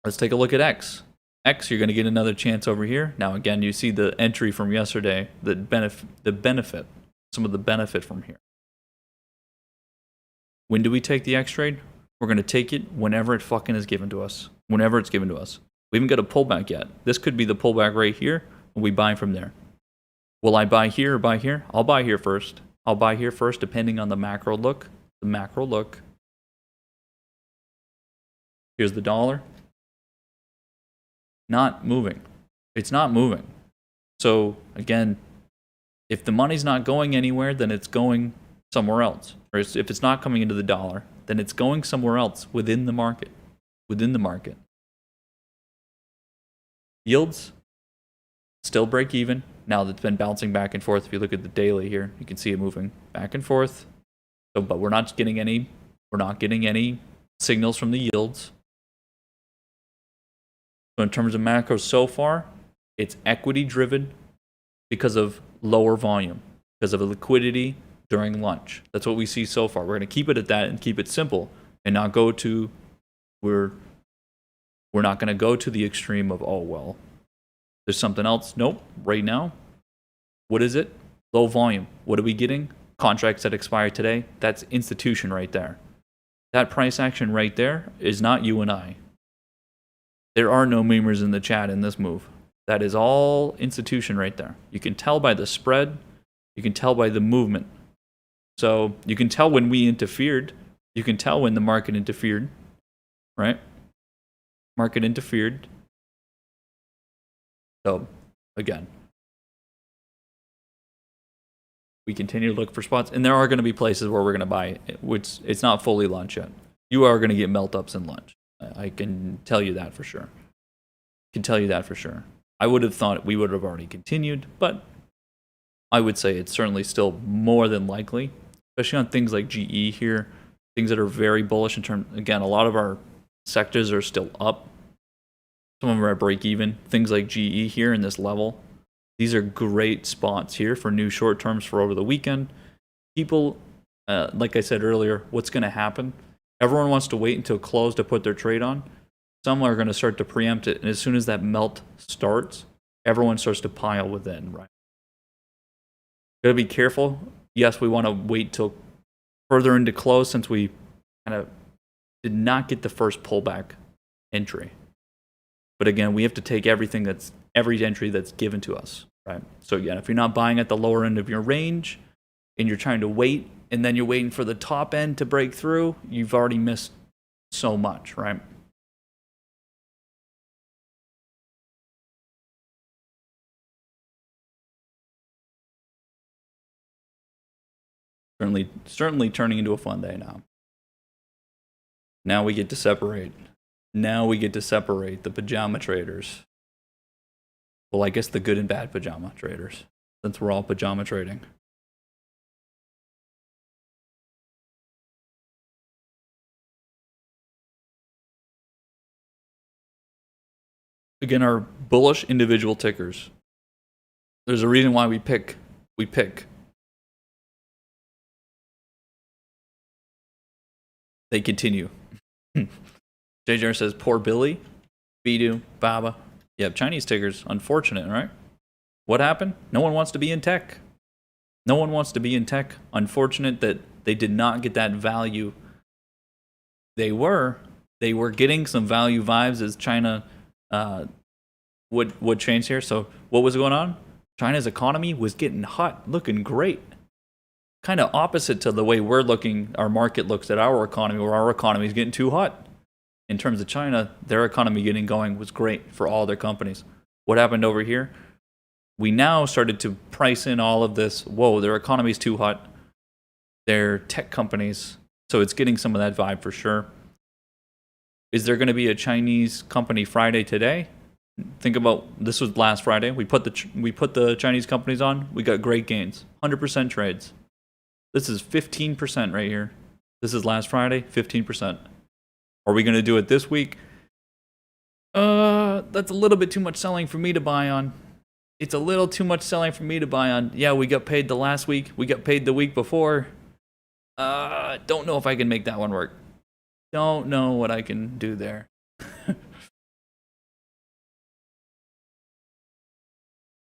Let's take a look at X. X, you're going to get another chance over here. Now, again, you see the entry from yesterday, the benefit, some of the benefit from here. When do we take the X trade? We're going to take it whenever it fucking is given to us. Whenever it's given to us. We haven't got a pullback yet. This could be the pullback right here, and we buy from there. Will I buy here or buy here? I'll buy here first. I'll buy here first, depending on the macro look. The macro look. Here's the dollar. Not moving. It's not moving. So, again, if the money's not going anywhere, then it's going somewhere else. Or if it's not coming into the dollar, then it's going somewhere else within the market. Within the market. Yields still break even. Now that's been bouncing back and forth. If you look at the daily here, you can see it moving back and forth. So, but we're not getting any signals from the yields. So in terms of macros so far, it's equity driven because of lower volume, because of liquidity during lunch. That's what we see so far. We're going to keep it at that and keep it simple and not go to, we're not going to go to the extreme of, oh, well, there's something else. Nope. Right now, what is it? Low volume. What are we getting? Contracts that expire today. That's institution right there. That price action right there is not you and I. There are no memers in the chat in this move. That is all institution right there. You can tell by the spread. You can tell by the movement. So you can tell when we interfered. You can tell when the market interfered, right? Market interfered. So again, we continue to look for spots, and there are going to be places where we're going to buy, which it's not fully lunch yet. You are going to get melt ups in lunch. I can tell you that for sure. I would have thought we would have already continued, but I would say it's certainly still more than likely, especially on things like GE here, things that are very bullish in terms, again, a lot of our sectors are still up. Some of them are at break even. Things like GE here in this level. These are great spots here for new short terms for over the weekend. People, like I said earlier, what's going to happen? Everyone wants to wait until close to put their trade on. Some are going to start to preempt it, and as soon as that melt starts, everyone starts to pile within, right? Gotta be careful. Yes, we want to wait till further into close since we kind of did not get the first pullback entry. But again, we have to take every entry that's given to us, right? So again, if you're not buying at the lower end of your range and you're trying to wait and then you're waiting for the top end to break through, you've already missed so much, right? Certainly turning into a fun day now. Now we get to separate. The pajama traders. Well, I guess the good and bad pajama traders, since we're all pajama trading. Again, our bullish individual tickers. There's a reason why we pick. They continue. JJ says, poor Billy, Bidu, Baba. Yeah, Chinese tickers, unfortunate, right? What happened? No one wants to be in tech. Unfortunate that they did not get that value. They were getting some value vibes as China would change here. So what was going on? China's economy was getting hot, looking great. Kind of opposite to the way we're looking, our market looks at our economy, where our economy is getting too hot. In terms of China, their economy getting going was great for all their companies. What happened over here? We now started to price in all of this. Whoa, their economy's too hot. They're tech companies, so it's getting some of that vibe for sure. Is there going to be a Chinese company Friday today? Think about, this was last Friday. We put the Chinese companies on. We got great gains, 100% trades. This is 15% right here. This is last Friday, 15%. Are we going to do it this week? That's a little bit too much selling for me to buy on. It's a little too much selling for me to buy on. Yeah, we got paid the last week. We got paid the week before. Don't know if I can make that one work. Don't know what I can do there.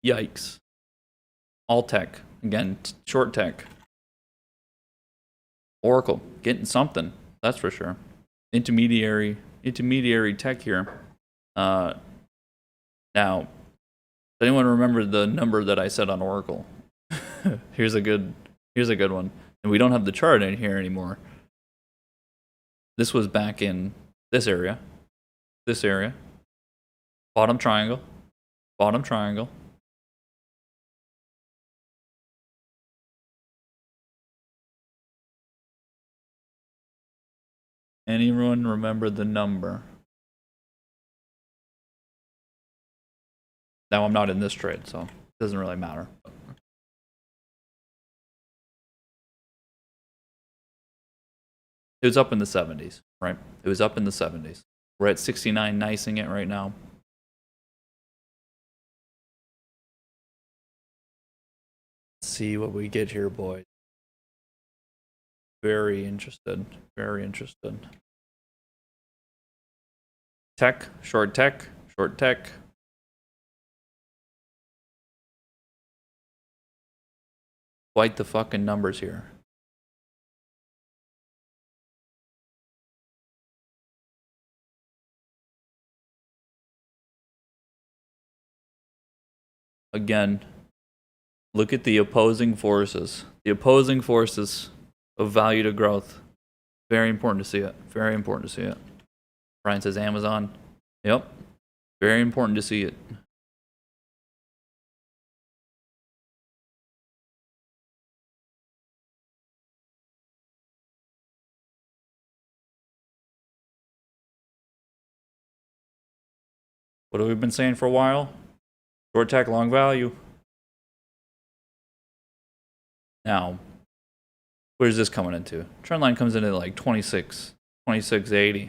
Yikes. All tech. Again, short tech. Oracle. Getting something. That's for sure. Intermediary tech here. Now, does anyone remember the number that I said on Oracle? Here's a good one. And we don't have the chart in here anymore. This was back in this area. This area. Bottom triangle. Bottom triangle. Anyone remember the number? Now I'm not in this trade, so it doesn't really matter. It was up in the 70s, right? It was up in the 70s. We're at 69, nicing it right now. Let's see what we get here, boys. Very interested. Very interested. Tech, short tech, short tech. Quite the fucking numbers here. Again, look at the opposing forces. The opposing forces of value to growth. Very important to see it. Very important to see it. Brian says Amazon. Yep. Very important to see it. What have we been saying for a while? Short tech, long value. Now, where's this coming into? Trend line comes in at like 26.80.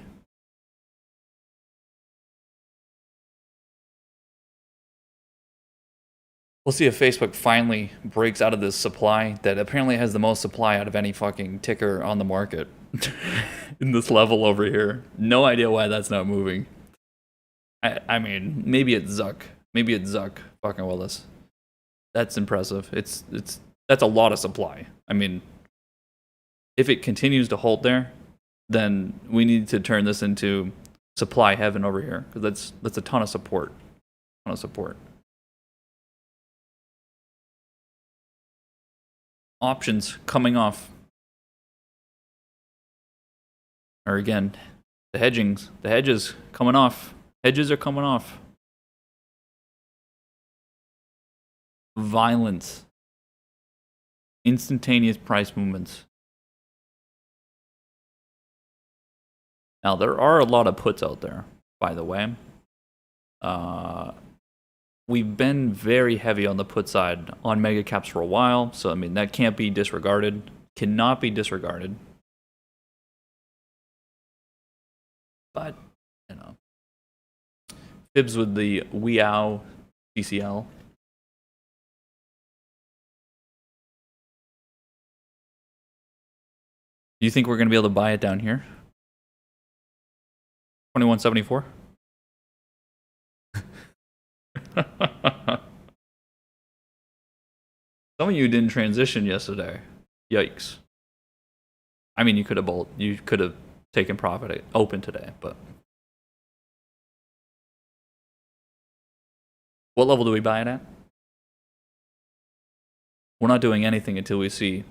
We'll see if Facebook finally breaks out of this supply that apparently has the most supply out of any fucking ticker on the market in this level over here. No idea why that's not moving. I mean, maybe it's Zuck. Maybe it's Zuck fucking Willis. That's impressive. That's a lot of supply. I mean, if it continues to hold there, then we need to turn this into supply heaven over here, because that's a ton of support. Ton of support. Options coming off. Or again, the hedges coming off. Hedges are coming off. Violence. Instantaneous price movements. Now, there are a lot of puts out there, by the way. We've been very heavy on the put side on mega caps for a while, so I mean, that can't be disregarded. Cannot be disregarded. But, you know. Fibs with the Weow CCL. Do you think we're going to be able to buy it down here? 2174? Some of you didn't transition yesterday. Yikes. I mean, you could have taken profit at open today, but what level do we buy it at? We're not doing anything until we see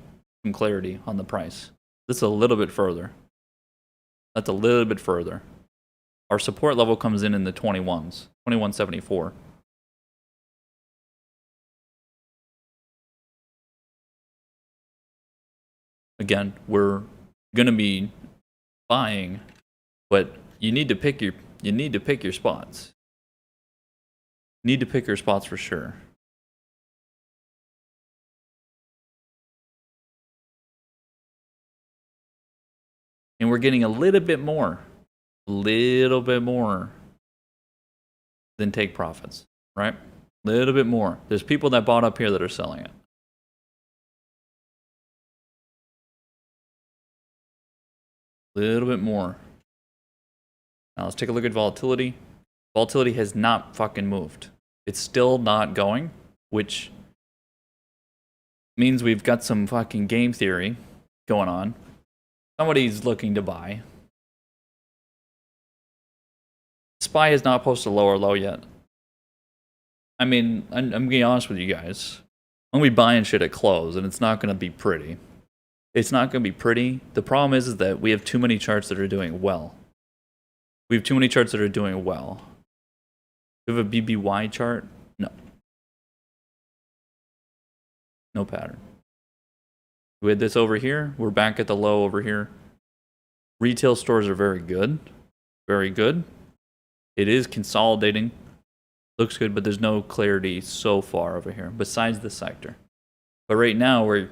some clarity on the price. That's a little bit further. That's a little bit further. Our support level comes in the 21s, 2174. Again, we're gonna be buying, but you need to pick your spots. You need to pick your spots for sure. And we're getting a little bit more than take profits, right? A little bit more. There's people that bought up here that are selling it. A little bit more. Now let's take a look at volatility. Volatility has not fucking moved. It's still not going. which means we've got some fucking game theory going on. Somebody's looking to buy. SPY has not posted a lower low yet. I mean, I'm going to be honest with you guys. I'm going to be buying shit at close, and it's not going to be pretty. It's not going to be pretty. The problem is that we have too many charts that are doing well. We have too many charts that are doing well. Do we have a BBY chart? No. No pattern. We had this over here. We're back at the low over here. Retail stores are very good. Very good. It is consolidating. Looks good, but there's no clarity so far over here, besides this sector. But right now, where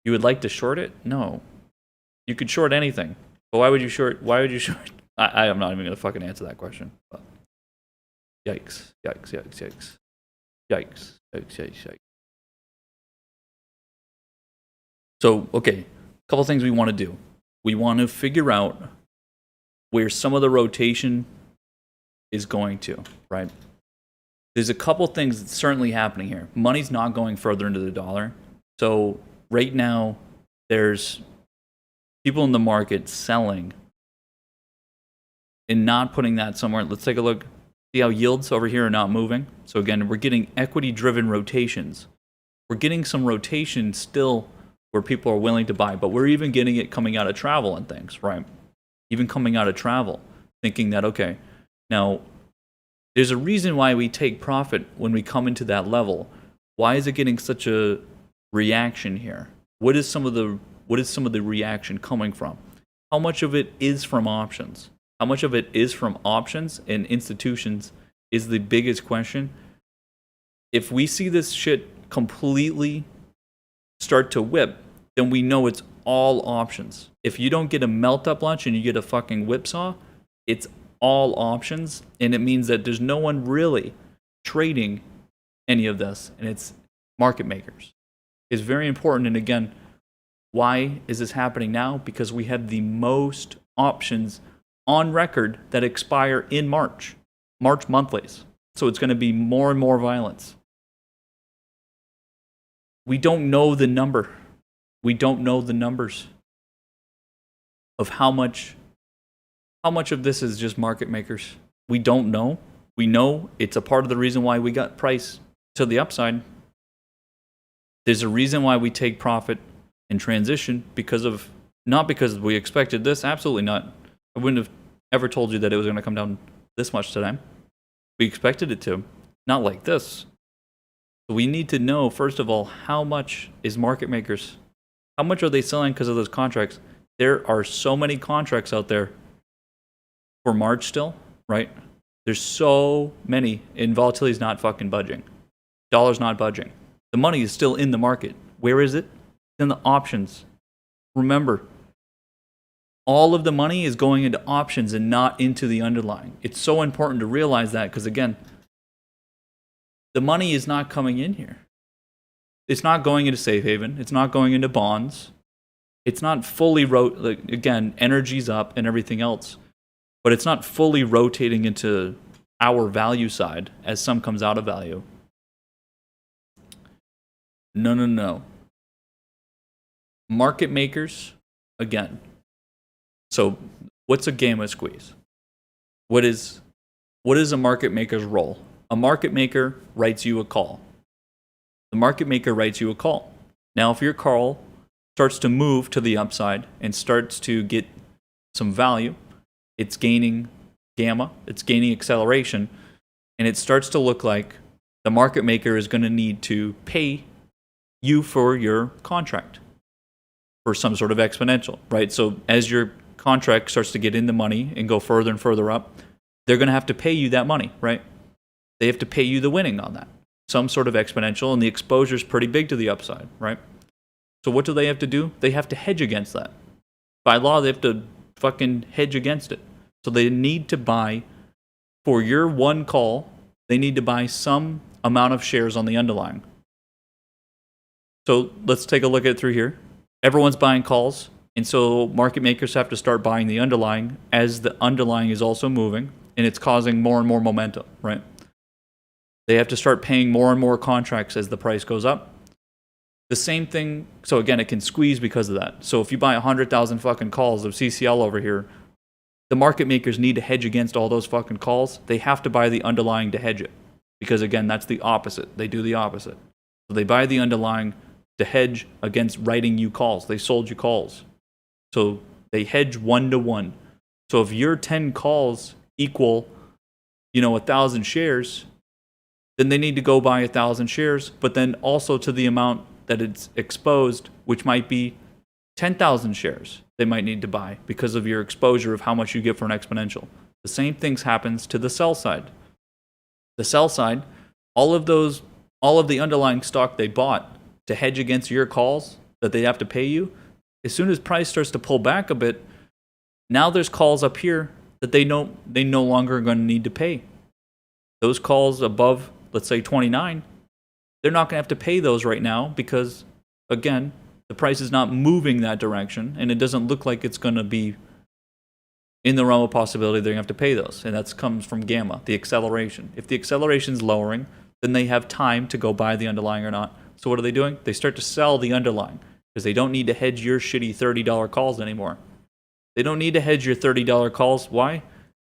you would like to short it? No. You could short anything. But why would you short? Why would you short? I am not even going to fucking answer that question. But yikes. Yikes, yikes, yikes. Yikes, yikes, yikes, yikes. So, okay, a couple things we want to do. We want to figure out where some of the rotation is going to, right? There's a couple things that's certainly happening here. Money's not going further into the dollar. So right now, there's people in the market selling and not putting that somewhere. Let's take a look. See how yields over here are not moving? So again, we're getting equity-driven rotations. We're getting some rotation still where people are willing to buy, but we're even getting it coming out of travel and things, right? Even coming out of travel, thinking that, okay, now there's a reason why we take profit when we come into that level. Why is it getting such a reaction here? What is some of the reaction coming from? How much of it is from options? How much of it is from options and institutions is the biggest question. If we see this shit completely start to whip, then we know it's all options. If you don't get a melt up lunch and you get a fucking whipsaw, it's all options, and it means that there's no one really trading any of this, and it's market makers. It's very important. And again, why is this happening now? Because we have the most options on record that expire in March monthlies. So it's going to be more and more violence. We don't know the number. We don't know the numbers of how much of this is just market makers. We don't know. We know it's a part of the reason why we got price to the upside. There's a reason why we take profit and transition not because we expected this. Absolutely not. I wouldn't have ever told you that it was going to come down this much today. We expected it to, not like this. So we need to know, first of all, how much is market makers? How much are they selling because of those contracts? There are so many contracts out there for March still, right? There's so many, and volatility is not fucking budging. Dollar's not budging. The money is still in the market. Where is it? It's in the options. Remember, all of the money is going into options and not into the underlying. It's so important to realize that because, again, the money is not coming in here. It's not going into safe haven. It's not going into bonds. It's not fully, again, energy's up and everything else. But it's not fully rotating into our value side as some comes out of value. No. Market makers, again. So what's a gamma squeeze? What is a market maker's role? A market maker writes you a call. The market maker writes you a call. Now, if your call starts to move to the upside and starts to get some value, it's gaining gamma, it's gaining acceleration, and it starts to look like the market maker is going to need to pay you for your contract for some sort of exponential, right? So as your contract starts to get in the money and go further and further up, they're going to have to pay you that money, right? They have to pay you the winning on that. Some sort of exponential, and the exposure is pretty big to the upside, right? So what do they have to do? They have to hedge against that. By law, they have to fucking hedge against it. So they need to buy, for your one call, they need to buy some amount of shares on the underlying. So let's take a look at it through here. Everyone's buying calls, and so market makers have to start buying the underlying as the underlying is also moving, and it's causing more and more momentum, right? They have to start paying more and more contracts as the price goes up. The same thing, so again, it can squeeze because of that. So if you buy 100,000 fucking calls of CCL over here, the market makers need to hedge against all those fucking calls. They have to buy the underlying to hedge it. Because again, that's the opposite. They do the opposite. So they buy the underlying to hedge against writing you calls. They sold you calls. So they hedge 1-to-1. So if your 10 calls equal, 1,000 shares, then they need to go buy 1,000 shares, but then also to the amount that it's exposed, which might be 10,000 shares they might need to buy because of your exposure of how much you get for an exponential. The same things happens to the sell side. The sell side, all of the underlying stock they bought to hedge against your calls that they have to pay you, as soon as price starts to pull back a bit, now there's calls up here that they no longer are going to need to pay. Those calls above, let's say 29, they're not going to have to pay those right now because, again, the price is not moving that direction, and it doesn't look like it's going to be in the realm of possibility they're going to have to pay those. And that comes from gamma, the acceleration. If the acceleration is lowering, then they have time to go buy the underlying or not. So what are they doing? They start to sell the underlying because they don't need to hedge your shitty $30 calls anymore. They don't need to hedge your $30 calls. Why?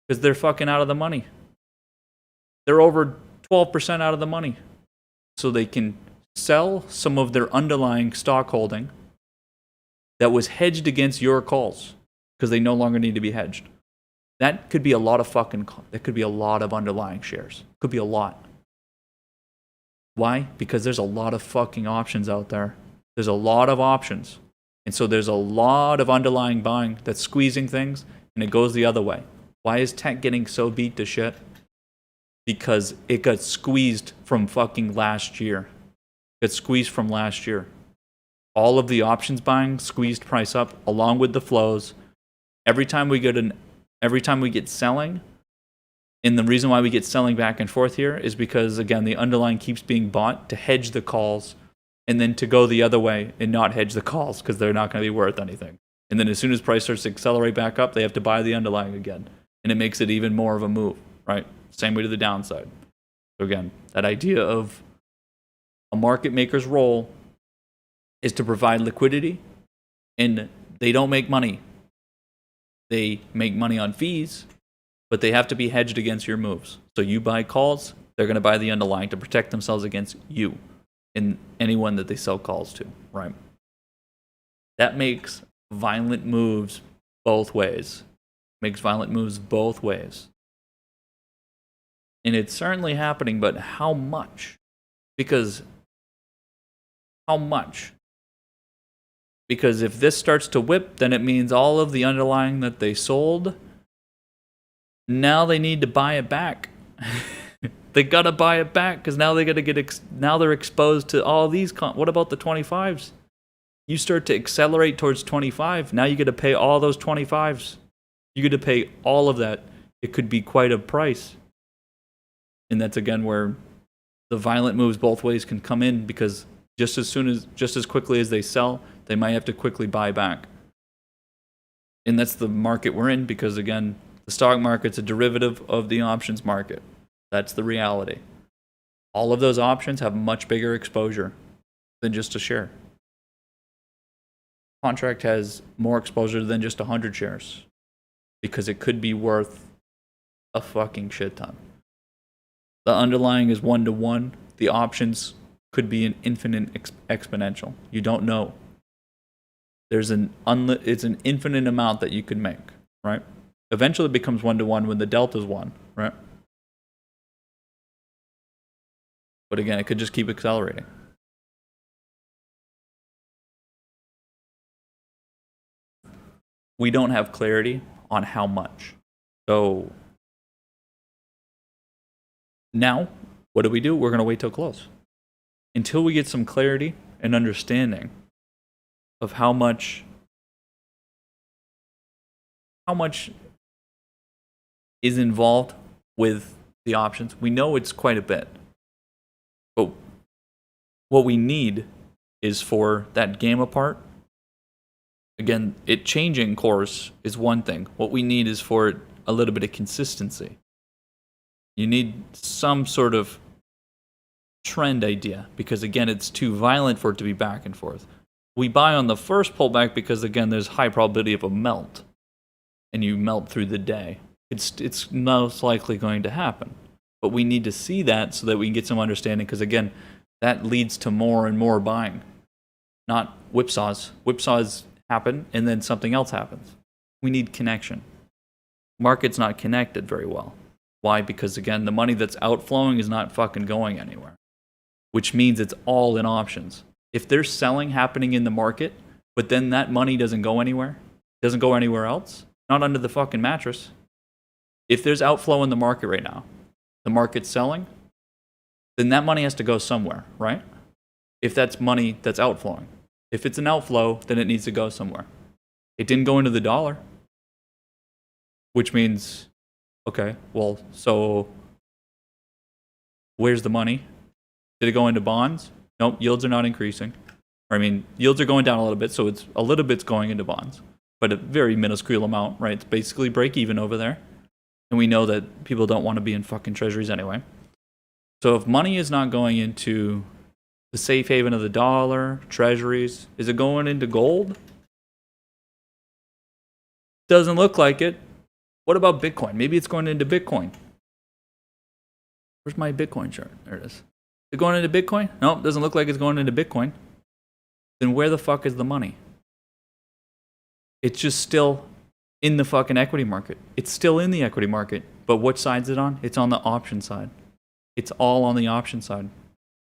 Because they're fucking out of the money. They're over 12% out of the money. So they can sell some of their underlying stock holding that was hedged against your calls because they no longer need to be hedged. That could be a lot of that could be a lot of underlying shares. Could be a lot. Why? Because there's a lot of fucking options out there. There's a lot of options. And so there's a lot of underlying buying that's squeezing things, and it goes the other way. Why is tech getting so beat to shit? Because it got squeezed from fucking last year. Got squeezed from last year. All of the options buying squeezed price up along with the flows. Every time we get selling, and the reason why we get selling back and forth here is because, again, the underlying keeps being bought to hedge the calls and then to go the other way and not hedge the calls because they're not going to be worth anything. And then as soon as price starts to accelerate back up, they have to buy the underlying again. And it makes it even more of a move, right? Same way to the downside. So again, that idea of a market maker's role is to provide liquidity, and they don't make money. They make money on fees, but they have to be hedged against your moves. So you buy calls, they're going to buy the underlying to protect themselves against you and anyone that they sell calls to, right? That makes violent moves both ways. Makes violent moves both ways. And it's certainly happening, but how much? Because how much? Because if this starts to whip, then it means all of the underlying that they sold, now they need to buy it back. They gotta buy it back because now they gotta now they're exposed to all these. What about the 25s? You start to accelerate towards 25. Now you got to pay all those 25s. You got to pay all of that. It could be quite a price. And that's again where the violent moves both ways can come in, because just as quickly as they sell, they might have to quickly buy back. And that's the market we're in, because again, the stock market's a derivative of the options market. That's the reality. All of those options have much bigger exposure than just a share. Contract has more exposure than just 100 shares, because it could be worth a fucking shit ton. The underlying is 1-to-1. The options could be an infinite exponential. You don't know. There's it's an infinite amount that you could make, right? Eventually it becomes 1-to-1 when the delta's 1, right? But again, it could just keep accelerating. We don't have clarity on how much. So now, what do? We're going to wait till close. Until we get some clarity and understanding of how much is involved with the options. We know it's quite a bit. But what we need is for that gamma part. Again, it changing course is one thing. What we need is for a little bit of consistency. You need some sort of trend idea because, again, it's too violent for it to be back and forth. We buy on the first pullback because, again, there's high probability of a melt, and you melt through the day. It's most likely going to happen. But we need to see that so that we can get some understanding because, again, that leads to more and more buying, not whipsaws. Whipsaws happen, and then something else happens. We need connection. Market's not connected very well. Why? Because, again, the money that's outflowing is not fucking going anywhere, which means it's all in options. If there's selling happening in the market, but then that money doesn't go anywhere, doesn't go anywhere else, not under the fucking mattress. If there's outflow in the market right now, the market's selling, then that money has to go somewhere, right? If that's money that's outflowing. If it's an outflow, then it needs to go somewhere. It didn't go into the dollar, which means, okay, well, so where's the money? Did it go into bonds? Nope, yields are not increasing. Or, I mean, yields are going down a little bit, so it's a little bit's going into bonds, but a very minuscule amount, right? It's basically break even over there. And we know that people don't want to be in fucking treasuries anyway. So if money is not going into the safe haven of the dollar, treasuries, is it going into gold? Doesn't look like it. What about Bitcoin? Maybe it's going into Bitcoin. Where's my Bitcoin chart? There it is. Is it going into Bitcoin? Nope, doesn't look like it's going into Bitcoin. Then where the fuck is the money? It's just still in the fucking equity market. It's still in the equity market. But which side's it on? It's on the option side. It's all on the option side.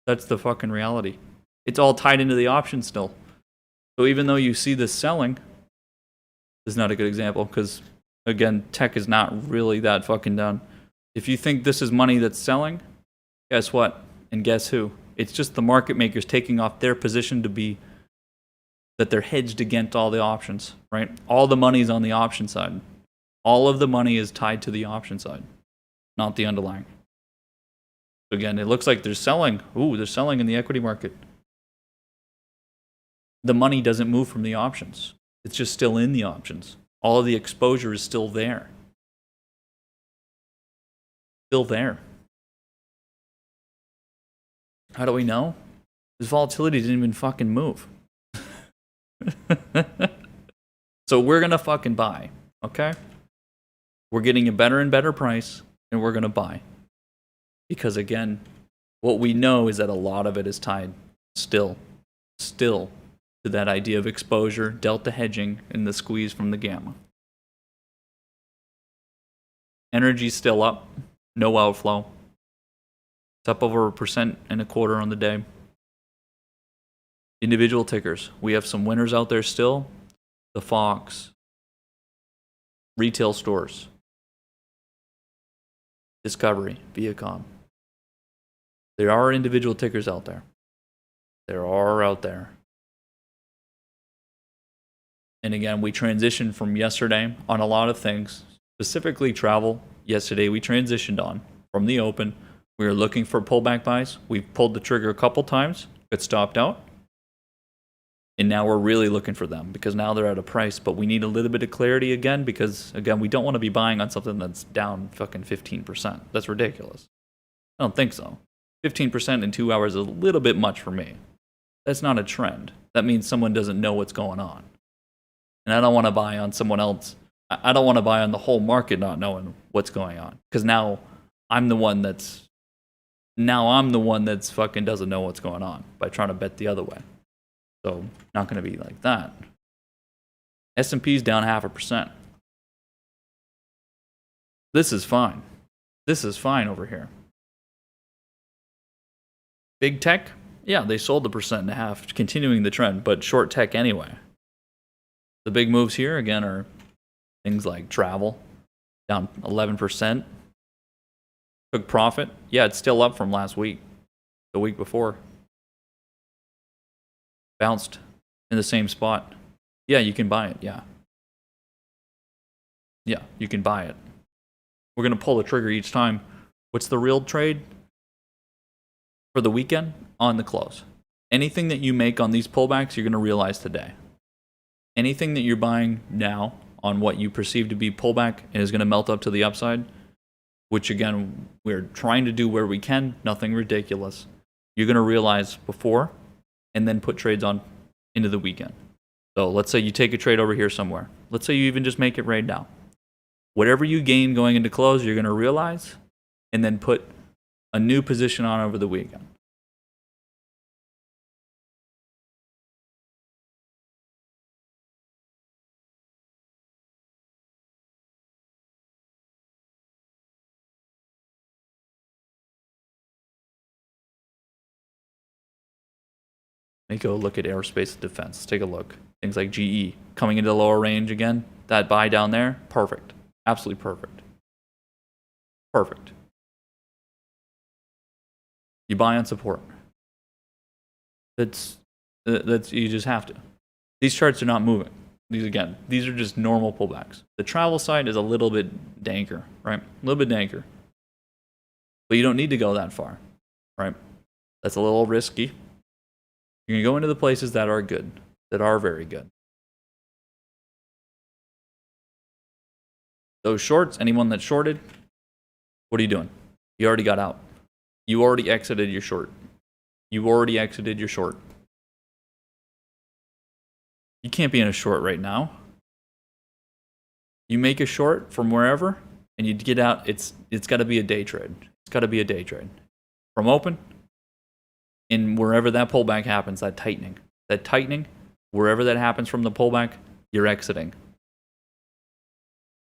That's the fucking reality. It's all tied into the option still. So even though you see this selling, this is not a good example because, again, tech is not really that fucking done. If you think this is money that's selling, guess what? And guess who? It's just the market makers taking off their position to be that they're hedged against all the options, right? All the money is on the option side. All of the money is tied to the option side, not the underlying. So again, it looks like they're selling. Ooh, they're selling in the equity market. The money doesn't move from the options. It's just still in the options. All of the exposure is still there. Still there. How do we know? This volatility didn't even fucking move. So we're gonna fucking buy, okay? We're getting a better and better price, and we're gonna buy. Because again, what we know is that a lot of it is tied still to that idea of exposure, delta hedging, and the squeeze from the gamma. Energy's still up, no outflow. It's up over 1.25% on the day. Individual tickers. We have some winners out there still. The Fox. Retail stores. Discovery. Viacom. There are individual tickers out there. There are out there. And again, we transitioned from yesterday on a lot of things, specifically travel. Yesterday we transitioned on from the open. We were looking for pullback buys. We've pulled the trigger a couple times, got stopped out. And now we're really looking for them because now they're at a price, but we need a little bit of clarity again because, again, we don't want to be buying on something that's down fucking 15%. That's ridiculous. I don't think so. 15% in 2 hours is a little bit much for me. That's not a trend. That means someone doesn't know what's going on. And I don't want to buy on someone else. I don't want to buy on the whole market not knowing what's going on because now I'm the one that's fucking doesn't know what's going on by trying to bet the other way. So, not going to be like that. S&P's down 0.5%. This is fine. This is fine over here. Big tech? Yeah, they sold the 1.5%, continuing the trend, but short tech anyway. The big moves here, again, are things like travel, down 11%. Took profit. Yeah, it's still up from last week, the week before. Bounced in the same spot. Yeah, you can buy it, yeah. Yeah, you can buy it. We're going to pull the trigger each time. What's the real trade? For the weekend, on the close. Anything that you make on these pullbacks, you're going to realize today. Anything that you're buying now on what you perceive to be pullback is going to melt up to the upside, which again, we're trying to do where we can, nothing ridiculous. you're going to realize before and then put trades on into the weekend. So let's say you take a trade over here somewhere. Let's say you even just make it right now. Whatever you gain going into close, you're going to realize and then put a new position on over the weekend. Let me go look at aerospace defense. Let's take a look. Things like GE coming into the lower range again. That buy down there, perfect. Absolutely perfect. Perfect. You buy on support. That's you just have to. These charts are not moving. These are just normal pullbacks. The travel side is a little bit danker, right? A little bit danker. But you don't need to go that far, right? That's a little risky. You're going to go into the places that are good, that are very good. Those shorts, anyone that shorted, what are you doing? You already got out. You already exited your short. You already exited your short. You can't be in a short right now. You make a short from wherever, and you get out. It's got to be a day trade. It's got to be a day trade. From open, and wherever that pullback happens, that tightening, wherever that happens from the pullback, you're exiting.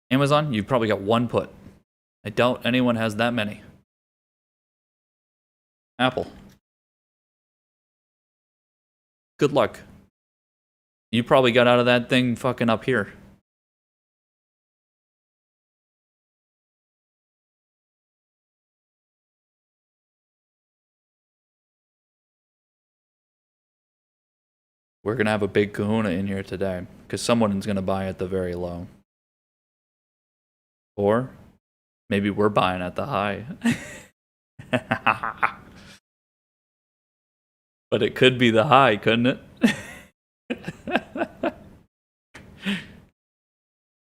Amazon, you've probably got one put. I doubt anyone has that many. Apple. Good luck. You probably got out of that thing fucking up here. We're going to have a big kahuna in here today because someone's going to buy at the very low. Or maybe we're buying at the high. But it could be the high, couldn't it?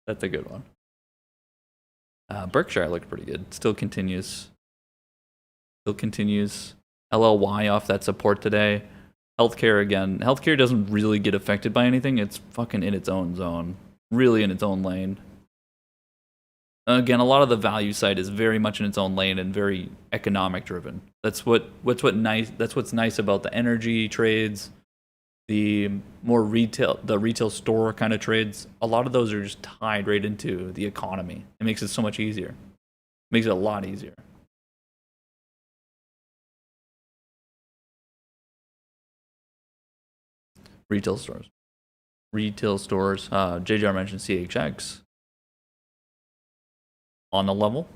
That's a good one. Berkshire looked pretty good. Still continues. LLY off that support today. Healthcare again. Healthcare doesn't really get affected by anything. It's fucking in its own zone. Really in its own lane. Again, a lot of the value side is very much in its own lane and very economic driven. That's what's nice about the energy trades, the more retail store kind of trades. A lot of those are just tied right into the economy. It makes it so much easier. It makes it a lot easier. Retail stores. JJR mentioned CHX. On the level.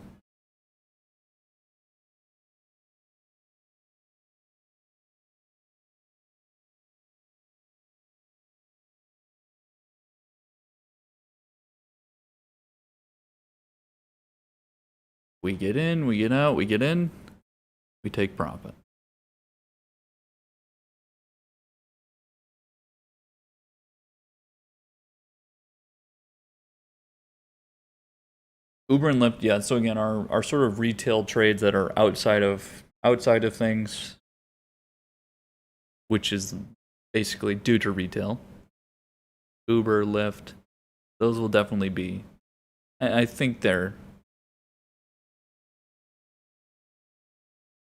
We get in, we get out, we get in, we take profit. Uber and Lyft, yeah. So again, our sort of retail trades that are outside of things, which is basically due to retail. Uber, Lyft, those will definitely be. I think they're.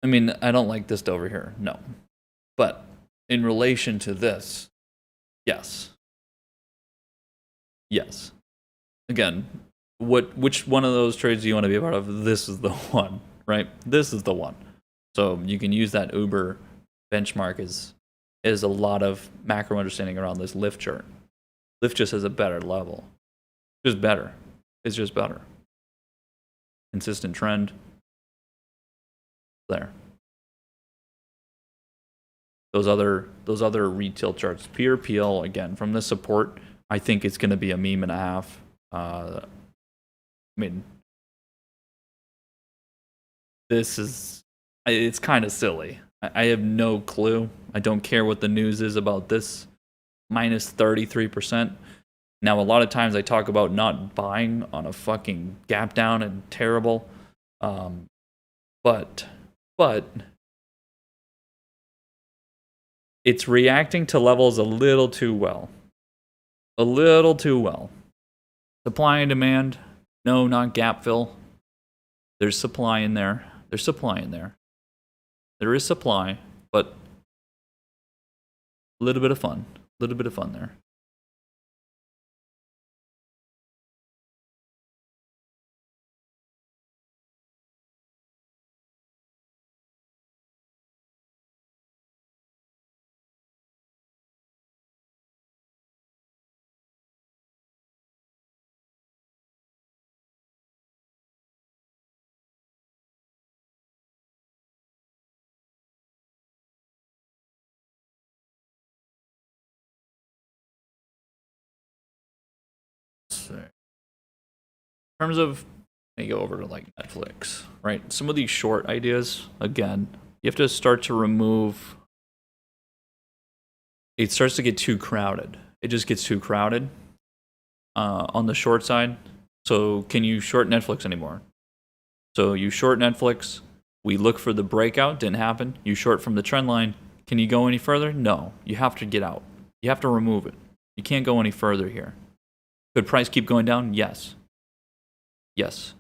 I mean, I don't like this over here, no, but in relation to this, yes. Again. Which one of those trades do you want to be a part of? This is the one, right? This is the one. So you can use that Uber benchmark as a lot of macro understanding around this Lyft chart. Lyft just has a better level. Just better. It's just better. Consistent trend. There. Those other retail charts. PRPL again from this support, I think it's going to be a meme and a half. I mean, it's kind of silly. I have no clue. I don't care what the news is about this. Minus 33%. Now, a lot of times I talk about not buying on a fucking gap down and terrible. But it's reacting to levels a little too well. A little too well. Supply and demand. No, not gap fill. There's supply in there. There's supply in there. There is supply, but a little bit of fun. A little bit of fun there. Let's see. In terms of, let me go over to like Netflix, right? Some of these short ideas, again, you have to start to remove. It starts to get too crowded. It just gets too crowded on the short side. So can you short Netflix anymore? So you short Netflix. We look for the breakout. Didn't happen. You short from the trend line. Can you go any further? No. You have to get out. You have to remove it. You can't go any further here. Could price keep going down? Yes. Yes.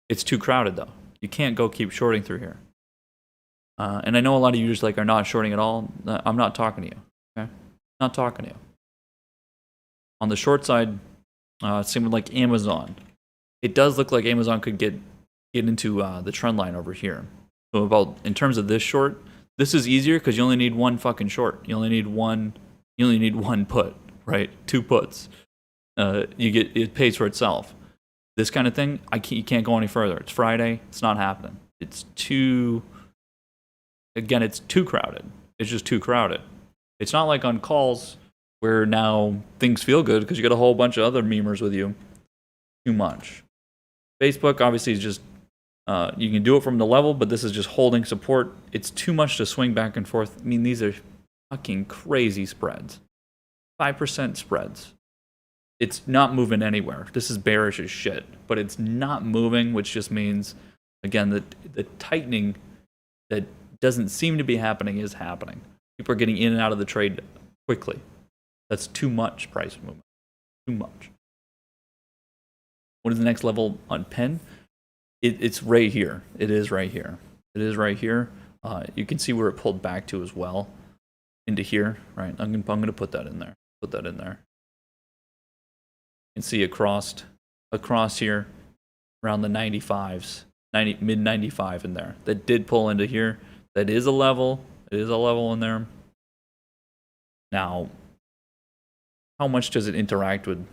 It's too crowded though. You can't go keep shorting through here. And I know a lot of you just like are not shorting at all. I'm not talking to you. Okay? Not talking to you. On the short side, same with like Amazon. It does look like Amazon could get into the trend line over here. So about in terms of this short, this is easier because you only need one fucking short. You only need one put, right? 2 puts. It pays for itself. This kind of thing, you can't go any further. It's Friday. It's not happening. It's too crowded. It's just too crowded. It's not like on calls where now things feel good because you got a whole bunch of other memers with you. Too much. Facebook obviously is just, you can do it from the level, but this is just holding support. It's too much to swing back and forth. I mean, these are fucking crazy spreads. 5% spreads. It's not moving anywhere. This is bearish as shit, but it's not moving, which just means, again, that the tightening that doesn't seem to be happening is happening. People are getting in and out of the trade quickly. That's too much price movement. Too much. What is the next level on pen? It's right here. It is right here. It is right here. You can see where it pulled back to as well. Into here, right? I'm gonna put that in there. Put that in there. You can see across here, around the 95s, mid 95 in there. That did pull into here. That is a level. It is a level in there. Now, how much does it interact with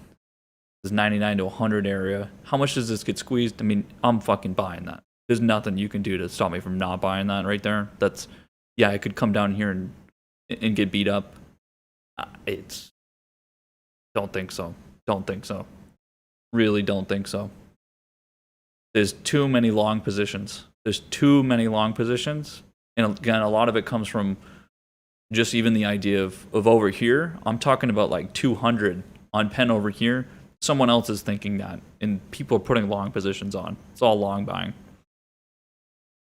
this 99 to 100 area? How much does this get squeezed? I mean, I'm fucking buying that. There's nothing you can do to stop me from not buying that right there. That's, yeah, I could come down here and get beat up. Don't think so. Don't think so. Really don't think so. There's too many long positions. There's too many long positions. And again, a lot of it comes from just even the idea of over here. I'm talking about like 200 on pen over here. Someone else is thinking that. And people are putting long positions on. It's all long buying.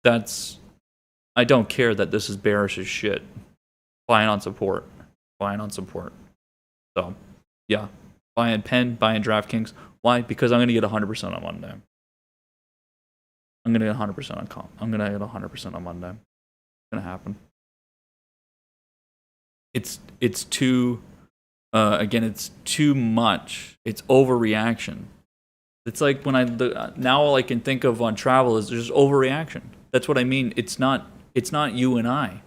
I don't care that this is bearish as shit. Buying on support. Buying on support. So, yeah. Buying pen, buying DraftKings. Why? Because I'm going to get 100% on Monday. I'm going to get 100% on comp. I'm going to get 100% on Monday. It's going to happen. It's too, again, it's too much. It's overreaction. It's like when now all I can think of on travel is just overreaction. That's what I mean. It's not you and I.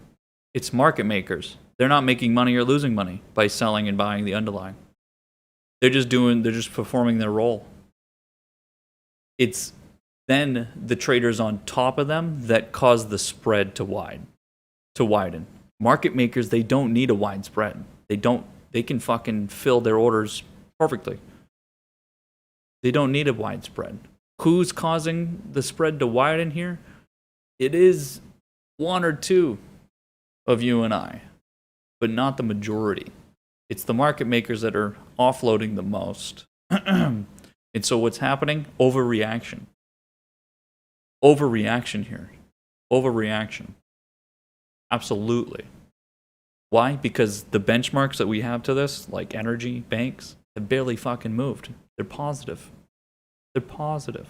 It's market makers. They're not making money or losing money by selling and buying the underlying. They're just performing their role. It's then the traders on top of them that cause the spread to widen. Market makers, they don't need a wide spread. They can fucking fill their orders perfectly. They don't need a wide spread. Who's causing the spread to widen here? It is 1 or 2 of you and I, but not the majority. It's the market makers that are offloading the most. And so what's happening? Overreaction. Overreaction here. Overreaction. Absolutely. Why? Because the benchmarks that we have to this, like energy, banks, have barely fucking moved. They're positive. They're positive.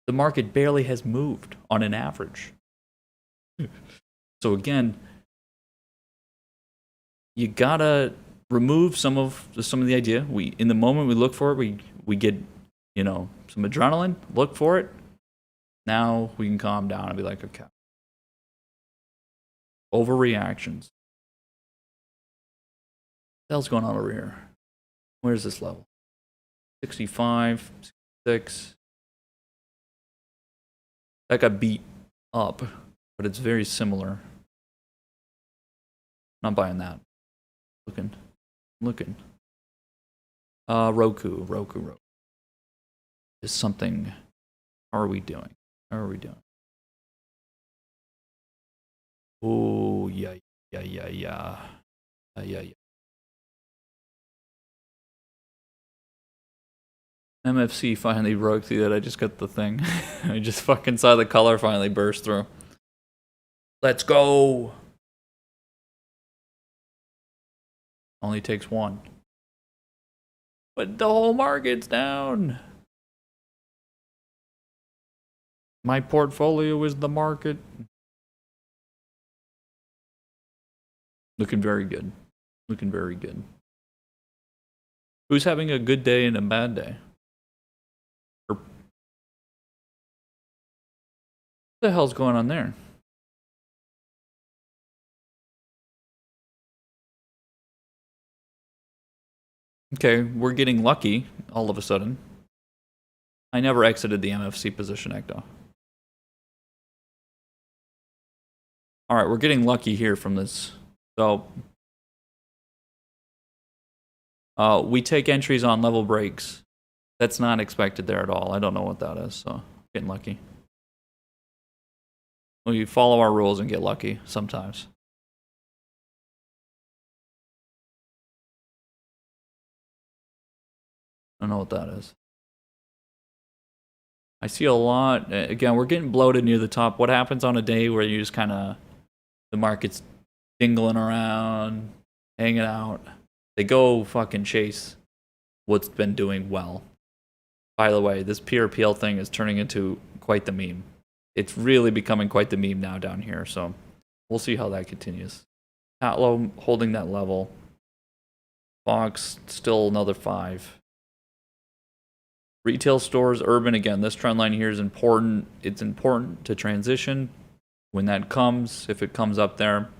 The market barely has moved on an average. So again, you gotta remove some of the idea. In the moment we look for it, we get, some adrenaline, look for it. Now we can calm down and be like, okay. Overreactions. What the hell's going on over here? Where's this level? 65, 66. That got beat up, but it's very similar. Not buying that. Looking. Roku. Is something. How are we doing? Oh, yeah. MFC finally broke through that. I just got the thing. I just fucking saw the color finally burst through. Let's go. Only takes one. But the whole market's down. My portfolio is the market. Looking very good. Who's having a good day and a bad day? What the hell's going on there? Okay, we're getting lucky all of a sudden. I never exited the MFC position, Ecto. Alright, we're getting lucky here from this. So, we take entries on level breaks. That's not expected there at all. I don't know what that is, so getting lucky. We follow our rules and get lucky sometimes. I don't know what that is. I see a lot. Again, we're getting bloated near the top. What happens on a day where you just kind of, the market's dingling around, hanging out? They go fucking chase what's been doing well. By the way, this PRPL thing is turning into quite the meme. It's really becoming quite the meme now down here, so we'll see how that continues. Atlo holding that level. Fox still another 5. Retail stores, urban, again, this trend line here is important. It's important to transition. When that comes, if it comes up there,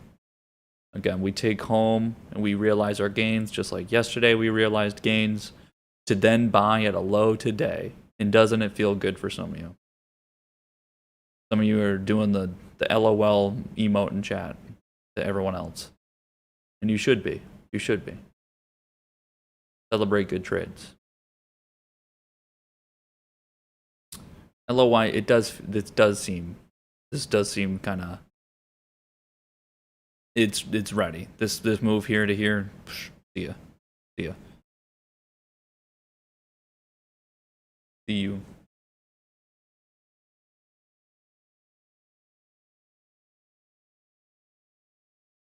again, we take home and we realize our gains, just like yesterday we realized gains, to then buy at a low today. And doesn't it feel good for some of you? Some of you are doing the LOL emote in chat to everyone else. And you should be. Celebrate good trades. LOY, this does seem kind of, it's ready. This move here to here, see ya. See you.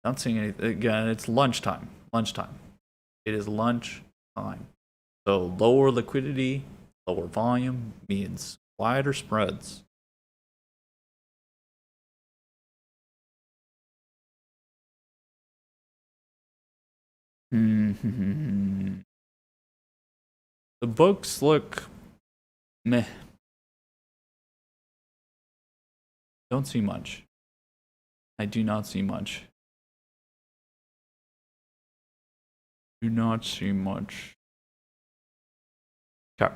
Not seeing anything. Again, it's lunchtime. It is lunch time. So lower liquidity, lower volume means wider spreads. The books look meh. Don't see much. I do not see much. Okay.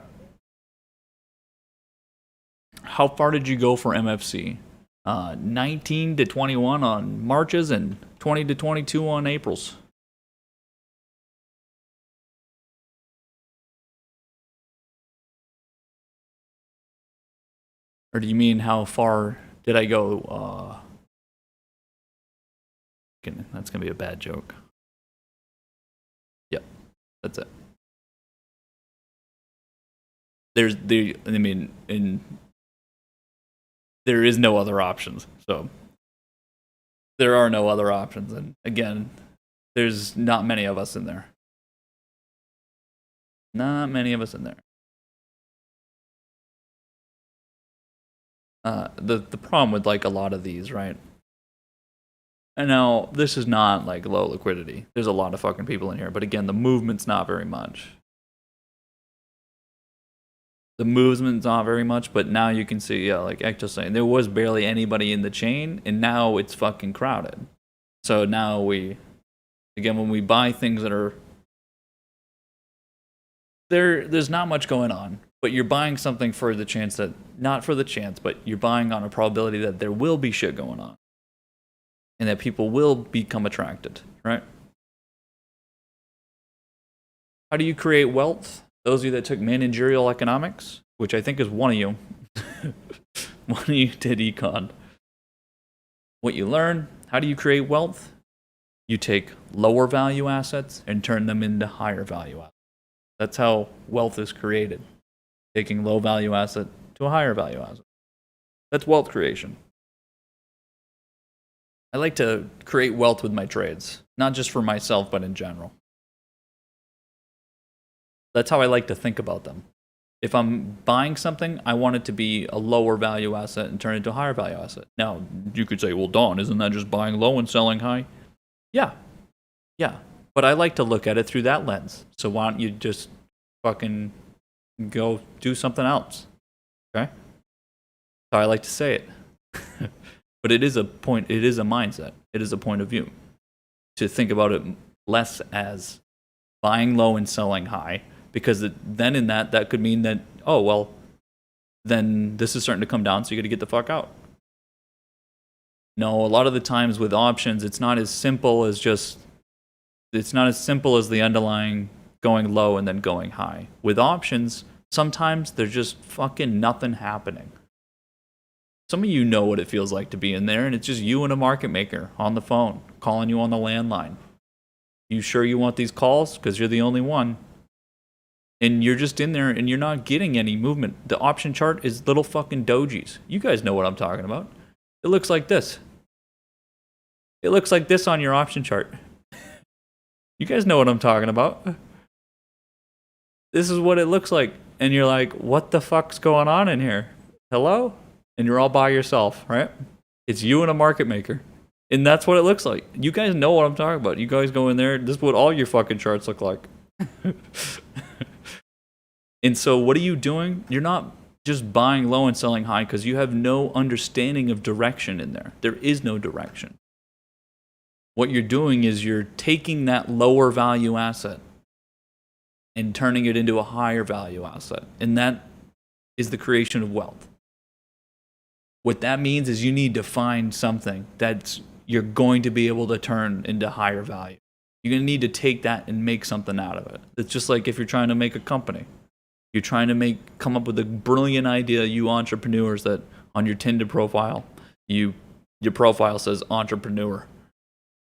How far did you go for MFC? 19 to 21 on Marches and 20 to 22 on Aprils. Or do you mean how far did I go? That's gonna be a bad joke. Yep, that's it. There is no other options. So There are no other options. And again, there's not many of us in there. Not many of us in there. The problem with like a lot of these, right? And now this is not like low liquidity. There's a lot of fucking people in here, but again, the movement's not very much. The movement's not very much, but now you can see, yeah, like Ekto's saying, there was barely anybody in the chain, and now it's fucking crowded. So now again, when we buy things that are there's not much going on, but you're buying something for the chance that, not for the chance, but you're buying on a probability that there will be shit going on. And that people will become attracted, right? How do you create wealth? Those of you that took managerial economics, which I think is one of you, one of you did econ. What you learn, how do you create wealth? You take lower value assets and turn them into higher value assets. That's how wealth is created. Taking low value asset to a higher value asset. That's wealth creation. I like to create wealth with my trades, not just for myself, but in general. That's how I like to think about them. If I'm buying something, I want it to be a lower value asset and turn it into a higher value asset. Now, you could say, well, Don, isn't that just buying low and selling high? Yeah. But I like to look at it through that lens. So why don't you just fucking go do something else? Okay? So I like to say it. But it is a point, it is a mindset. It is a point of view. To think about it less as buying low and selling high, because then in that could mean that, oh, well, then this is starting to come down, so you got to get the fuck out. No, a lot of the times with options, it's not as simple as the underlying going low and then going high. With options, sometimes there's just fucking nothing happening. Some of you know what it feels like to be in there, and it's just you and a market maker on the phone, calling you on the landline. You sure you want these calls? Because you're the only one. And you're just in there, and you're not getting any movement. The option chart is little fucking dojis. You guys know what I'm talking about. It looks like this. It looks like this on your option chart. You guys know what I'm talking about. This is what it looks like. And you're like, what the fuck's going on in here? Hello? And you're all by yourself, right? It's you and a market maker. And that's what it looks like. You guys know what I'm talking about. You guys go in there, this is what all your fucking charts look like. And so what are you doing? You're not just buying low and selling high because you have no understanding of direction in there. There is no direction. What you're doing is you're taking that lower value asset and turning it into a higher value asset. And that is the creation of wealth. What that means is you need to find something that you're going to be able to turn into higher value. You're going to need to take that and make something out of it. It's just like if you're trying to make a company. You're trying to come up with a brilliant idea, you entrepreneurs, that on your Tinder profile, your profile says entrepreneur.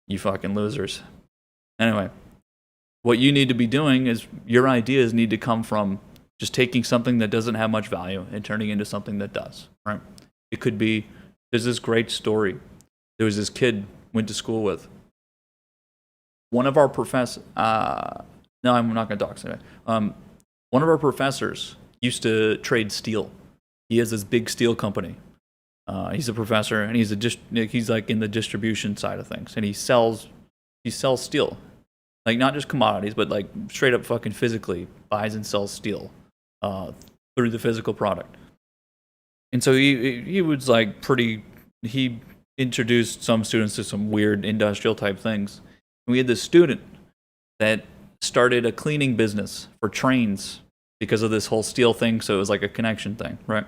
You fucking losers. Anyway, what you need to be doing is your ideas need to come from just taking something that doesn't have much value and turning it into something that does, right? It could be, there's this great story. There was this kid went to school with. One of our professors, no, I'm not going to talk today. One of our professors used to trade steel. He has this big steel company. He's a professor, and he's like in the distribution side of things, and he sells steel, like not just commodities, but like straight up fucking physically buys and sells steel through the physical product. And so he was like he introduced some students to some weird industrial type things. And we had this student that started a cleaning business for trains because of this whole steel thing, so it was like a connection thing, right?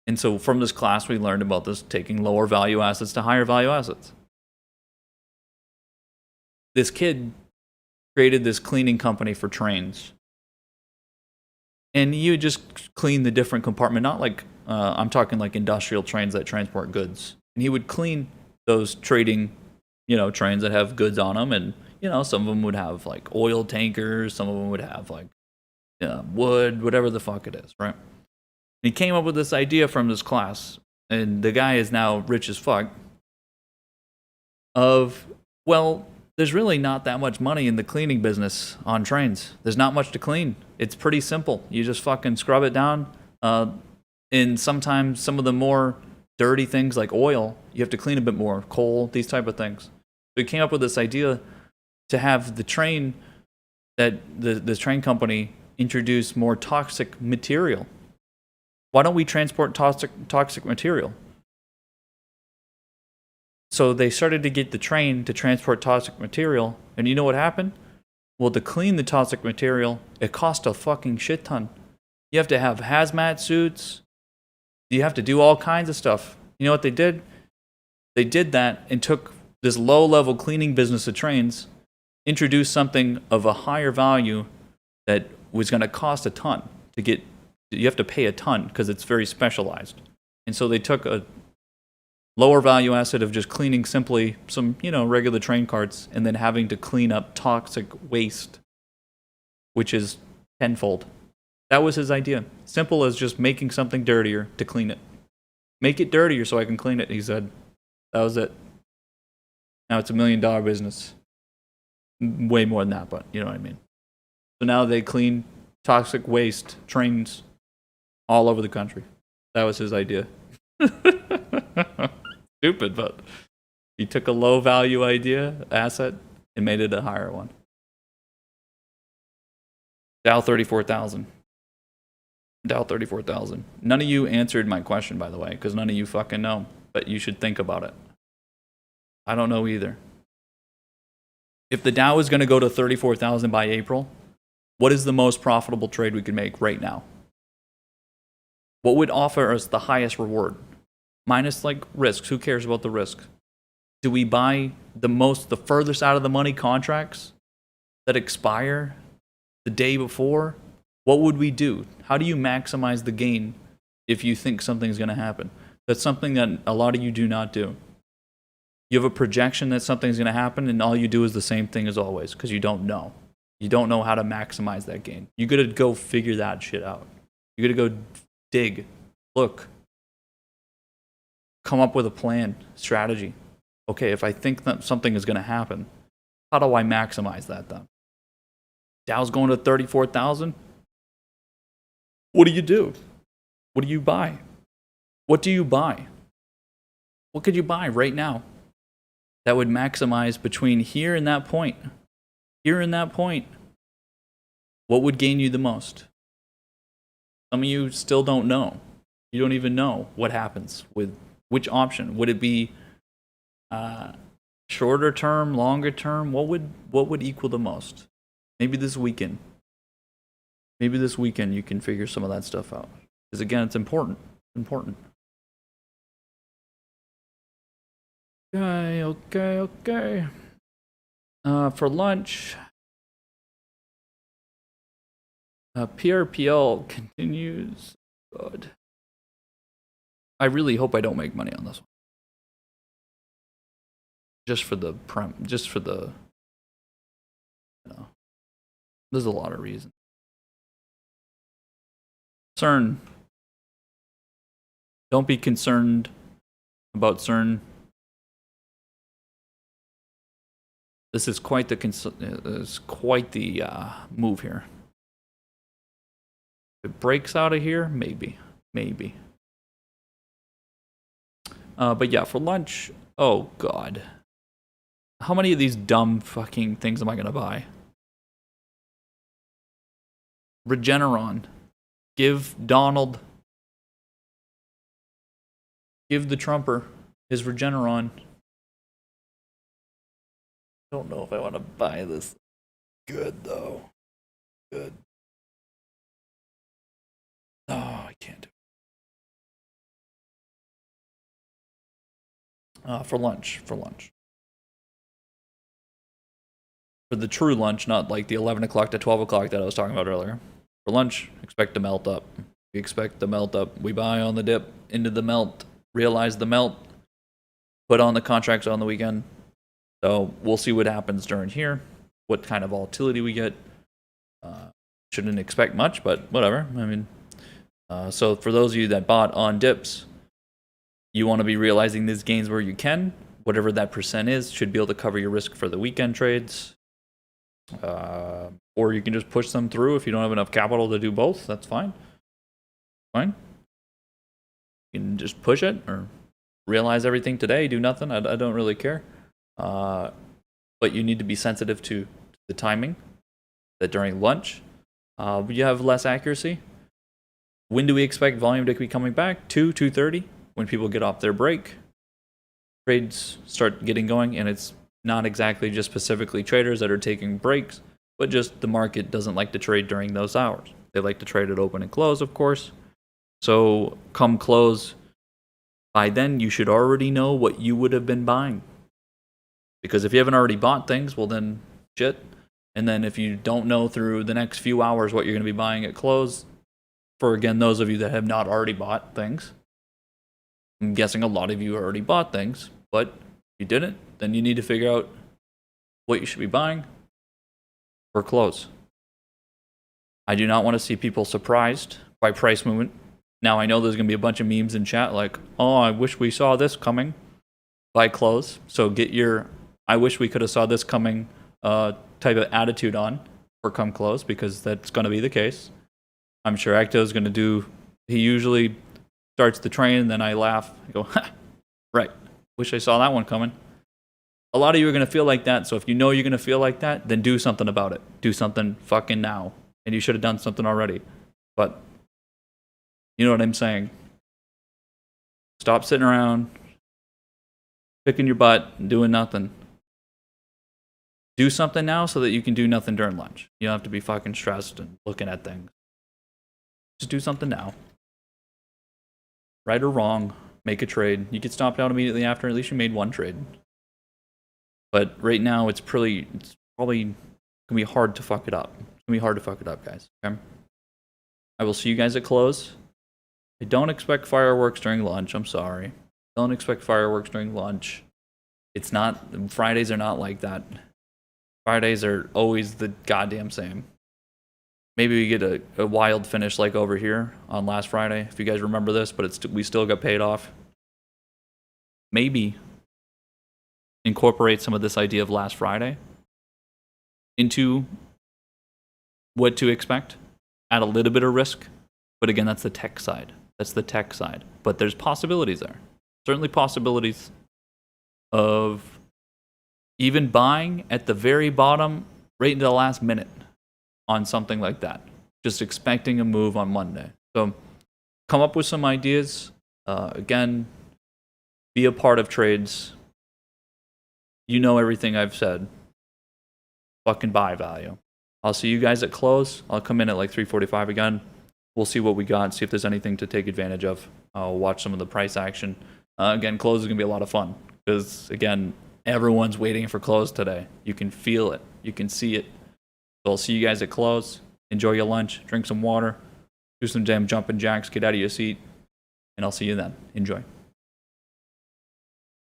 And so from this class, we learned about this taking lower value assets to higher value assets. This kid created this cleaning company for trains. And he would just clean the different compartment, not like, I'm talking like industrial trains that transport goods. And he would clean those trading, trains that have goods on them. And, some of them would have like oil tankers. Some of them would have like wood, whatever the fuck it is, right? And he came up with this idea from this class. And the guy is now rich as fuck. of, well, there's really not that much money in the cleaning business on trains. There's not much to clean. It's pretty simple. You just fucking scrub it down. And sometimes some of the more dirty things like oil, you have to clean a bit more, coal, these type of things. So we came up with this idea to have the train, that the train company introduce more toxic material. Why don't we transport toxic material? So they started to get the train to transport toxic material, and you know what happened? Well, to clean the toxic material, it cost a fucking shit ton. You have to have hazmat suits. You have to do all kinds of stuff. You know what they did? They did that and took this low-level cleaning business of trains, introduced something of a higher value that was going to cost a ton to get. You have to pay a ton because it's very specialized. And so they took a lower value asset of just cleaning simply some, regular train carts, and then having to clean up toxic waste, which is tenfold. That was his idea. Simple as just making something dirtier to clean it. Make it dirtier so I can clean it, he said. That was it. Now it's $1 million business. Way more than that, but you know what I mean. So now they clean toxic waste trains all over the country. That was his idea. Stupid, but he took a low value asset, and made it a higher one. Dow 34,000. Dow 34,000. None of you answered my question, by the way, because none of you fucking know. But you should think about it. I don't know either. If the Dow is going to go to 34,000 by April, what is the most profitable trade we could make right now? What would offer us the highest reward? Minus like risks. Who cares about the risk? Do we buy the furthest out of the money contracts that expire the day before? What would we do? How do you maximize the gain if you think something's going to happen? That's something that a lot of you do not do. You have a projection that something's going to happen, and all you do is the same thing as always because you don't know. You don't know how to maximize that gain. You got to go figure that shit out. You got to go dig, look, come up with a plan, strategy. Okay, if I think that something is going to happen, how do I maximize that then? Dow's going to 34,000. What do you do? What do you buy? What do you buy? What could you buy right now that would maximize between here and that point? Here and that point. What would gain you the most? Some of you still don't know. You don't even know what happens with which option. Would it be shorter term, longer term? What would equal the most? Maybe this weekend. Maybe this weekend you can figure some of that stuff out. Because again, it's important. Important. Okay. For lunch, PRPL continues. God. I really hope I don't make money on this one. Just for the there's a lot of reasons. CERN. Don't be concerned about CERN. This is quite the move here. If it breaks out of here, maybe. But yeah, for lunch, oh god. How many of these dumb fucking things am I gonna buy? Regeneron. Give the Trumper his Regeneron. Don't know if I want to buy this. Good though. Good. Oh, I can't do it. For lunch. For the true lunch, not like the 11 o'clock to 12 o'clock that I was talking about earlier. For lunch, expect to melt up. We expect the melt up. We buy on the dip, into the melt, realize the melt, put on the contracts on the weekend. So we'll see what happens during here, what kind of volatility we get. Shouldn't expect much, but whatever. I mean, so for those of you that bought on dips, you want to be realizing these gains where you can. whatever that percent is should be able to cover your risk for the weekend trades. Or you can just push them through if you don't have enough capital to do both. That's fine. Fine. You can just push it or realize everything today, do nothing. I don't really care. But you need to be sensitive to the timing, that during lunch you have less accuracy. When do we expect volume to be coming back? 2:30, when people get off their break. Trades start getting going, and it's not exactly just specifically traders that are taking breaks, but just the market doesn't like to trade during those hours. They like to trade at open and close, of course. So come close, by then you should already know what you would have been buying. Because if you haven't already bought things, well then shit. And then if you don't know through the next few hours what you're going to be buying at close, for again those of you that have not already bought things, I'm guessing a lot of you already bought things, but if you didn't, then you need to figure out what you should be buying for close. I do not want to see people surprised by price movement. Now, I know there's going to be a bunch of memes in chat like, oh, I wish we saw this coming by close. So get your, I wish we could have saw this coming type of attitude on for come close, because that's going to be the case. I'm sure Acto is going to do, he usually starts the train, and then I laugh. I go, ha, right, wish I saw that one coming. A lot of you are going to feel like that, so if you know you're going to feel like that, then do something about it. Do something fucking now. And you should have done something already. But you know what I'm saying. Stop sitting around, picking your butt, and doing nothing. Do something now so that you can do nothing during lunch. You don't have to be fucking stressed and looking at things. Just do something now. Right or wrong, make a trade. You get stopped out immediately after, at least you made one trade. But right now, it's probably going to be hard to fuck it up. It's going to be hard to fuck it up, guys. Okay? I will see you guys at close. I don't expect fireworks during lunch. I'm sorry. Don't expect fireworks during lunch. It's not, Fridays are not like that. Fridays are always the goddamn same. Maybe we get a wild finish like over here on last Friday, if you guys remember this, but we still got paid off. Maybe incorporate some of this idea of last Friday into what to expect. Add a little bit of risk, but again, that's the tech side. That's the tech side. But there's possibilities there. Certainly possibilities of even buying at the very bottom right into the last minute on something like that. Just expecting a move on Monday. So come up with some ideas. Again, be a part of trades. You know everything I've said. Fucking buy value. I'll see you guys at close. I'll come in at like 3:45 again. We'll see what we got, see if there's anything to take advantage of. I'll watch some of the price action. Again, close is going to be a lot of fun. Because, again, everyone's waiting for close today. You can feel it. You can see it. So I'll see you guys at close. Enjoy your lunch. Drink some water. Do some damn jumping jacks. Get out of your seat. And I'll see you then. Enjoy.